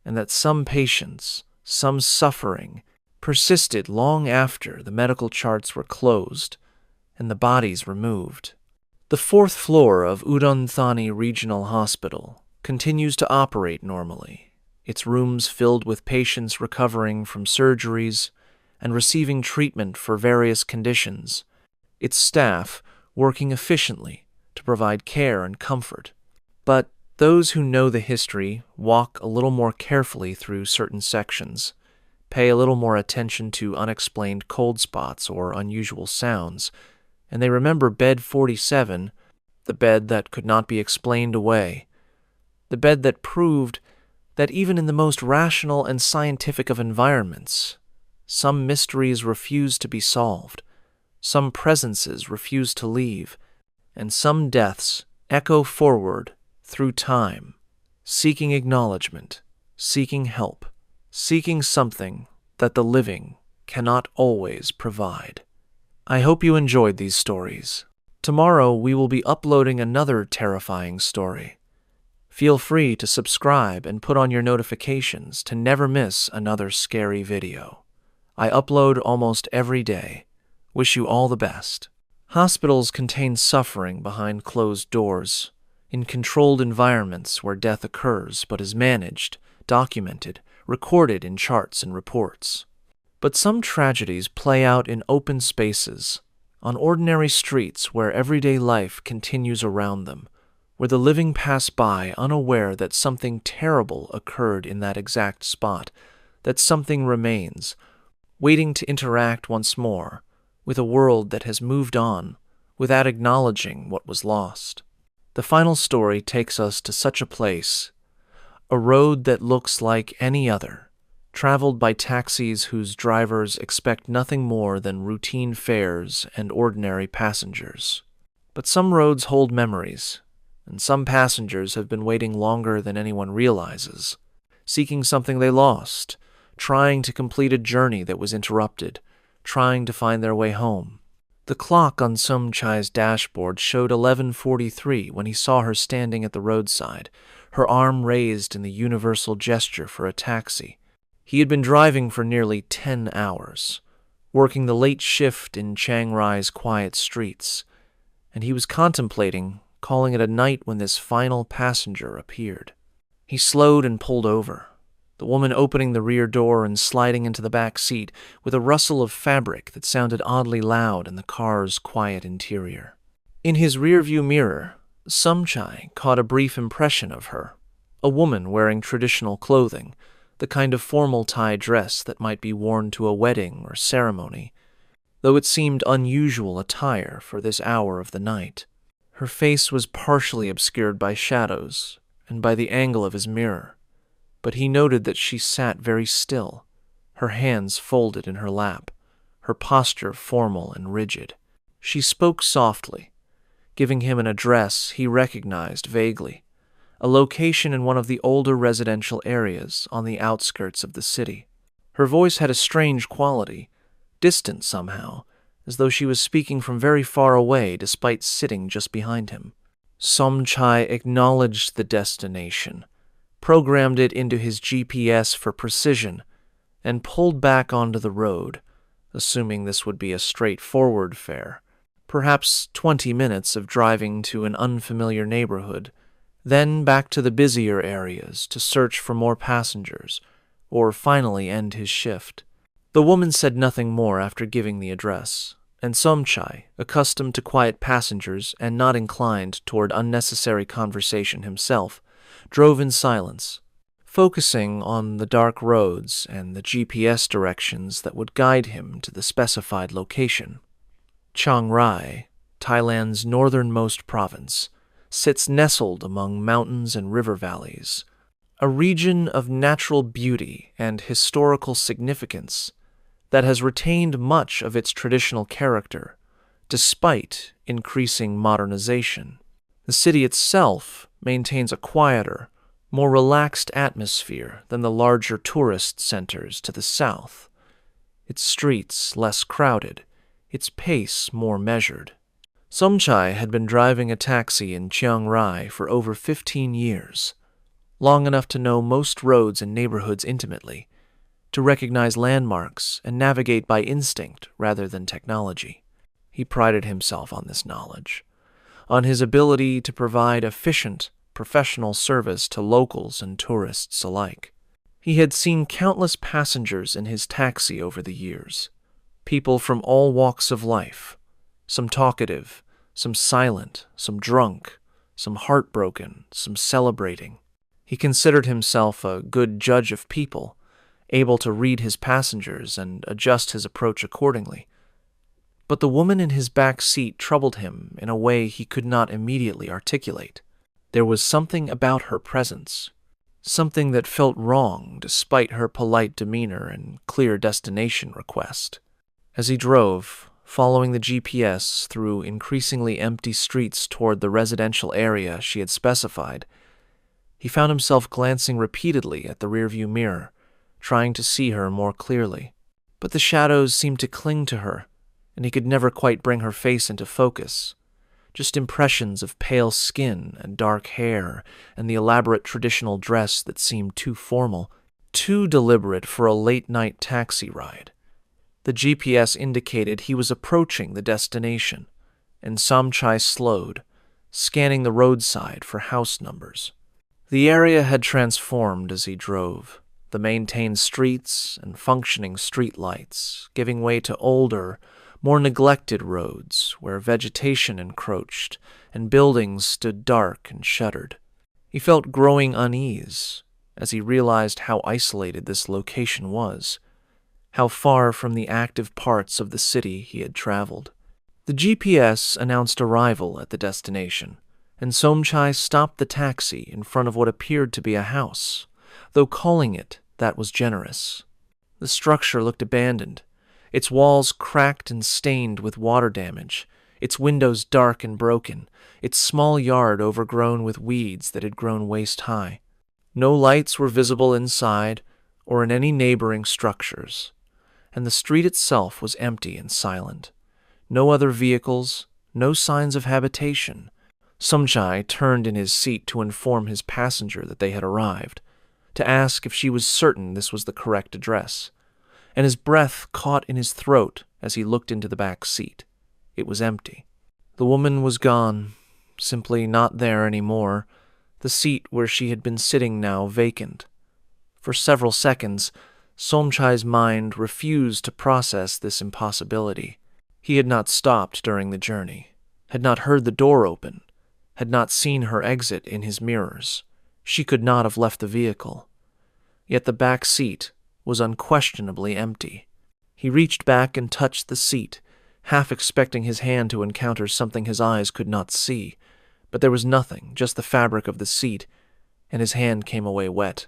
and that some patients, some suffering, persisted long after the medical charts were closed and the bodies removed. The fourth floor of Udon Thani Regional Hospital continues to operate normally, its rooms filled with patients recovering from surgeries and receiving treatment for various conditions, its staff working efficiently to provide care and comfort. But those who know the history walk a little more carefully through certain sections, pay a little more attention to unexplained cold spots or unusual sounds, and they remember bed 47, the bed that could not be explained away, the bed that proved that even in the most rational and scientific of environments, some mysteries refuse to be solved, some presences refuse to leave, and some deaths echo forward through time, seeking acknowledgement, seeking help, seeking something that the living cannot always provide. I hope you enjoyed these stories. Tomorrow we will be uploading another terrifying story. Feel free to subscribe and put on your notifications to never miss another scary video. I upload almost every day. Wish you all the best. Hospitals contain suffering behind closed doors, in controlled environments where death occurs but is managed, documented, recorded in charts and reports. But some tragedies play out in open spaces, on ordinary streets where everyday life continues around them, where the living pass by unaware that something terrible occurred in that exact spot, that something remains, waiting to interact once more with a world that has moved on without acknowledging what was lost. The final story takes us to such a place, a road that looks like any other, traveled by taxis whose drivers expect nothing more than routine fares and ordinary passengers. But some roads hold memories, and some passengers have been waiting longer than anyone realizes, seeking something they lost, trying to complete a journey that was interrupted, trying to find their way home. The clock on Somchai's dashboard showed 11:43 when he saw her standing at the roadside, her arm raised in the universal gesture for a taxi. He had been driving for nearly 10 hours, working the late shift in Chiang Rai's quiet streets, and he was contemplating calling it a night when this final passenger appeared. He slowed and pulled over, the woman opening the rear door and sliding into the back seat with a rustle of fabric that sounded oddly loud in the car's quiet interior. In his rearview mirror, Somchai caught a brief impression of her, a woman wearing traditional clothing, the kind of formal Thai dress that might be worn to a wedding or ceremony, though it seemed unusual attire for this hour of the night. Her face was partially obscured by shadows and by the angle of his mirror, but he noted that she sat very still, her hands folded in her lap, her posture formal and rigid. She spoke softly, giving him an address he recognized vaguely, a location in one of the older residential areas on the outskirts of the city. Her voice had a strange quality, distant somehow, as though she was speaking from very far away despite sitting just behind him. Somchai acknowledged the destination, programmed it into his GPS for precision, and pulled back onto the road, assuming this would be a straightforward fare, perhaps 20 minutes of driving to an unfamiliar neighborhood, then back to the busier areas to search for more passengers, or finally end his shift. The woman said nothing more after giving the address, and Somchai, accustomed to quiet passengers and not inclined toward unnecessary conversation himself, drove in silence, focusing on the dark roads and the GPS directions that would guide him to the specified location. Chiang Rai, Thailand's northernmost province, sits nestled among mountains and river valleys, a region of natural beauty and historical significance that has retained much of its traditional character, despite increasing modernization. The city itself maintains a quieter, more relaxed atmosphere than the larger tourist centers to the south, its streets less crowded, its pace more measured. Somchai had been driving a taxi in Chiang Rai for over 15 years, long enough to know most roads and neighborhoods intimately, to recognize landmarks and navigate by instinct rather than technology. He prided himself on this knowledge, on his ability to provide efficient, professional service to locals and tourists alike. He had seen countless passengers in his taxi over the years, people from all walks of life, some talkative, some silent, some drunk, some heartbroken, some celebrating. He considered himself a good judge of people, able to read his passengers and adjust his approach accordingly. But the woman in his back seat troubled him in a way he could not immediately articulate. There was something about her presence, something that felt wrong despite her polite demeanor and clear destination request. As he drove, following the GPS through increasingly empty streets toward the residential area she had specified, he found himself glancing repeatedly at the rearview mirror, trying to see her more clearly. But the shadows seemed to cling to her, and he could never quite bring her face into focus. Just impressions of pale skin and dark hair and the elaborate traditional dress that seemed too formal, too deliberate for a late-night taxi ride. The GPS indicated he was approaching the destination, and Somchai slowed, scanning the roadside for house numbers. The area had transformed as he drove, the maintained streets and functioning streetlights giving way to older, more neglected roads where vegetation encroached and buildings stood dark and shuttered. He felt growing unease as he realized how isolated this location was, how far from the active parts of the city he had traveled. The GPS announced arrival at the destination, and Somchai stopped the taxi in front of what appeared to be a house, though calling it that was generous. The structure looked abandoned, its walls cracked and stained with water damage, its windows dark and broken, its small yard overgrown with weeds that had grown waist-high. No lights were visible inside or in any neighboring structures, and the street itself was empty and silent. No other vehicles, no signs of habitation. Somchai turned in his seat to inform his passenger that they had arrived, to ask if she was certain this was the correct address, and his breath caught in his throat as he looked into the back seat. It was empty. The woman was gone, simply not there anymore, the seat where she had been sitting now vacant. For several seconds, Somchai's mind refused to process this impossibility. He had not stopped during the journey, had not heard the door open, had not seen her exit in his mirrors. She could not have left the vehicle. Yet the back seat was unquestionably empty. He reached back and touched the seat, half expecting his hand to encounter something his eyes could not see, but there was nothing, just the fabric of the seat, and his hand came away wet.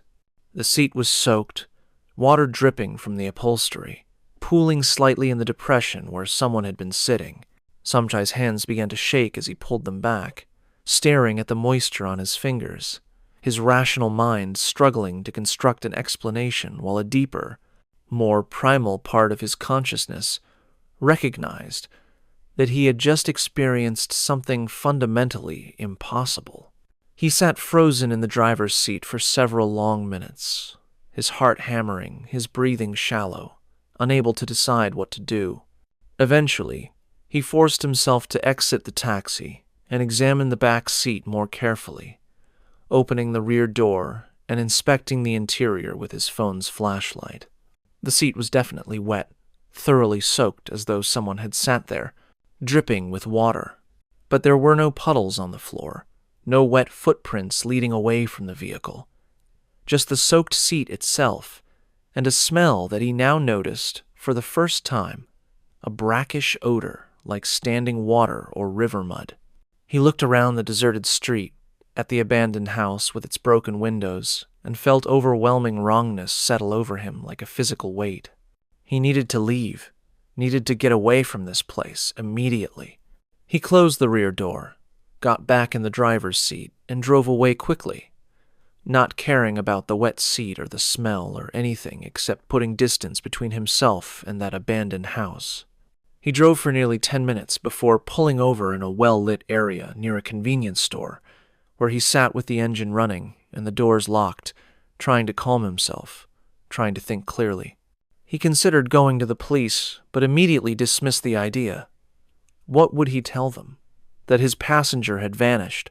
The seat was soaked, water dripping from the upholstery, pooling slightly in the depression where someone had been sitting. Somchai's hands began to shake as he pulled them back, staring at the moisture on his fingers, his rational mind struggling to construct an explanation while a deeper, more primal part of his consciousness recognized that he had just experienced something fundamentally impossible. He sat frozen in the driver's seat for several long minutes, his heart hammering, his breathing shallow, unable to decide what to do. Eventually, he forced himself to exit the taxi and examine the back seat more carefully, opening the rear door and inspecting the interior with his phone's flashlight. The seat was definitely wet, thoroughly soaked as though someone had sat there, dripping with water. But there were no puddles on the floor, no wet footprints leading away from the vehicle. Just the soaked seat itself, and a smell that he now noticed for the first time, a brackish odor like standing water or river mud. He looked around the deserted street, at the abandoned house with its broken windows, and felt overwhelming wrongness settle over him like a physical weight. He needed to leave, needed to get away from this place immediately. He closed the rear door, got back in the driver's seat, and drove away quickly, not caring about the wet seat or the smell or anything except putting distance between himself and that abandoned house. He drove for nearly 10 minutes before pulling over in a well-lit area near a convenience store, where he sat with the engine running and the doors locked, trying to calm himself, trying to think clearly. He considered going to the police, but immediately dismissed the idea. What would he tell them? That his passenger had vanished,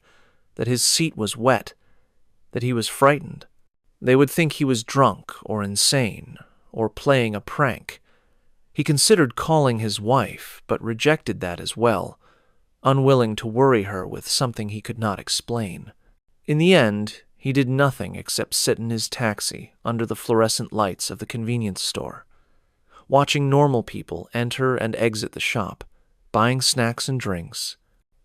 that his seat was wet, that he was frightened. They would think he was drunk or insane, or playing a prank. He considered calling his wife, but rejected that as well, unwilling to worry her with something he could not explain. In the end, he did nothing except sit in his taxi under the fluorescent lights of the convenience store, watching normal people enter and exit the shop, buying snacks and drinks,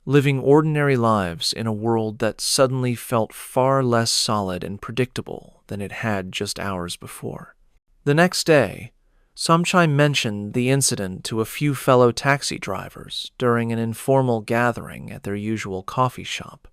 living ordinary lives in a world that suddenly felt far less solid and predictable than it had just hours before. The next day, Somchai mentioned the incident to a few fellow taxi drivers during an informal gathering at their usual coffee shop,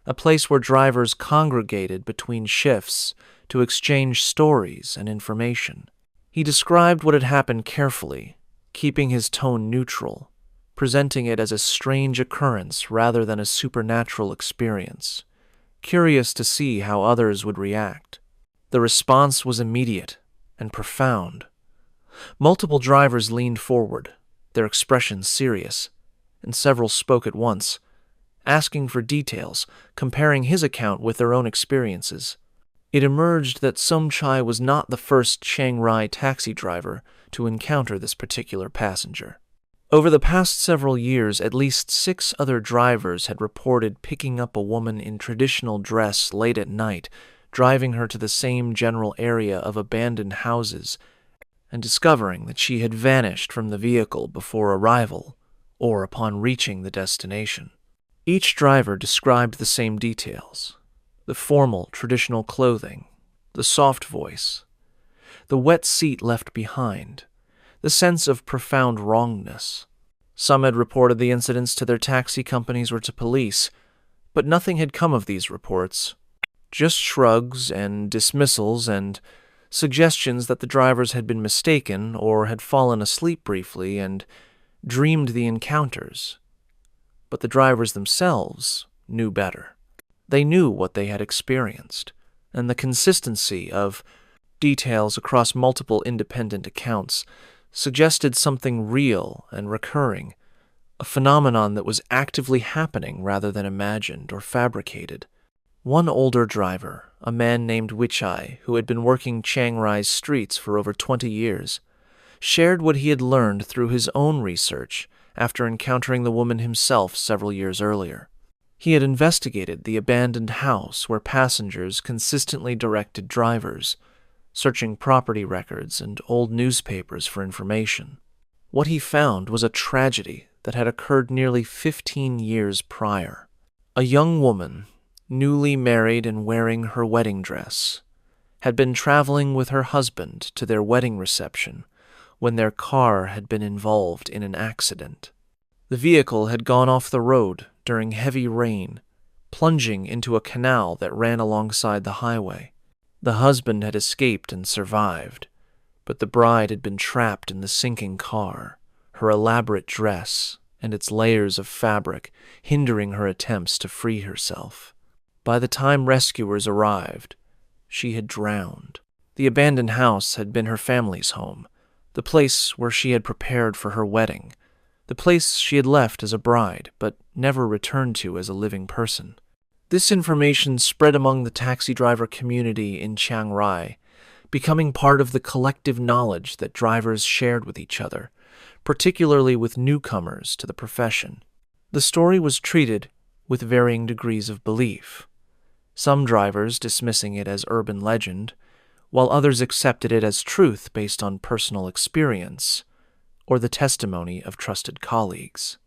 a place where drivers congregated between shifts to exchange stories and information. He described what had happened carefully, keeping his tone neutral, presenting it as a strange occurrence rather than a supernatural experience, curious to see how others would react. The response was immediate and profound. Multiple drivers leaned forward, their expressions serious, and several spoke at once, asking for details, comparing his account with their own experiences. It emerged that Somchai was not the first Chiang Rai taxi driver to encounter this particular passenger. Over the past several years, at least 6 other drivers had reported picking up a woman in traditional dress late at night, driving her to the same general area of abandoned houses, and discovering that she had vanished from the vehicle before arrival or upon reaching the destination. Each driver described the same details: the formal, traditional clothing, the soft voice, the wet seat left behind, the sense of profound wrongness. Some had reported the incidents to their taxi companies or to police, but nothing had come of these reports. Just shrugs and dismissals and suggestions that the drivers had been mistaken or had fallen asleep briefly and dreamed the encounters. But the drivers themselves knew better. They knew what they had experienced, and the consistency of details across multiple independent accounts suggested something real and recurring, a phenomenon that was actively happening rather than imagined or fabricated. One older driver, a man named Wichai, who had been working Chiang Rai's streets for over 20 years, shared what he had learned through his own research after encountering the woman himself several years earlier. He had investigated the abandoned house where passengers consistently directed drivers, searching property records and old newspapers for information. What he found was a tragedy that had occurred nearly 15 years prior. A young woman, newly married and wearing her wedding dress, had been traveling with her husband to their wedding reception when their car had been involved in an accident. The vehicle had gone off the road during heavy rain, plunging into a canal that ran alongside the highway. The husband had escaped and survived, but the bride had been trapped in the sinking car, her elaborate dress and its layers of fabric hindering her attempts to free herself. By the time rescuers arrived, she had drowned. The abandoned house had been her family's home, the place where she had prepared for her wedding, the place she had left as a bride but never returned to as a living person. This information spread among the taxi driver community in Chiang Rai, becoming part of the collective knowledge that drivers shared with each other, particularly with newcomers to the profession. The story was treated with varying degrees of belief, some drivers dismissing it as urban legend, while others accepted it as truth based on personal experience or the testimony of trusted colleagues.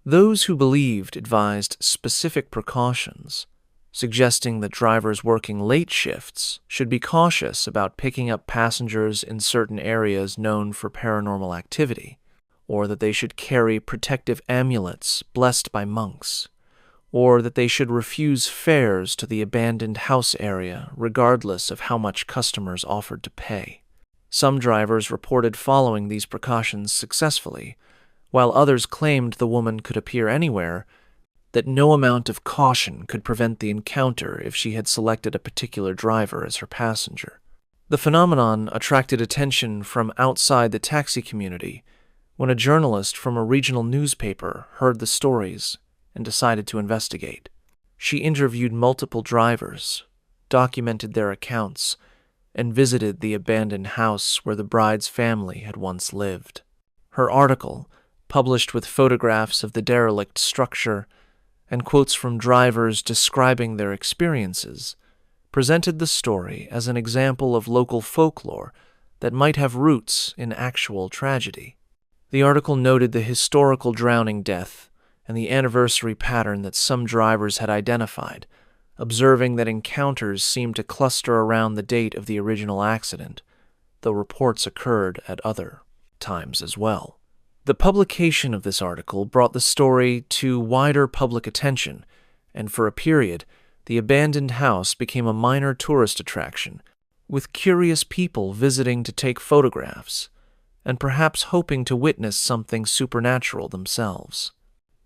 Those who believed advised specific precautions, suggesting that drivers working late shifts should be cautious about picking up passengers in certain areas known for paranormal activity, or that they should carry protective amulets blessed by monks, or that they should refuse fares to the abandoned house area regardless of how much customers offered to pay. Some drivers reported following these precautions successfully, while others claimed the woman could appear anywhere, that no amount of caution could prevent the encounter if she had selected a particular driver as her passenger. The phenomenon attracted attention from outside the taxi community when a journalist from a regional newspaper heard the stories and decided to investigate. She interviewed multiple drivers, documented their accounts, and visited the abandoned house where the bride's family had once lived. Her article, published with photographs of the derelict structure and quotes from drivers describing their experiences, presented the story as an example of local folklore that might have roots in actual tragedy. The article noted the historical drowning death and the anniversary pattern that some drivers had identified, observing that encounters seemed to cluster around the date of the original accident, though reports occurred at other times as well. The publication of this article brought the story to wider public attention, and for a period, the abandoned house became a minor tourist attraction, with curious people visiting to take photographs, and perhaps hoping to witness something supernatural themselves.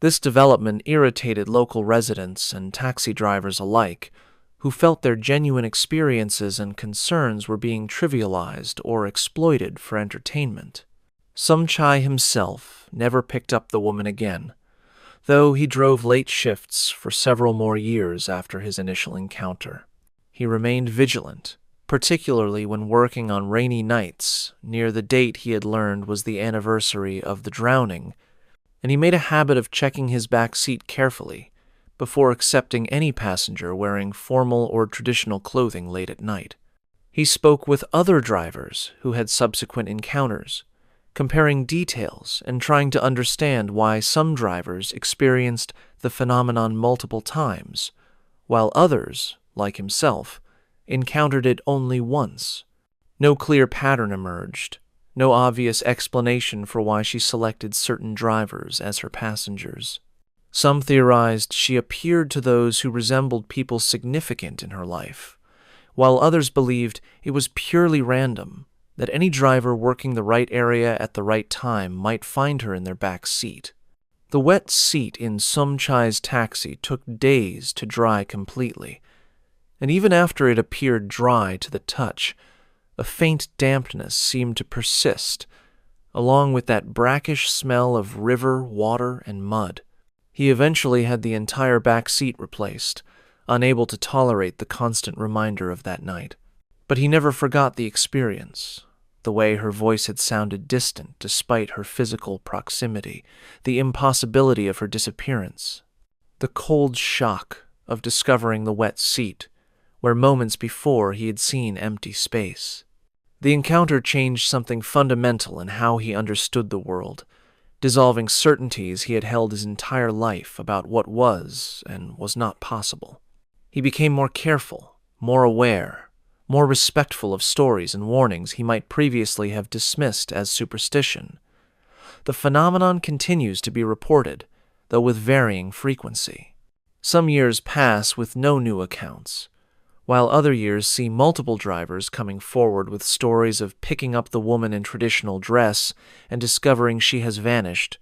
This development irritated local residents and taxi drivers alike, who felt their genuine experiences and concerns were being trivialized or exploited for entertainment. Somchai himself never picked up the woman again, though he drove late shifts for several more years after his initial encounter. He remained vigilant, particularly when working on rainy nights near the date he had learned was the anniversary of the drowning, and he made a habit of checking his back seat carefully before accepting any passenger wearing formal or traditional clothing late at night. He spoke with other drivers who had subsequent encounters, comparing details and trying to understand why some drivers experienced the phenomenon multiple times, while others, like himself, encountered it only once. No clear pattern emerged, no obvious explanation for why she selected certain drivers as her passengers. Some theorized she appeared to those who resembled people significant in her life, while others believed it was purely random, that any driver working the right area at the right time might find her in their back seat. The wet seat in Somchai's taxi took days to dry completely, and even after it appeared dry to the touch, a faint dampness seemed to persist, along with that brackish smell of river, water, and mud. He eventually had the entire back seat replaced, unable to tolerate the constant reminder of that night. But he never forgot the experience, the way her voice had sounded distant despite her physical proximity, the impossibility of her disappearance, the cold shock of discovering the wet seat, where moments before he had seen empty space. The encounter changed something fundamental in how he understood the world, dissolving certainties he had held his entire life about what was and was not possible. He became more careful, more aware, more respectful of stories and warnings he might previously have dismissed as superstition. The phenomenon continues to be reported, though with varying frequency. Some years pass with no new accounts, while other years see multiple drivers coming forward with stories of picking up the woman in traditional dress and discovering she has vanished,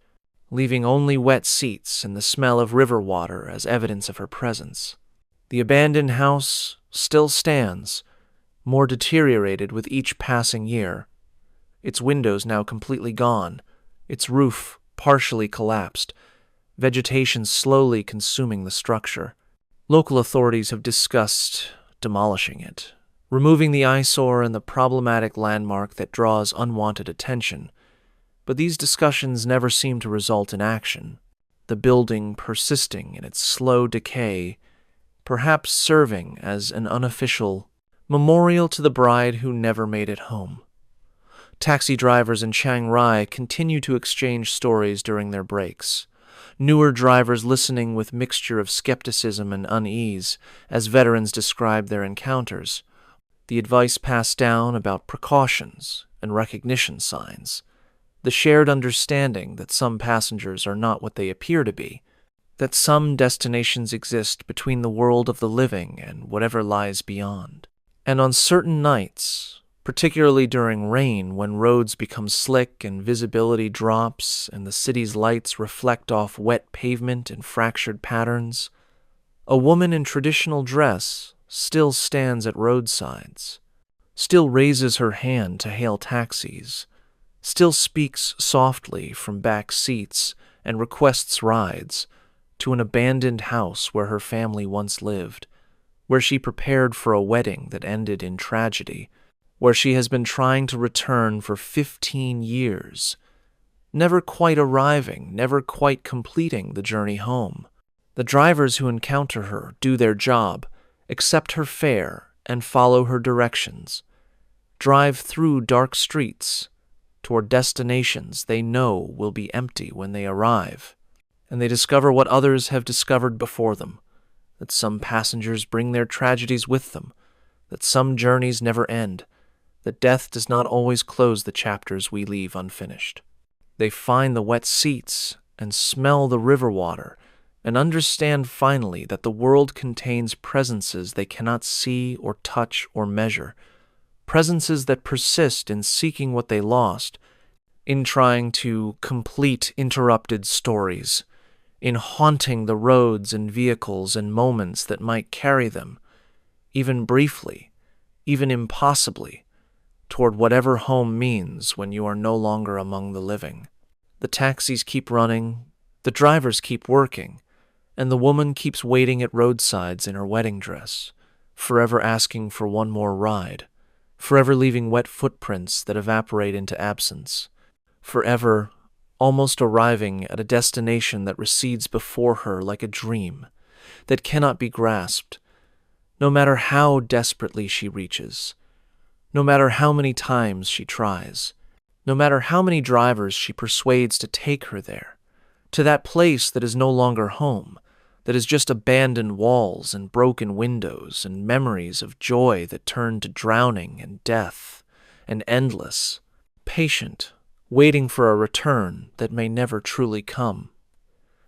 leaving only wet seats and the smell of river water as evidence of her presence. The abandoned house still stands, more deteriorated with each passing year, its windows now completely gone, its roof partially collapsed, vegetation slowly consuming the structure. Local authorities have discussed demolishing it, removing the eyesore and the problematic landmark that draws unwanted attention, but these discussions never seem to result in action, the building persisting in its slow decay, perhaps serving as an unofficial memorial to the bride who never made it home. Taxi drivers in Chiang Rai continue to exchange stories during their breaks, newer drivers listening with mixture of skepticism and unease as veterans describe their encounters, the advice passed down about precautions and recognition signs, the shared understanding that some passengers are not what they appear to be, that some destinations exist between the world of the living and whatever lies beyond. And on certain nights, particularly during rain when roads become slick and visibility drops and the city's lights reflect off wet pavement in fractured patterns, a woman in traditional dress still stands at roadsides, still raises her hand to hail taxis, still speaks softly from back seats and requests rides to an abandoned house where her family once lived, where she prepared for a wedding that ended in tragedy, where she has been trying to return for 15 years, never quite arriving, never quite completing the journey home. The drivers who encounter her do their job, accept her fare, and follow her directions, drive through dark streets toward destinations they know will be empty when they arrive, and they discover what others have discovered before them, that some passengers bring their tragedies with them, that some journeys never end, that death does not always close the chapters we leave unfinished. They find the wet seats and smell the river water and understand finally that the world contains presences they cannot see or touch or measure, presences that persist in seeking what they lost, in trying to complete interrupted stories, in haunting the roads and vehicles and moments that might carry them, even briefly, even impossibly, toward whatever home means when you are no longer among the living. The taxis keep running, the drivers keep working, and the woman keeps waiting at roadsides in her wedding dress, forever asking for one more ride, forever leaving wet footprints that evaporate into absence, forever almost arriving at a destination that recedes before her like a dream that cannot be grasped, no matter how desperately she reaches, no matter how many times she tries, no matter how many drivers she persuades to take her there, to that place that is no longer home, that is just abandoned walls and broken windows and memories of joy that turn to drowning and death and endless, patient, waiting for a return that may never truly come.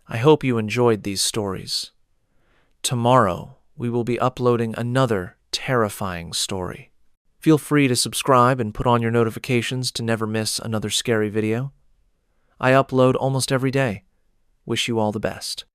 I hope you enjoyed these stories. Tomorrow, we will be uploading another terrifying story. Feel free to subscribe and put on your notifications to never miss another scary video. I upload almost every day. Wish you all the best.